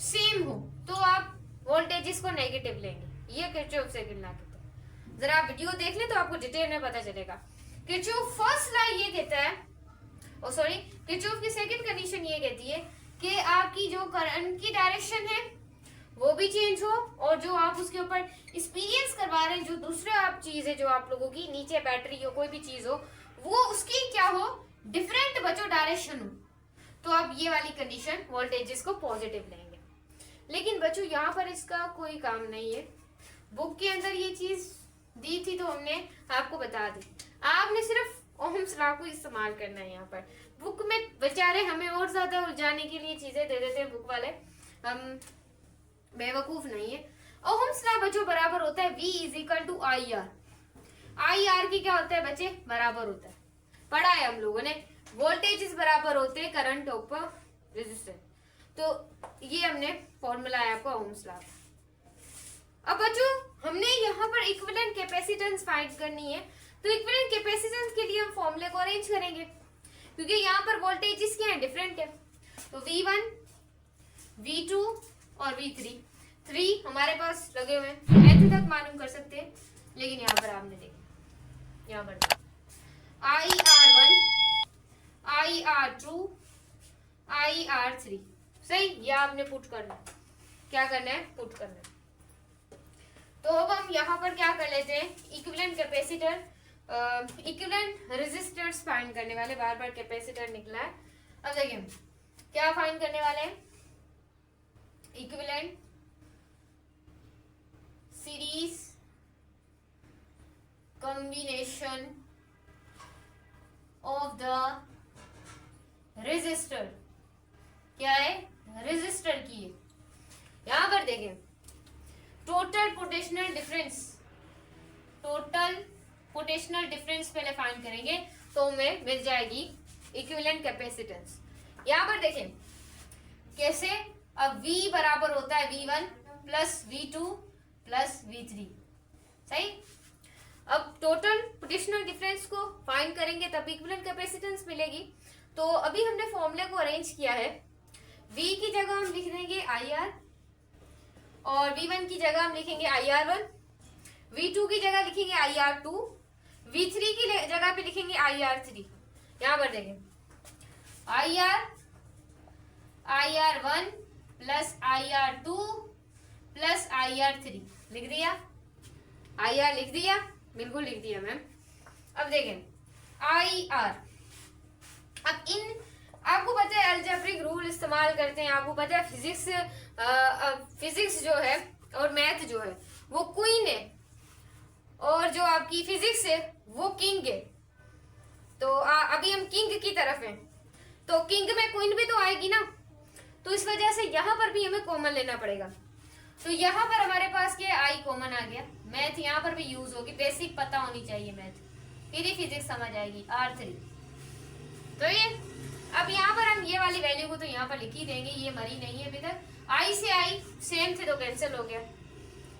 सेम हो, तो आप वोल्टेजेस को नेगेटिव लेंगे। ये किरचॉफ सेकंड लॉ कहता है। जरा आप वीडियो देख लें तो आपको डिटेल में पता चलेगा। किरचॉफ फर्स्ट लॉ ये कहता है, किरचॉफ की सेकंड कंडीशन ये कहती है कि आपकी जो करंट की डायरेक्शन है वो भी चेंज हो, और जो आप उसके ऊपर एक्सपीरियंस करवा रहे हैं, जो दूसरा आप चीज है जो आप लोगों की नीचे बैटरी हो कोई भी चीज हो, वो उसकी क्या हो, डिफरेंट बच्चों डायरेक्शन हो, तो आप ये वाली कंडीशन वोल्टेजेस को पॉजिटिव लेंगे। लेकिन बच्चों यहाँ पर इसका कोई काम नहीं है, बुक के अंदर ये चीज दी थी तो हमने आपको बता दी, आपने सिर्फ ओहम्स लॉ को इस्तेमाल करना है। यहाँ पर बुक में बेचारे हमें और ज्यादा उलझाने के लिए चीजें दे देते हैं बुक वाले, हम बेवकूफ नहीं है। ओहम्स लॉ बच्चों बराबर होता है V is equal to I R. I R की क्या होता है बच्चे, बराबर होता है, पढ़ा है हम लोगों ने, वोल्टेज बराबर होते हैं करंट ऊपर रेजिस्टेंस। तो ये हमने फॉर्मूला है आपका ओहम्स लॉ। अब बच्चों हमने यहाँ पर इक्विवेलेंट कैपेसिटेंस फाइंड करनी है, तो इक्विवेलेंट कैपेसिटेंस के लिए हम फॉर्मूले को अरेंज करेंगे, क्योंकि यहाँ पर वोल्टेजेस क्या है, डिफरेंट है। तो V1, V2 और V3 हमारे पास लगे हुए हैं, मैथ तक मालूम कर सकते हैं, लेकिन यहाँ पर आपने देखा, यहाँ पर IR1, IR2, IR3, सही, ये आपने पुट करना है, क्या करना है, पुट करना है। तो अब हम यहाँ पर क्या कर लेते हैं, equivalent capacitor, equivalent resistors find करने वाले, बार बार कैपेसिटर निकला है। अब देखिए क्या फाइंड करने वाले हैं, equivalent series combination of the resistor, क्या है, रेजिस्टर की है। यहां पर देखें टोटल पोटेंशियल डिफरेंस पहले फाइंड करेंगे तो हमें मिल जाएगी इक्विवेलेंट कैपेसिटेंस। यहां पर देखें कैसे, अब V बराबर होता है V1 plus V2 plus V3, सही। अब टोटल पोटेंशियल डिफरेंस को फाइंड करेंगे तब इक्विवेलेंट कैपेसिटेंस मिलेगी। तो अभी हमने फॉर्मूले को अरेंज किया है, V की जगह हम लिख देंगे IR, और V1 की जगह हम लिखेंगे IR1, V2 की जगह लिखेंगे IR2, V3 की जगह पे लिखेंगे IR3। यहाँ पर देखें IR1 plus IR2 plus IR3 लिख दिया, IR लिख दिया, बिल्कुल लिख दिया मैम। अब देखें IR, अब इन आपको पता है अलजेब्रिक रूल इस्तेमाल करते हैं, आपको पता है फिजिक्स जो है और मैथ जो है वो क्वीन है, और जो आपकी फिजिक्स है वो किंग है। तो अभी हम किंग की तरफ हैं, तो किंग में क्वीन भी तो आएगी ना, तो इस वजह से यहाँ पर भी हमें कॉमन लेना पड़ेगा। तो यहाँ पर हमारे पास क्या आई कॉमन आ गया, मैथ यहाँ पर भी यूज होगी, बेसिक पता होनी चाहिए मैथ, फिर ही फिजिक्स समझ आएगी। R3 तो ये, अब यहाँ पर हम ये वाली वैल्यू को तो यहाँ पर लिख ही देंगे, ये मरी नहीं है अभी तक। आई से आई सेम थे तो कैंसिल हो गया,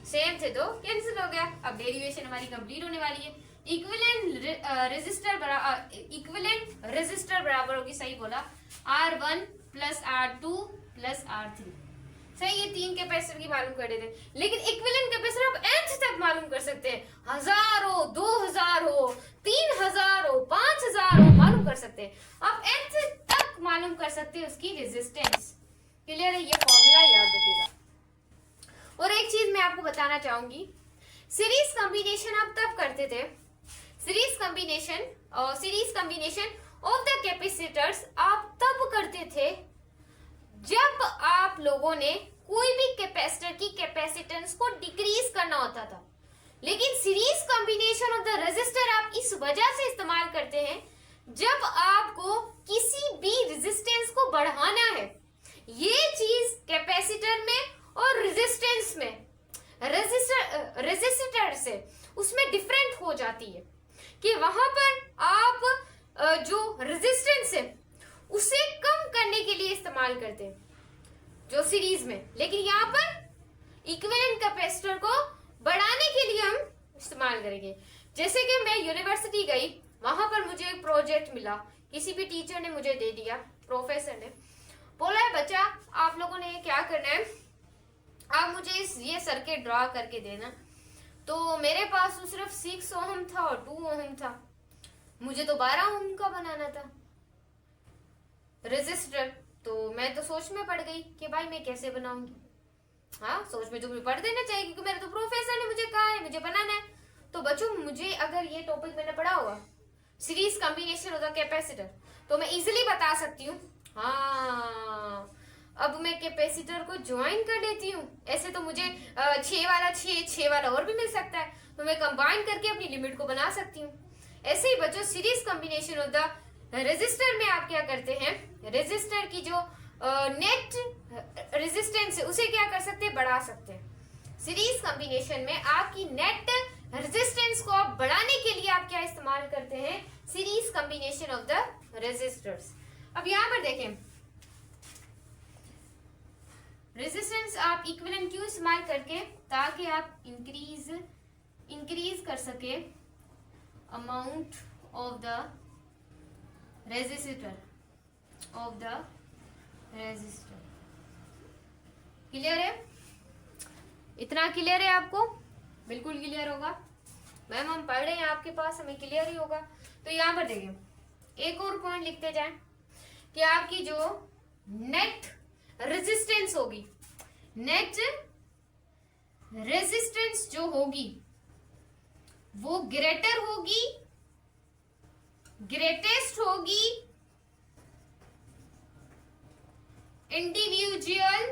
सेम थे तो कैंसिल हो गया। अब डेरिवेशन हमारी कंप्लीट होने वाली है, इक्विवेलेंट रेजिस्टर बराबर होगी, सही बोला, R1 plus R2 plus R3। सही, ये 3 कैपेसिटर की मालूम कर देते हैं, लेकिन इक्विवेलेंट कैपेसिटर आप nth तक मालूम कर सकते हैं, 1000 हो, 2000 हो, 3000 हो, 5000 हो, मालूम कर सकते हैं। आप nth तक मालूम कर सकते हैं उसकी रेजिस्टेंस। क्लियर है? ये फॉर्मूला याद रखिएगा। और एक चीज मैं आपको बताना चाहूंगी, सीरीज कॉम्बिनेशन आप तब करते थे, series combination of the capacitors आप तब करते थे जब आप लोगों ने कोई भी कैपेसिटर की कैपेसिटेंस को डिक्रीज करना होता था। लेकिन series combination of the resistor आप इस वजह से इस्तेमाल करते हैं जब आपको किसी भी रेजिस्टेंस को बढ़ाना है। ये चीज कैपेसिटर में और रेजिस्टेंस में, रेजिस्टर से उसमें डिफरेंट हो जाती है कि वहां पर आप जो रेजिस्टेंस है उसे कम करने के लिए इस्तेमाल करते हैं जो सीरीज में, लेकिन यहाँ पर इक्विवेलेंट कैपेसिटर को बढ़ाने के लिए हम इस्तेमाल करेंगे। जैसे कि मैं यूनिवर्सिटी गई, वहां पर मुझे एक प्रोजेक्ट मिला, किसी भी टीचर ने मुझे दे दिया, प्रोफेसर ने बोला है बच्चा आप लोगों ने क्या करना है, आप मुझे ये सर्किट ड्रॉ करके देना। तो मेरे पास तो सिर्फ 6 ओम था और 2 ओम था, मुझे तो 12 ओम का बनाना था रेजिस्टर। तो मैं तो सोच में पड़ गई कि भाई मैं कैसे बनाऊंगी। हाँ, सोच में तो मुझे पढ़ देना चाहिए क्योंकि मेरे तो प्रोफेसर ने मुझे कहा है मुझे बनाना है। तो बच्चों मुझे अगर ये टॉपिक मैंने पढ़ा हुआ सीरीज कॉम्बिनेशन होता कैपेसिटर, तो मैं इजीली बता सकती हूँ। हाँ, अब मैं कैपेसिटर को ज्वाइन कर लेती हूँ। ऐसे तो मुझे 6 वाला 6 वाला और भी मिल सकता है, तो मैं कंबाइन करके अपनी लिमिट को बना सकती हूँ। ऐसे ही बच्चों series combination of the resistor में आप क्या करते हैं, रेजिस्टर की जो नेट रेजिस्टेंस है उसे क्या कर सकते हैं, बढ़ा सकते हैं। सीरीज कॉम्बिनेशन में आपकी नेट रेजिस्टेंस को आप बढ़ाने के लिए आप क्या इस्तेमाल करते हैं, series combination of the resistors. अब यहां पर देखें, रेजिस्टेंस आप इक्विवेलेंट क्यों इस्तेमाल करके, ताकि आप इंक्रीज कर सके amount of the resistor clear है? इतना क्लियर है आपको? बिल्कुल क्लियर होगा मैम, हम पढ़ रहे हैं आपके पास, हमें क्लियर ही होगा। तो यहां पर देखिए एक और पॉइंट लिखते जाएं कि आपकी जो नेट रेजिस्टेंस होगी, नेट रेजिस्टेंस जो होगी वो ग्रेटेस्ट होगी इंडिविजुअल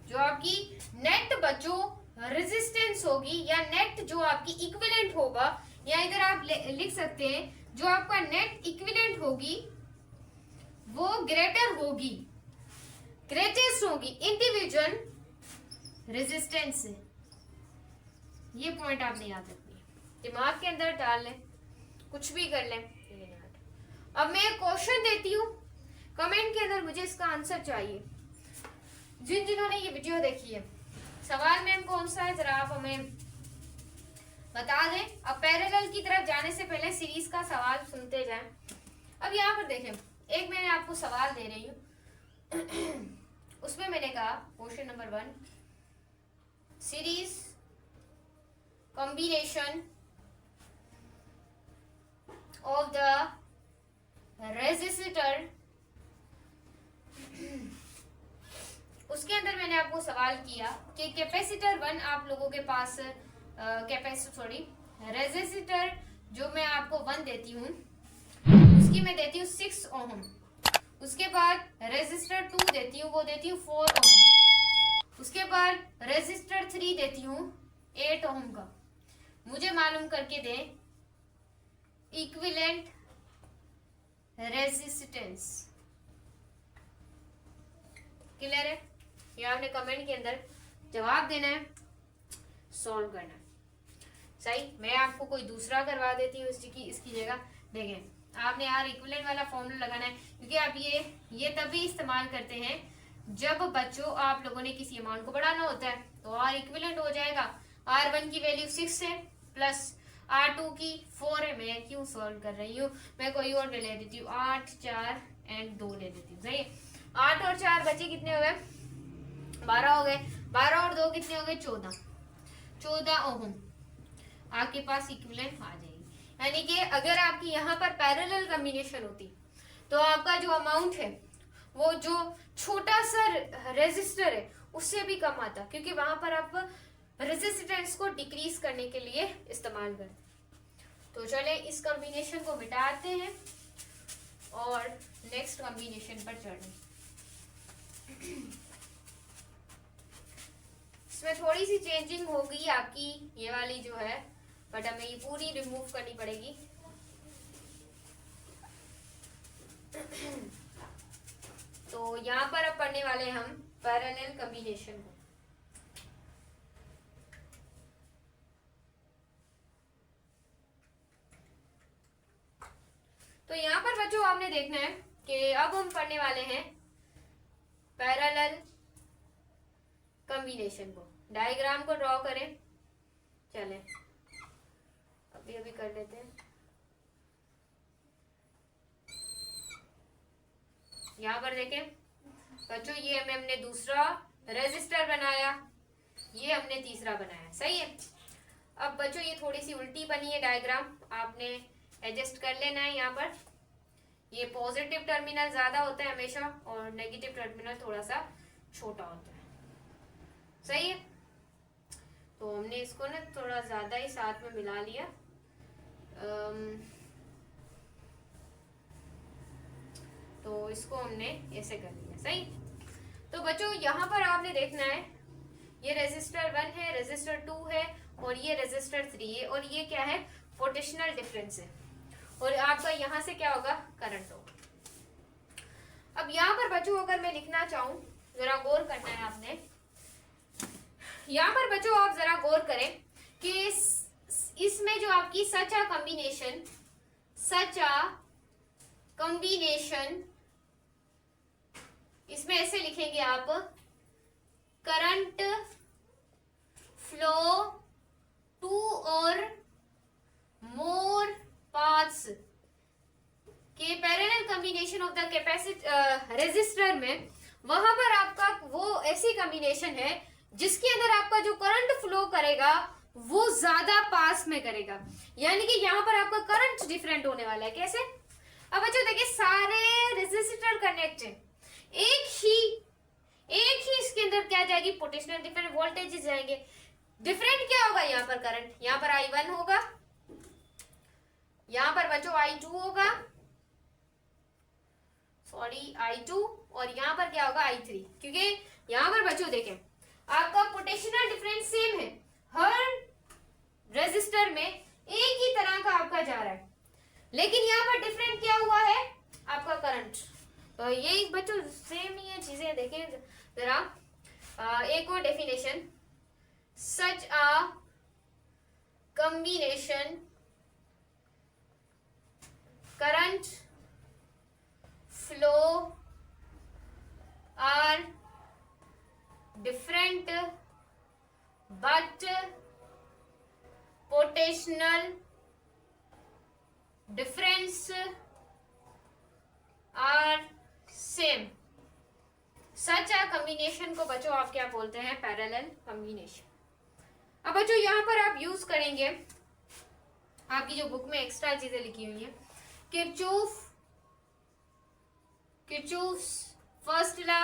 जो आपकी नेट बच्चों रेजिस्टेंस होगी या नेट जो आपकी इक्विवेलेंट होगा, या इधर आप लिख सकते हैं जो आपका नेट इक्विवेलेंट होगी वो ग्रेटेस्ट होगी इंडिविजुअल रेजिस्टेंस से। ये पॉइंट आपने याद रखनी है, दिमाग के अंदर डाल लें, कुछ भी कर लें। अब मैं एक क्वेश्चन देती हूँ, कमेंट के अंदर मुझे इसका आंसर चाहिए। जिन्होंने ये वीडियो देखी है, सवाल मैम कौन सा है जरा आप हमें बता दें। अब पैरेलल की तरफ जाने से पहले सीरीज का सवाल सुनते जाएं। अब यहाँ पर देखें, एक मैंने आपको सवाल दे रही हूँ उसमें मैंने कहा question number 1, series combination of the resistor. उसके अंदर मैंने आपको सवाल किया कि कैपेसिटर 1 आप लोगों के पास रेजिस्टर जो मैं आपको 1 देती हूँ उसकी मैं देती हूँ 6 ओम। उसके बाद रेजिस्टर 2 देती हूँ, वो देती हूँ 4 ओम। उसके बाद रेजिस्टर 3 देती हूँ 8 ओम का। मुझे मालूम करके दें इक्विवेलेंट रेजिस्टेंस। क्लियर है? ये आपने कमेंट के अंदर जवाब देना है, सॉल्व करना है। सही, मैं आपको कोई दूसरा करवा देती हूँ इसकी जगह। देखें, आपने यार इक्विवेलेंट वाला फॉर्मूला लगाना है, क्योंकि आप ये तभी इस्तेमाल करते हैं जब बच्चों आप लोगों ने किसी अमाउंट को बढ़ाना होता है तो R इक्विवेलेंट हो जाएगा, R1 की वैल्यू 6 है प्लस R2 की 4 है। मैं क्यों सॉल्व कर रही हूँ, मैं कोई और ले देती हूँ, 8 4 एंड 2 ले देती हूँ। सही है, 8 और 4 बचे कितने हो गए, 12 हो गए। 12 और 2 कितने हो गए, 14 ओहम आपके पास इक्विवेलेंट आ जाएगी। यानी कि अगर आपकी यहाँ पर पैरेलल कॉम्बिनेशन होती तो आपका जो अमाउंट है वो जो छोटा सा रेजिस्टर है उससे भी कम आता, क्योंकि वहां पर आप रेजिस्टेंस को डिक्रीज करने के लिए इस्तेमाल करते। तो चले इस कॉम्बिनेशन को मिटाते हैं और नेक्स्ट कॉम्बिनेशन पर चढ़े। इसमें थोड़ी सी चेंजिंग होगी आपकी, ये वाली जो है, बट हमें ये पूरी रिमूव करनी पड़ेगी। तो यहाँ पर अब पढ़ने वाले हम पैरेलल कॉम्बिनेशन को। तो यहाँ पर बच्चों आपने देखना है कि अब हम पढ़ने वाले हैं पैरेलल कॉम्बिनेशन को। डायग्राम को ड्रॉ करें, चलें अभी कर लेते हैं। यहाँ पर देखें बच्चों, ये हमने दूसरा रेजिस्टर बनाया, ये हमने तीसरा बनाया। सही है, अब बच्चों ये थोड़ी सी उल्टी बनी है डायग्राम, आपने एडजस्ट कर लेना है। यहाँ पर ये पॉजिटिव टर्मिनल ज्यादा होता है हमेशा और नेगेटिव टर्मिनल थोड़ा सा छोटा होता है। सही है, तो हमने इसको ना थोड़ा ज्यादा ही साथ में मिला लिया। तो इसको हमने ऐसे कर लिया। सही, तो बच्चों यहाँ पर आपने देखना है, ये रेजिस्टर 1 है, रेजिस्टर 2 है और ये रेजिस्टर 3 है, और ये क्या है, पोटेंशियल डिफरेंस है, और आपका यहाँ से क्या होगा, करंट होगा। अब यहाँ पर बच्चों अगर मैं लिखना चाहूं, जरा गौर करना है आपने, यहाँ पर बच्चों आप जरा गौर करें कि इसमें जो आपकी सच अ कॉम्बिनेशन, इसमें ऐसे लिखेंगे आप, current flow two or more paths के parallel combination of the capacitor resistor में, वहां पर आपका वो ऐसी कॉम्बिनेशन है जिसके अंदर आपका जो करंट फ्लो करेगा वो ज्यादा पास में करेगा, यानी कि यहाँ पर आपका करंट डिफरेंट होने वाला है। कैसे, अब बच्चों देखिए सारे रेजिस्टर कनेक्ट है, एक ही इसके अंदर क्या जाएगी, पोटेंशियल डिफरेंट वोल्टेजेस जाएंगे। डिफरेंट क्या होगा, यहाँ पर करंट, यहाँ पर I1 होगा, यहाँ पर बच्चों I2 होगा, सॉरी I2, और यहाँ पर क्या होगा I3, क्योंकि यहाँ पर बच्चों देखें आपका पोटेंशियल डिफरेंस सेम है, हर रेजिस्टर में एक ही तरह का आपका जा रहा है, लेकिन यहाँ पर डिफरेंट क्या हुआ है, आपका करंट। तो यही बच्चों सेम ही है चीजें। देखें जरा एक और definition, such a combination current flow are different but potential difference are same. Such a combination को बच्चों आप क्या बोलते हैं, पैरेलल कॉम्बिनेशन। अब बच्चों यहाँ पर आप यूज करेंगे, आपकी जो बुक में एक्स्ट्रा चीजें लिखी हुई है, Kirchhoff's first law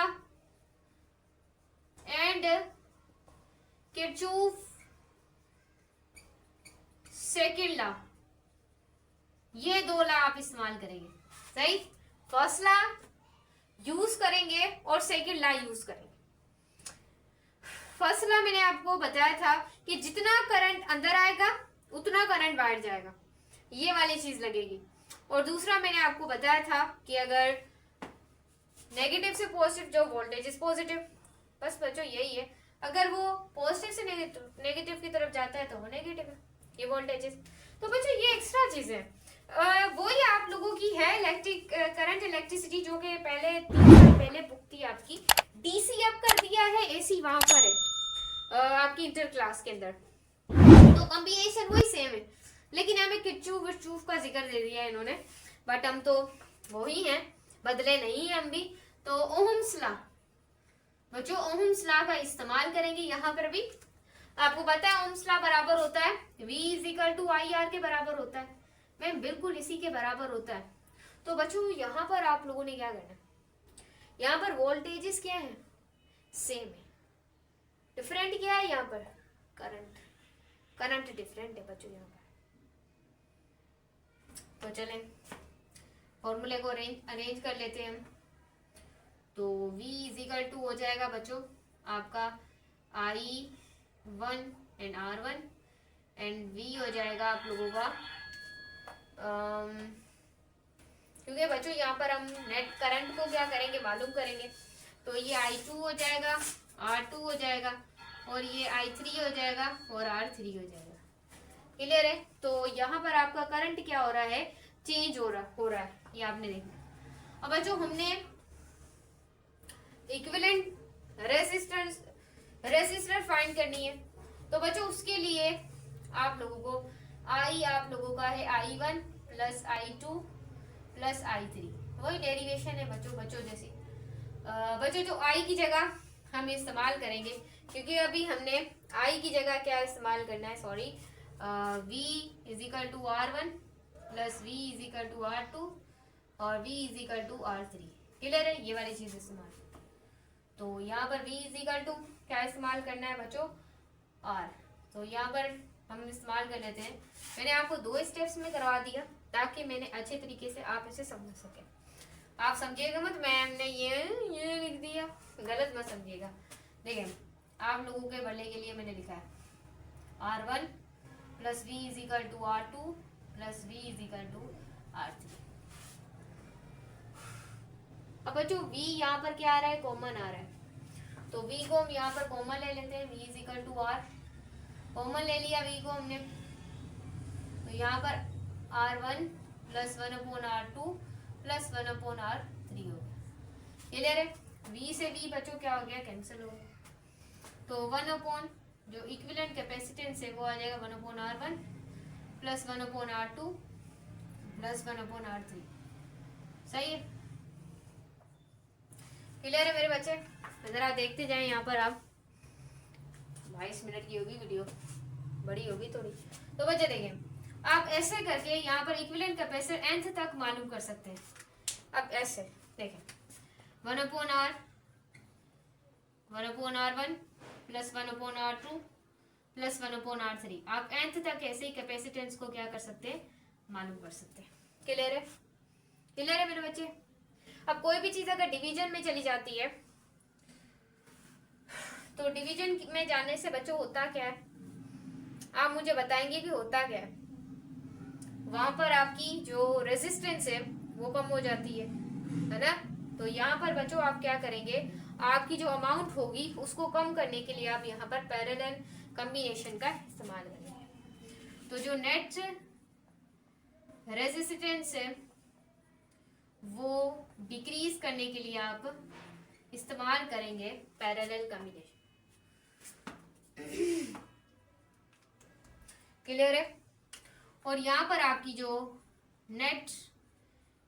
and Kirchhoff second law, ये दो लॉ आप इस्तेमाल करेंगे। सही, फर्स्ट लॉ यूज करेंगे और सेकंड लॉ यूज करेंगे। फर्स्ट लॉ मैंने आपको बताया था कि जितना करंट अंदर आएगा उतना करंट बाहर जाएगा, ये वाली चीज लगेगी। और दूसरा मैंने आपको बताया था कि अगर नेगेटिव से पॉजिटिव जो वोल्टेज इज पॉजिटिव, बस बच्चों यही है, अगर वो पॉजिटिव से नेगेटिव की तरफ जाता है तो वो नेगेटिव है, ये वोल्टेजेस। तो बच्चों ये एक्स्ट्रा चीज है, वो ये आप लोगों की है इलेक्ट्रिक करंट इलेक्ट्रिसिटी, जो कि पहले 3 साल पहले बुक थी आपकी DC अब कर दिया है, AC वहां पर है आपकी इंटर क्लास के अंदर, तो कॉम्बिनेशन वही सेम है, लेकिन हमें किच्चू विच्चू का जिक्र दे दिया है इन्होंने, बट हम तो वही हैं, बदले नहीं है हम भी। तो ओहम्स लॉ बच्चों, ओहम्स लॉ का इस्तेमाल करेंगे यहाँ पर भी। आपको पता है ओहम्स लॉ बराबर होता है V = IR के बराबर होता है, मैम बिल्कुल इसी के बराबर होता है। तो बच्चों यहाँ पर आप लोगों ने क्या करना है, यहाँ पर वोल्टेजेस क्या है, सेम है, डिफरेंट क्या है यहाँ पर, करंट डिफरेंट है बच्चों यहाँ पर। तो चलें फॉर्मूले को अरेंज कर लेते हैं हम। तो V = हो जाएगा बच्चों आपका I1 and R1 and V हो जाएगा आप लोगों का क्योंकि बच्चों यहाँ पर हम नेट करंट को क्या करेंगे, मालूम करेंगे, तो ये I2 हो जाएगा, R2 हो जाएगा और ये I3 हो जाएगा और R3 हो जाएगा। क्लियर है? तो यहाँ पर आपका करंट क्या हो रहा है, चेंज हो रहा है, ये आपने देखना। अब बच्चों हमने इक्विवेलेंट रेजिस्टर फाइंड करनी है, तो बच्चों उसके लिए आप लोगों को आप लोगों का है I1 + I2 + I3, वही डेरिवेशन है बच्चों जैसी। बच्चों जो I की जगह हम इस्तेमाल करेंगे, क्योंकि अभी हमने I की जगह क्या इस्तेमाल करना है, sorry, V = R1 + V = R2 और V = R3। क्लियर है? ये वाली चीज इस्तेमाल। तो यहाँ पर V = क्या इस्तेमाल करना है बच्चों, R। तो यहाँ पर हम इस्तेमाल कर लेते हैं, मैंने आपको 2 स्टेप्स में करवा दिया ताकि मैंने अच्छे तरीके से आप इसे समझ सके। आप समझिएगा मत, मैंने ये लिख दिया, गलत मत समझिएगा। देखिए आप लोगों के भले के लिए मैंने लिखा है R1 + V = R2 + V = R3। अब बच्चों V यहाँ पर क्या आ रहा है, कॉमन आ रहा है, तो V को हम यहाँ पर कॉमन ले लेते हैं, V = R, कॉमन ले लिया V को हमने, तो यहाँ पर R1 + 1/R2 + 1/R3 हो गया। क्लियर है? V से V बच्चों क्या हो गया, कैंसिल हो गया, तो 1 जो इक्विवेलेंट कैपेसिटेंस है वो आ जाएगा 1/R1 + 1/R2 + 1/R3। सही है? क्लियर है मेरे बच्चे? जरा देखते जाएं, यहाँ पर आप 22 मिनट की होगी वीडियो, बड़ी होगी थोड़ी। तो बच्चे देखें, आप ऐसे करके यहाँ पर इक्विवेलेंट कैपेसिटर nth तक मालूम कर सकते हैं। अब ऐसे देखें 1/R 1/R1 + 1/R2 + 1/R3, आप nth तक ऐसे ही कैपेसिटेंस को क्या कर सकते हैं, मालूम कर सकते हैं। क्लियर है? क्लियर है मेरे बच्चे? अब कोई भी चीज अगर डिवीजन में चली जाती है, तो डिवीजन में जाने से बच्चों होता क्या है, आप मुझे बताएंगे कि होता क्या है। वहां पर आपकी जो रेजिस्टेंस है वो कम हो जाती है ना। तो यहाँ पर बच्चों आप क्या करेंगे, आपकी जो अमाउंट होगी उसको कम करने के लिए आप यहाँ पर पैरेलल कॉम्बिनेशन का इस्तेमाल करेंगे। तो जो नेट रेजिस्टेंस है वो डिक्रीज करने के लिए आप इस्तेमाल करेंगे पैरेलल कॉम्बिनेशन। क्लियर है? और यहाँ पर आपकी जो नेट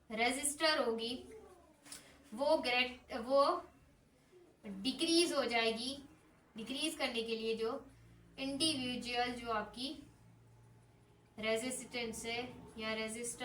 रेजिस्टर होगी वो डिक्रीज हो जाएगी। डिक्रीज करने के लिए जो इंडिविजुअल जो आपकी रेजिस्टेंस है या रेजिस्टर